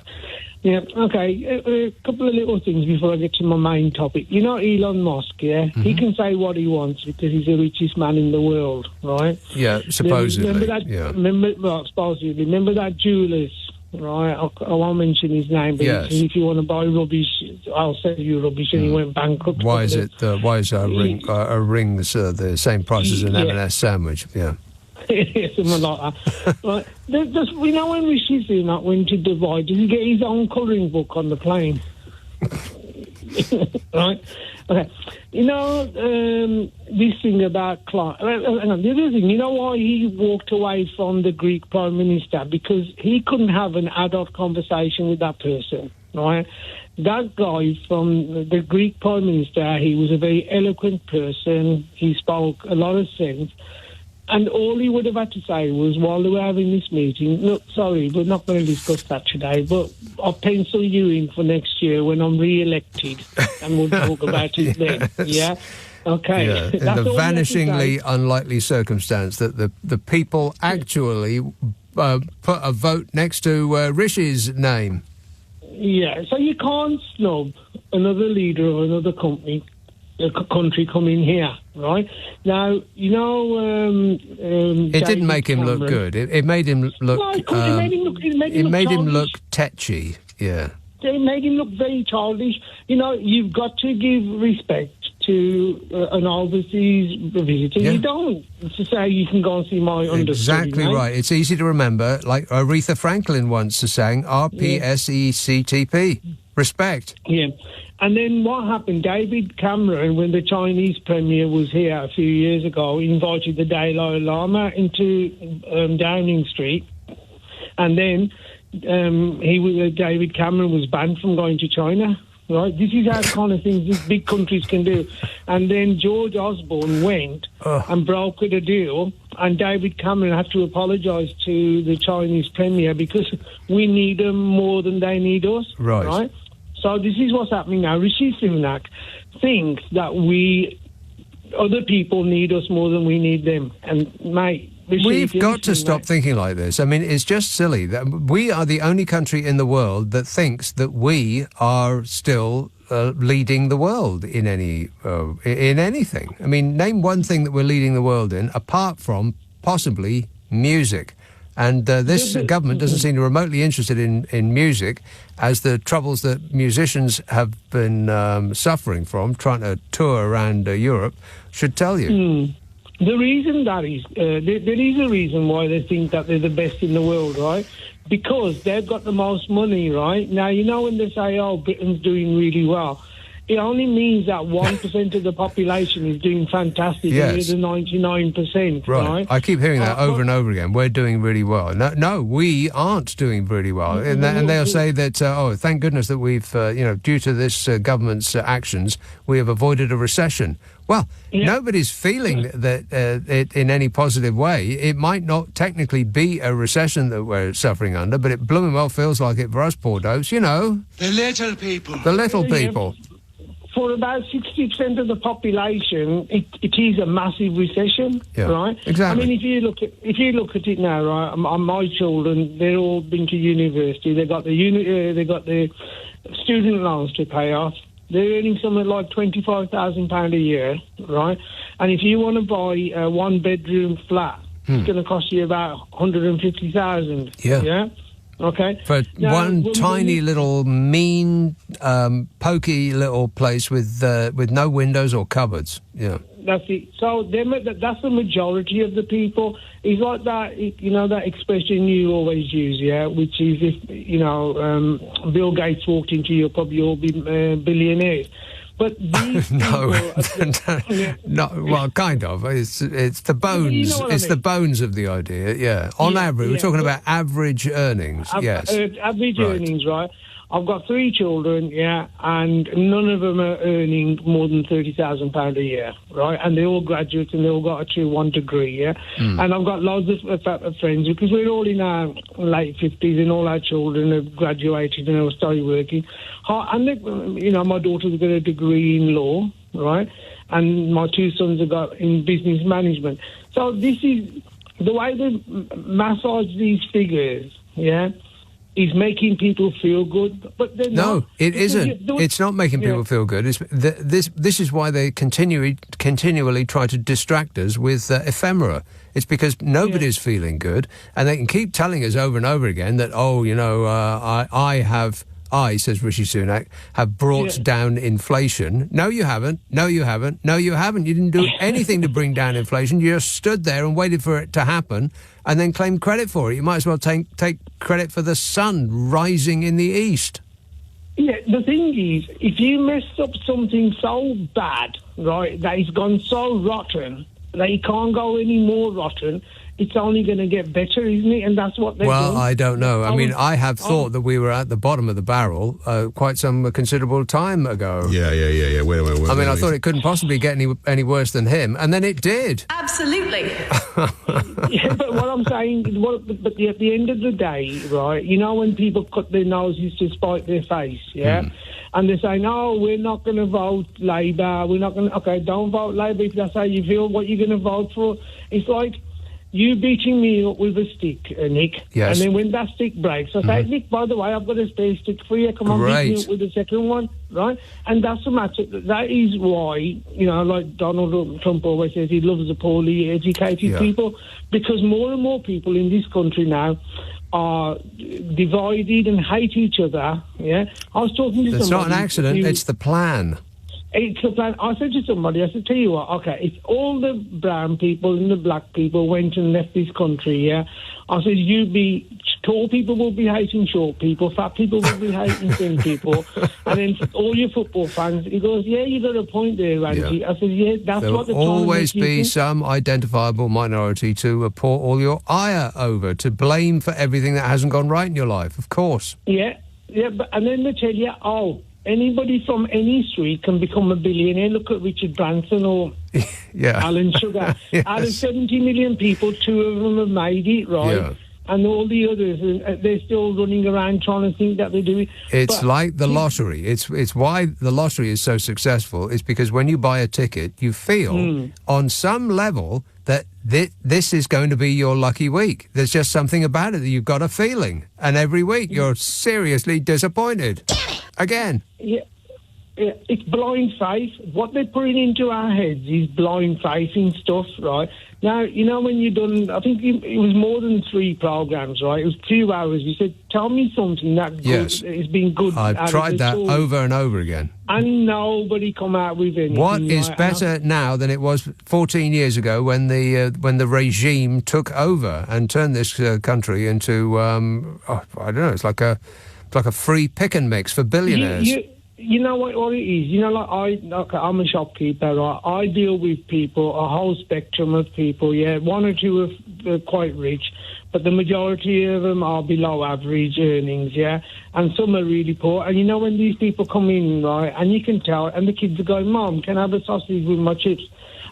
Yeah, okay. A couple of little things before I get to my main topic. You know Elon Musk, He can say what he wants because he's the richest man in the world, right? Yeah, supposedly. Supposedly. Remember that jewellers, right? I won't mention his name, but if you want to buy rubbish, I'll sell you rubbish, and he went bankrupt. Why is it? Why is a ring the same price as an M&S sandwich? Yeah. Something like that. Right. We know when Rishi Sunak went to Dubai, did he get his own colouring book on the plane? Right? Okay. You know, this thing about climate. The other thing, you know why he walked away from the Greek Prime Minister? Because he couldn't have an adult conversation with that person, right? That guy from the Greek Prime Minister, he was a very eloquent person. He spoke a lot of sense. And all he would have had to say was, while they were having this meeting, look, sorry, we're not going to discuss that today, but I'll pencil you in for next year when I'm re-elected, and we'll talk about it then. Yeah? Okay. Yeah. In the vanishingly unlikely circumstance that the people actually put a vote next to Rishi's name. Yeah, so you can't snub another leader of another country coming here, right? Now, you know... it didn't make him look good. It made him look... No, it made him look tetchy, yeah. It made him look very childish. You know, you've got to give respect to an overseas visitor. Yeah. You don't to say you can go and see my understudy. Exactly right. It's easy to remember, like Aretha Franklin once sang, RPSECTP. Respect. Yeah. And then what happened, David Cameron, when the Chinese premier was here a few years ago, he invited the Dalai Lama into Downing Street. And then David Cameron was banned from going to China. Right? This is how kind of things these big countries can do. And then George Osborne went and brokered a deal, and David Cameron had to apologise to the Chinese premier because we need them more than they need us. Right? So this is what's happening now. Rishi Sunak thinks that other people need us more than we need them. And, mate, we've got to stop thinking like this. I mean, it's just silly. That we are the only country in the world that thinks that we are still leading the world in anything. I mean, name one thing that we're leading the world in, apart from possibly music. And this government doesn't seem remotely interested in music, as the troubles that musicians have been suffering from, trying to tour around Europe, should tell you. The reason that is, there is a reason why they think that they're the best in the world, right? Because they've got the most money, right? Now, you know when they say, oh, Britain's doing really well, it only means that 1% of the population is doing fantastic. Yes. The 99%, right? I keep hearing that over and over again. We're doing really well. No, we aren't doing really well. And they'll say that, thank goodness that we've, due to this government's actions, we have avoided a recession. Well, nobody's feeling that it in any positive way. It might not technically be a recession that we're suffering under, but it blooming well feels like it for us poor dopes, you know. The little people. The little people. For about 60% of the population, it is a massive recession, right? Exactly. I mean, if you look at it now, right? My children, they're all been to university. They got the student loans to pay off. They're earning something like £25,000 a year, right? And if you want to buy a one-bedroom flat, it's going to cost you about £150,000. Yeah. Okay. For one tiny little mean, pokey little place with no windows or cupboards. Yeah. That's it. So that's the majority of the people. It's like that, that expression you always use, which is if, Bill Gates walked into you, you'll probably all be billionaires. But these no, people, no. Well, kind of. It's the bones. You know what it's I the mean? bones of the idea. Yeah. On average, we're talking about average earnings. Yes. Average Right. earnings, right? I've got 3 children, yeah, and none of them are earning more than £30,000 a year, right? And they're all graduates and they all got a 2-1 degree, yeah. And I've got loads of friends because we're all in our late 50s and all our children have graduated and have started working. And they, my daughter's got a degree in law, right? And my 2 sons have got in business management. So this is the way they massage these figures, yeah. Is making people feel good, but they're not. No, it isn't. It's not making people feel good. This is why they continually try to distract us with ephemera. It's because nobody's feeling good, and they can keep telling us over and over again that, I, says Rishi Sunak, have brought down inflation. No, you haven't. No, you haven't. No, you haven't. You didn't do anything to bring down inflation. You just stood there and waited for it to happen and then claimed credit for it. You might as well take credit for the sun rising in the east. Yeah, the thing is, if you mess up something so bad, right, that it's gone so rotten that it can't go any more rotten, it's only going to get better, isn't it? And that's what they've done. Well, I don't know. I mean, I have thought that we were at the bottom of the barrel quite some considerable time ago. Yeah. Wait a minute. I mean, I thought it couldn't possibly get any worse than him, and then it did. Absolutely. Yeah, but what I'm saying, at the end of the day, right, when people cut their noses to spite their face, yeah? And they're saying, no, we're not going to vote Labour, we're not going to... OK, don't vote Labour if that's how you feel, what you're going to vote for. It's like you beating me up with a stick, Nick. Yes. And then when that stick breaks, I say, Nick, by the way, I've got a spare stick for you. Come on, beat me up with the second one, right? And that's the matter. That is why, like Donald Trump always says, he loves the poorly educated people, because more and more people in this country now are divided and hate each other, yeah? I was talking to somebody... It's not an accident, it's the plan. It's a plan. I said to somebody, I said, tell you what, OK, if all the brown people and the black people went and left this country, yeah, I said, tall people will be hating short people, fat people will be hating thin people, and then all your football fans, he goes, yeah, you got a point there, Randy. Yeah. I said, yeah, that's There'll what the always be some identifiable minority to pour all your ire over, to blame for everything that hasn't gone right in your life, of course. Yeah, and then they tell you, anybody from any street can become a billionaire. Look at Richard Branson or Alan Sugar. Yes. Out of 70 million people, 2 of them have made it, right? Yeah. And all the others, they're still running around trying to think that they're doing... It's like the lottery. It's why the lottery is so successful. It's because when you buy a ticket, you feel on some level that this is going to be your lucky week. There's just something about it that you've got a feeling. And every week you're seriously disappointed. Again. Yeah, it's blind faith. What they're putting into our heads is blind faith in stuff, right? Now, when you've done, I think it was more than 3 programmes, right? It was 2 hours. You said, tell me something that has been good. I've tried that over and over again. And nobody come out with anything. What is better now than it was 14 years ago when the regime took over and turned this country into, I don't know, it's like a free pick and mix for billionaires. You know what it is? I'm a shopkeeper, right? I deal with people, a whole spectrum of people, yeah. 1 or 2 are quite rich, but the majority of them are below average earnings, yeah. And some are really poor. And when these people come in, right, and you can tell, and the kids are going, Mom, can I have a sausage with my chips?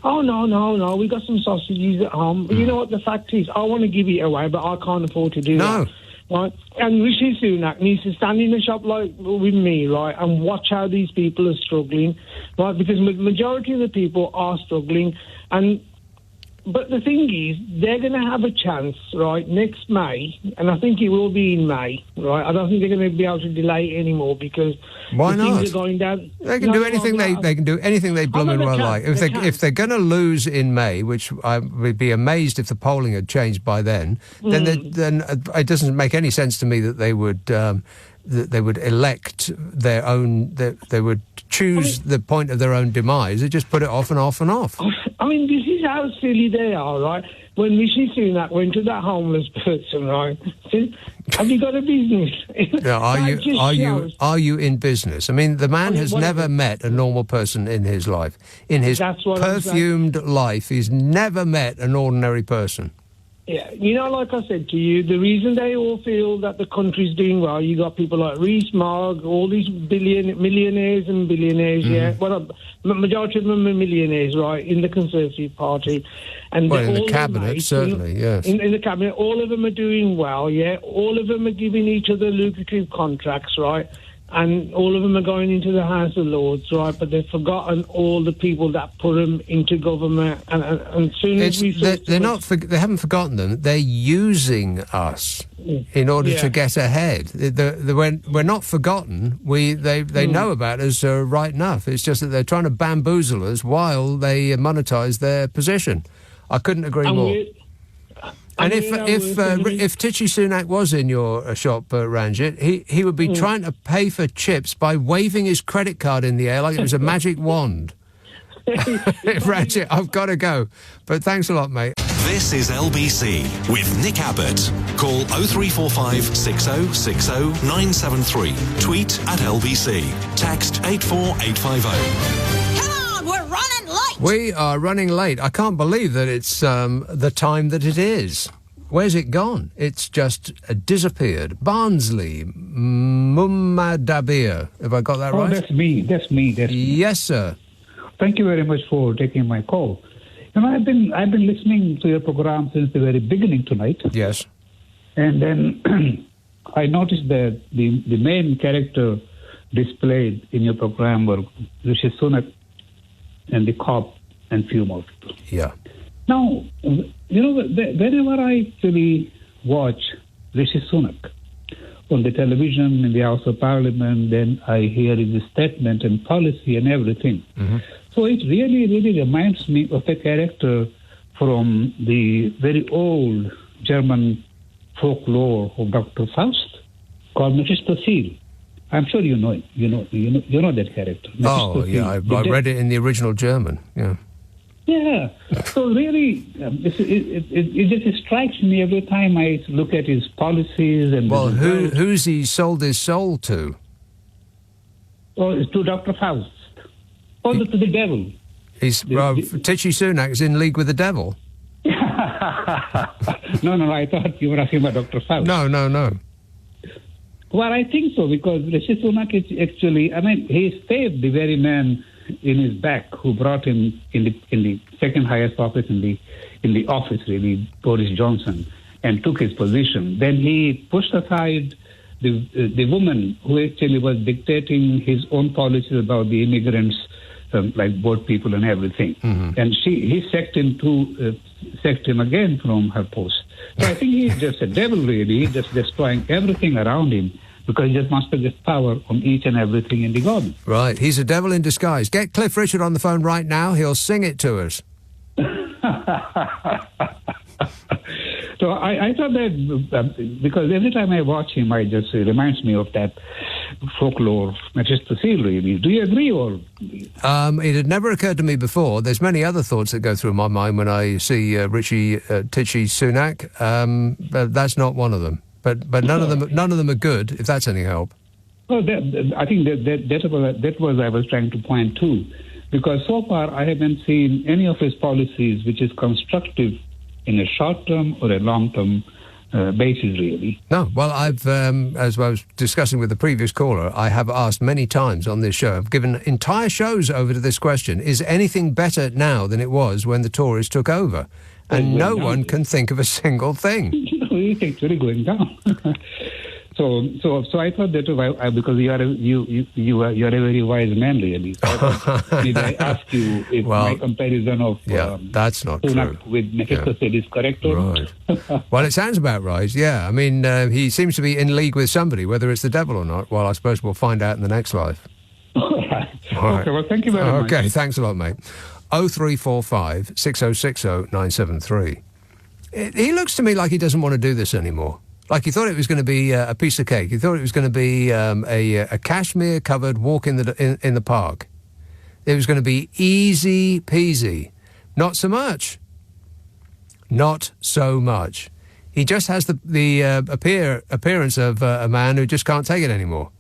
Oh, no, we got some sausages at home. But you know what the fact is? I want to give it away, but I can't afford to do that. Right? And Rishi Sunak needs to stand in a shop like with me, right, and watch how these people are struggling, right, because the majority of the people are struggling. But the thing is, they're going to have a chance, right, next May, and I think it will be in May, right? I don't think they're going to be able to delay it anymore because why not? Things are going down. They can do anything they can do anything they blooming well like. If they're going to lose in May, which I would be amazed if the polling had changed by then it doesn't make any sense to me that they would elect their own. They would choose the point of their own demise. They just put it off and off and off. I mean, this is how silly they are, right? when Rishi Sunak went to that homeless person, right? Said, have you got a business? Yeah, are you in business? I mean, the man has never met a normal person in his life. In his perfumed life, he's never met an ordinary person. Yeah, like I said to you, the reason they all feel that the country's doing well, you got people like Rees-Mogg, all these millionaires and billionaires, yeah. Well, majority of them are millionaires, right, in the Conservative Party. And in the cabinet, certainly, yes. In the cabinet, all of them are doing well, yeah. All of them are giving each other lucrative contracts, right? And all of them are going into the House of Lords, right? But they've forgotten all the people that put them into government. And soon as we... They haven't forgotten them. They're using us in order to get ahead. We're not forgotten. They know about us right enough. It's just that they're trying to bamboozle us while they monetise their position. I couldn't agree more. And if Tichy Sunak was in your shop, Ranjit, he would be trying to pay for chips by waving his credit card in the air like it was a magic wand. Ranjit, I've got to go. But thanks a lot, mate. This is LBC with Nick Abbot. Call 0345 6060 973. Tweet at LBC. Text 84850. We are running late. I can't believe that it's the time that it is. Where's it gone? It's just disappeared. Barnsley, Mummadabir. Have I got that right? That's me. Yes, sir. Thank you very much for taking my call. I've been listening to your program since the very beginning tonight. Yes. And then I noticed that the main character displayed in your program were Rishi Sunak and the COP and few more people. Yeah. Now, whenever I actually watch Rishi Sunak on the television in the House of Parliament, then I hear his statement and policy and everything. Mm-hmm. So it really, really reminds me of a character from the very old German folklore of Dr. Faust called Mephistopheles. I'm sure you know it. You know that character. Oh, yeah, I read it in the original German. Yeah. Yeah. So really, it just strikes me every time I look at his policies and. Well, who's he sold his soul to? Oh, it's to Dr. Faust. Oh, to the devil. Tichy Sunak is in league with the devil. No, I thought you were asking about Dr. Faust. No. Well, I think so, because Rishi Sunak is actually, he saved the very man in his back who brought him in the second highest office in the office, really, Boris Johnson, and took his position. Then he pushed aside the woman who actually was dictating his own policies about the immigrants, like boat people and everything. Mm-hmm. And he sacked him again from her post. So I think he's just a devil, really. He's just destroying everything around him because he just wants to get power on each and everything in the government. Right. He's a devil in disguise. Get Cliff Richard on the phone right now. He'll sing it to us. So I thought that because every time I watch him, it reminds me of that folklore, Mephistopheles, really. Do you agree or? It had never occurred to me before. There's many other thoughts that go through my mind when I see Tichy Sunak, but that's not one of them. But none of them are good, if that's any help. Well, I think that was I was trying to point to, because so far I haven't seen any of his policies which is constructive in a short-term or a long-term basis, really. No, well, I've, as I was discussing with the previous caller, I have asked many times on this show, I've given entire shows over to this question, is anything better now than it was when the Tories took over? And no one can think of a single thing. It's actually going down. So I thought that because you are a very wise man, really. So I thought maybe I ask you if my comparison of that's not Sunak true. with Mephistopheles is correct or not. Well, it sounds about right. Yeah, I mean, he seems to be in league with somebody, whether it's the devil or not. Well, I suppose we'll find out in the next life. All right. Okay. Well, thank you very much. Okay, thanks a lot, mate. 0345 6060 973. He looks to me like he doesn't want to do this anymore. Like he thought it was going to be a piece of cake. He thought it was going to be a cashmere-covered walk in the park. It was going to be easy peasy. Not so much. Not so much. He just has the appearance of a man who just can't take it anymore,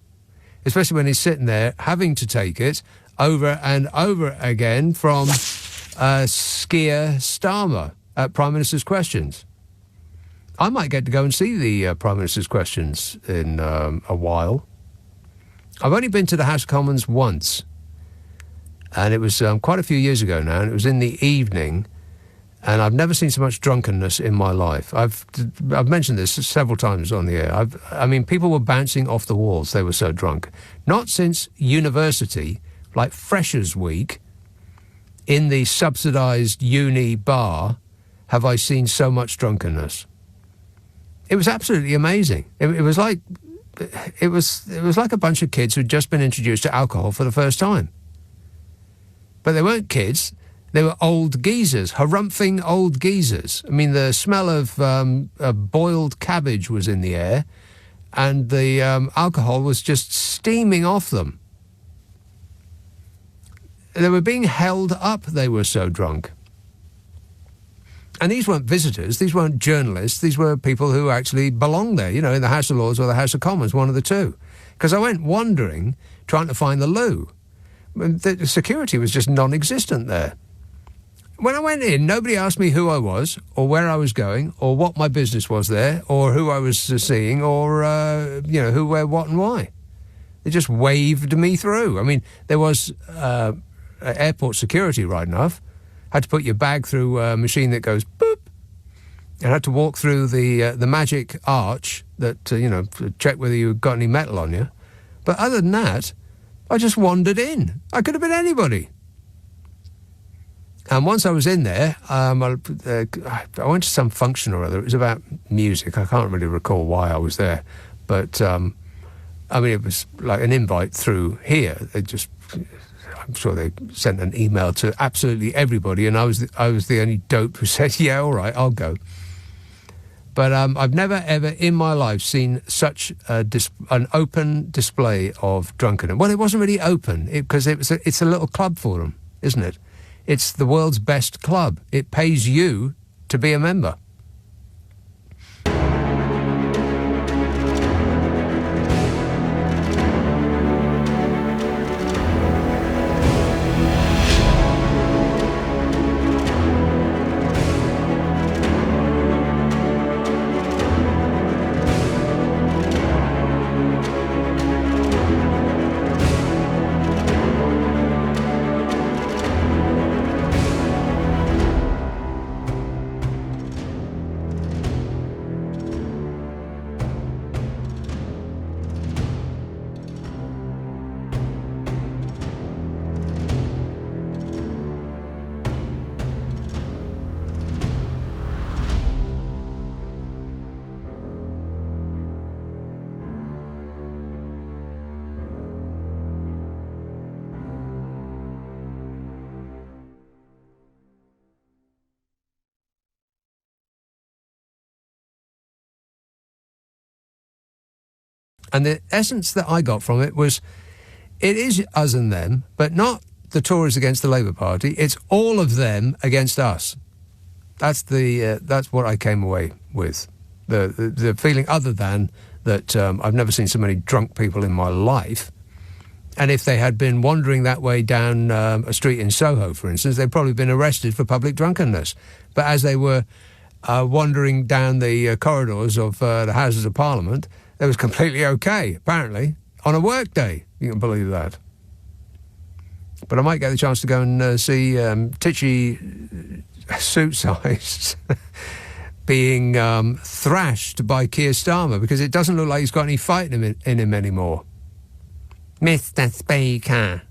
especially when he's sitting there having to take it over and over again from Keir Starmer at Prime Minister's Questions. I might get to go and see the Prime Minister's Questions in a while. I've only been to the House of Commons once, and it was quite a few years ago now, and it was in the evening, and I've never seen so much drunkenness in my life. I've mentioned this several times on the air. I mean, people were bouncing off the walls. They were so drunk. Not since university, like Freshers' Week, in the subsidised uni bar, have I seen so much drunkenness. It was absolutely amazing. It was like a bunch of kids who'd just been introduced to alcohol for the first time. But they weren't kids. They were old geezers, harumphing old geezers. I mean, the smell of boiled cabbage was in the air, and the alcohol was just steaming off them. They were being held up, they were so drunk. And these weren't visitors, these weren't journalists, these were people who actually belonged there, you know, in the House of Lords or the House of Commons, one of the two. Because I went wandering, trying to find the loo. The security was just non-existent there. When I went in, nobody asked me who I was, or where I was going, or what my business was there, or who I was seeing, or, who, where, what, and why. They just waved me through. I mean, there was airport security, right enough. Had to put your bag through a machine that goes boop, and had to walk through the magic arch that, to check whether you got any metal on you. But other than that, I just wandered in. I could have been anybody. And once I was in there, I went to some function or other. It was about music. I can't really recall why I was there. But, it was like an invite through here. I'm sure they sent an email to absolutely everybody, and I was the only dope who said, yeah, all right, I'll go. But I've never, ever in my life seen such an open display of drunkenness. Well, it wasn't really open, because it's a little club for them, isn't it? It's the world's best club. It pays you to be a member. And the essence that I got from it was, it is us and them, but not the Tories against the Labour Party. It's all of them against us. That's what I came away with. The feeling, other than that I've never seen so many drunk people in my life. And if they had been wandering that way down a street in Soho, for instance, they'd probably been arrested for public drunkenness. But as they were wandering down the corridors of the Houses of Parliament, it was completely okay, apparently, on a work day. You can believe that. But I might get the chance to go and see Titchy suit-sized being thrashed by Keir Starmer, because it doesn't look like he's got any fight in him anymore. Mr. Speaker.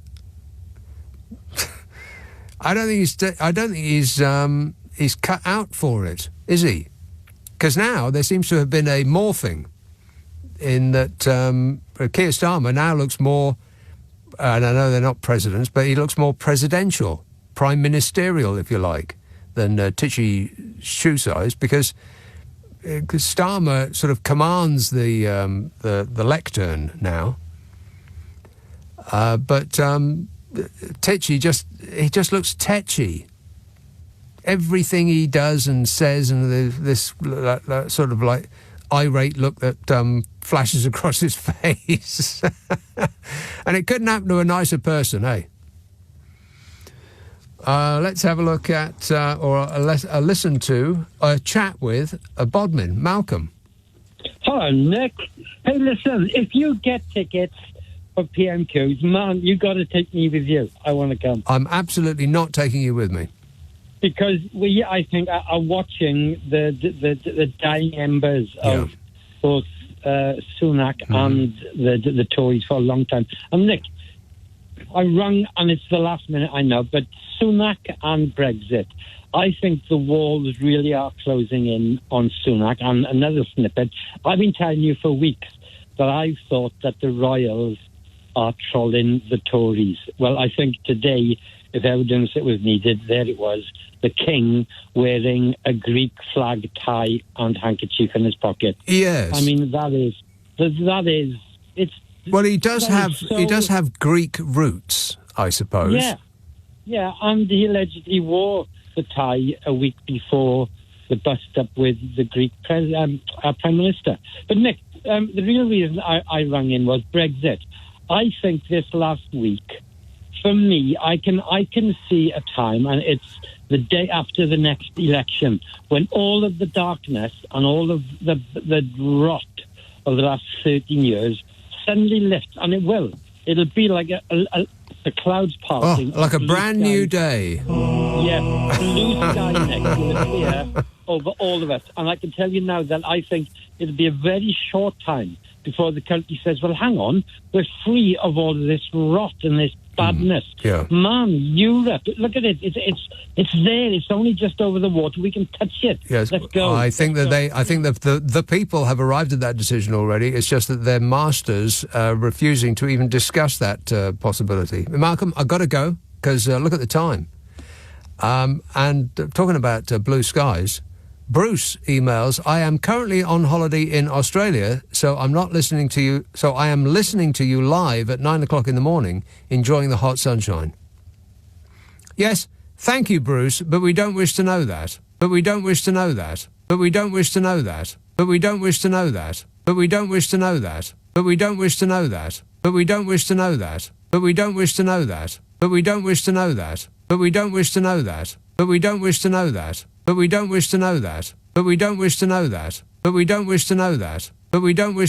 I don't think he's cut out for it, is he? Because now there seems to have been a morphing, in that Keir Starmer now looks more, and I know they're not presidents, but he looks more presidential, prime ministerial, if you like, than Titchy shoe-size, because Starmer sort of commands the lectern now. But Titchy just looks tetchy. everything he does and says, and this sort of like irate look that flashes across his face. And it couldn't happen to a nicer person, eh? Let's have a look at, or a listen to, a chat with a Bodmin. Malcolm. Hello, Nick. Hey, listen, if you get tickets for PMQs, man, you got to take me with you. I want to come. I'm absolutely not taking you with me. Because we, I think, are watching the dying embers of both Sunak and the Tories for a long time. And Nick, I rung, and it's the last minute, I know, but Sunak and Brexit, I think the walls really are closing in on Sunak. And another snippet, I've been telling you for weeks that I thought that the Royals are trolling the Tories. Well, I think today, if evidence it was needed, there it was, the King wearing a Greek flag tie and handkerchief in his pocket. Yes. I mean, that is, it's... Well, he does have Greek roots, I suppose. Yeah, and he allegedly wore the tie a week before the bust-up with the Greek Prime Minister. But, Nick, the real reason I rang in was Brexit. I think this last week, for me, I can see a time, and it's the day after the next election, when all of the darkness and all of the rot of the last 13 years suddenly lifts, and it will. It'll be like the clouds parting. Oh, like a brand new day. Yeah, blue sky next will appear over all of us. And I can tell you now that I think it'll be a very short time before the country says, well, hang on, we're free of all of this rot and this badness. Man, Europe, look at it. It's there. It's only just over the water. We can touch it. Yes, let's go. I think the people have arrived at that decision already. It's just that their masters are refusing to even discuss that possibility. Malcolm, I've got to go because look at the time. And talking about blue skies, Bruce emails, I am currently on holiday in Australia, so I'm not listening to you. So I am listening to you live at 9 o'clock in the morning, enjoying the hot sunshine. Yes, thank you, Bruce, but we don't wish to know that. But we don't wish to know that. But we don't wish to know that. But we don't wish to know that. But we don't wish to know that. But we don't wish to know that. But we don't wish to know that. But we don't wish to know that. But we don't wish to know that. But we don't wish to know that. But we don't wish to know that. But we don't wish to know that. But we don't wish to know that. But we don't wish to know that. But we don't wish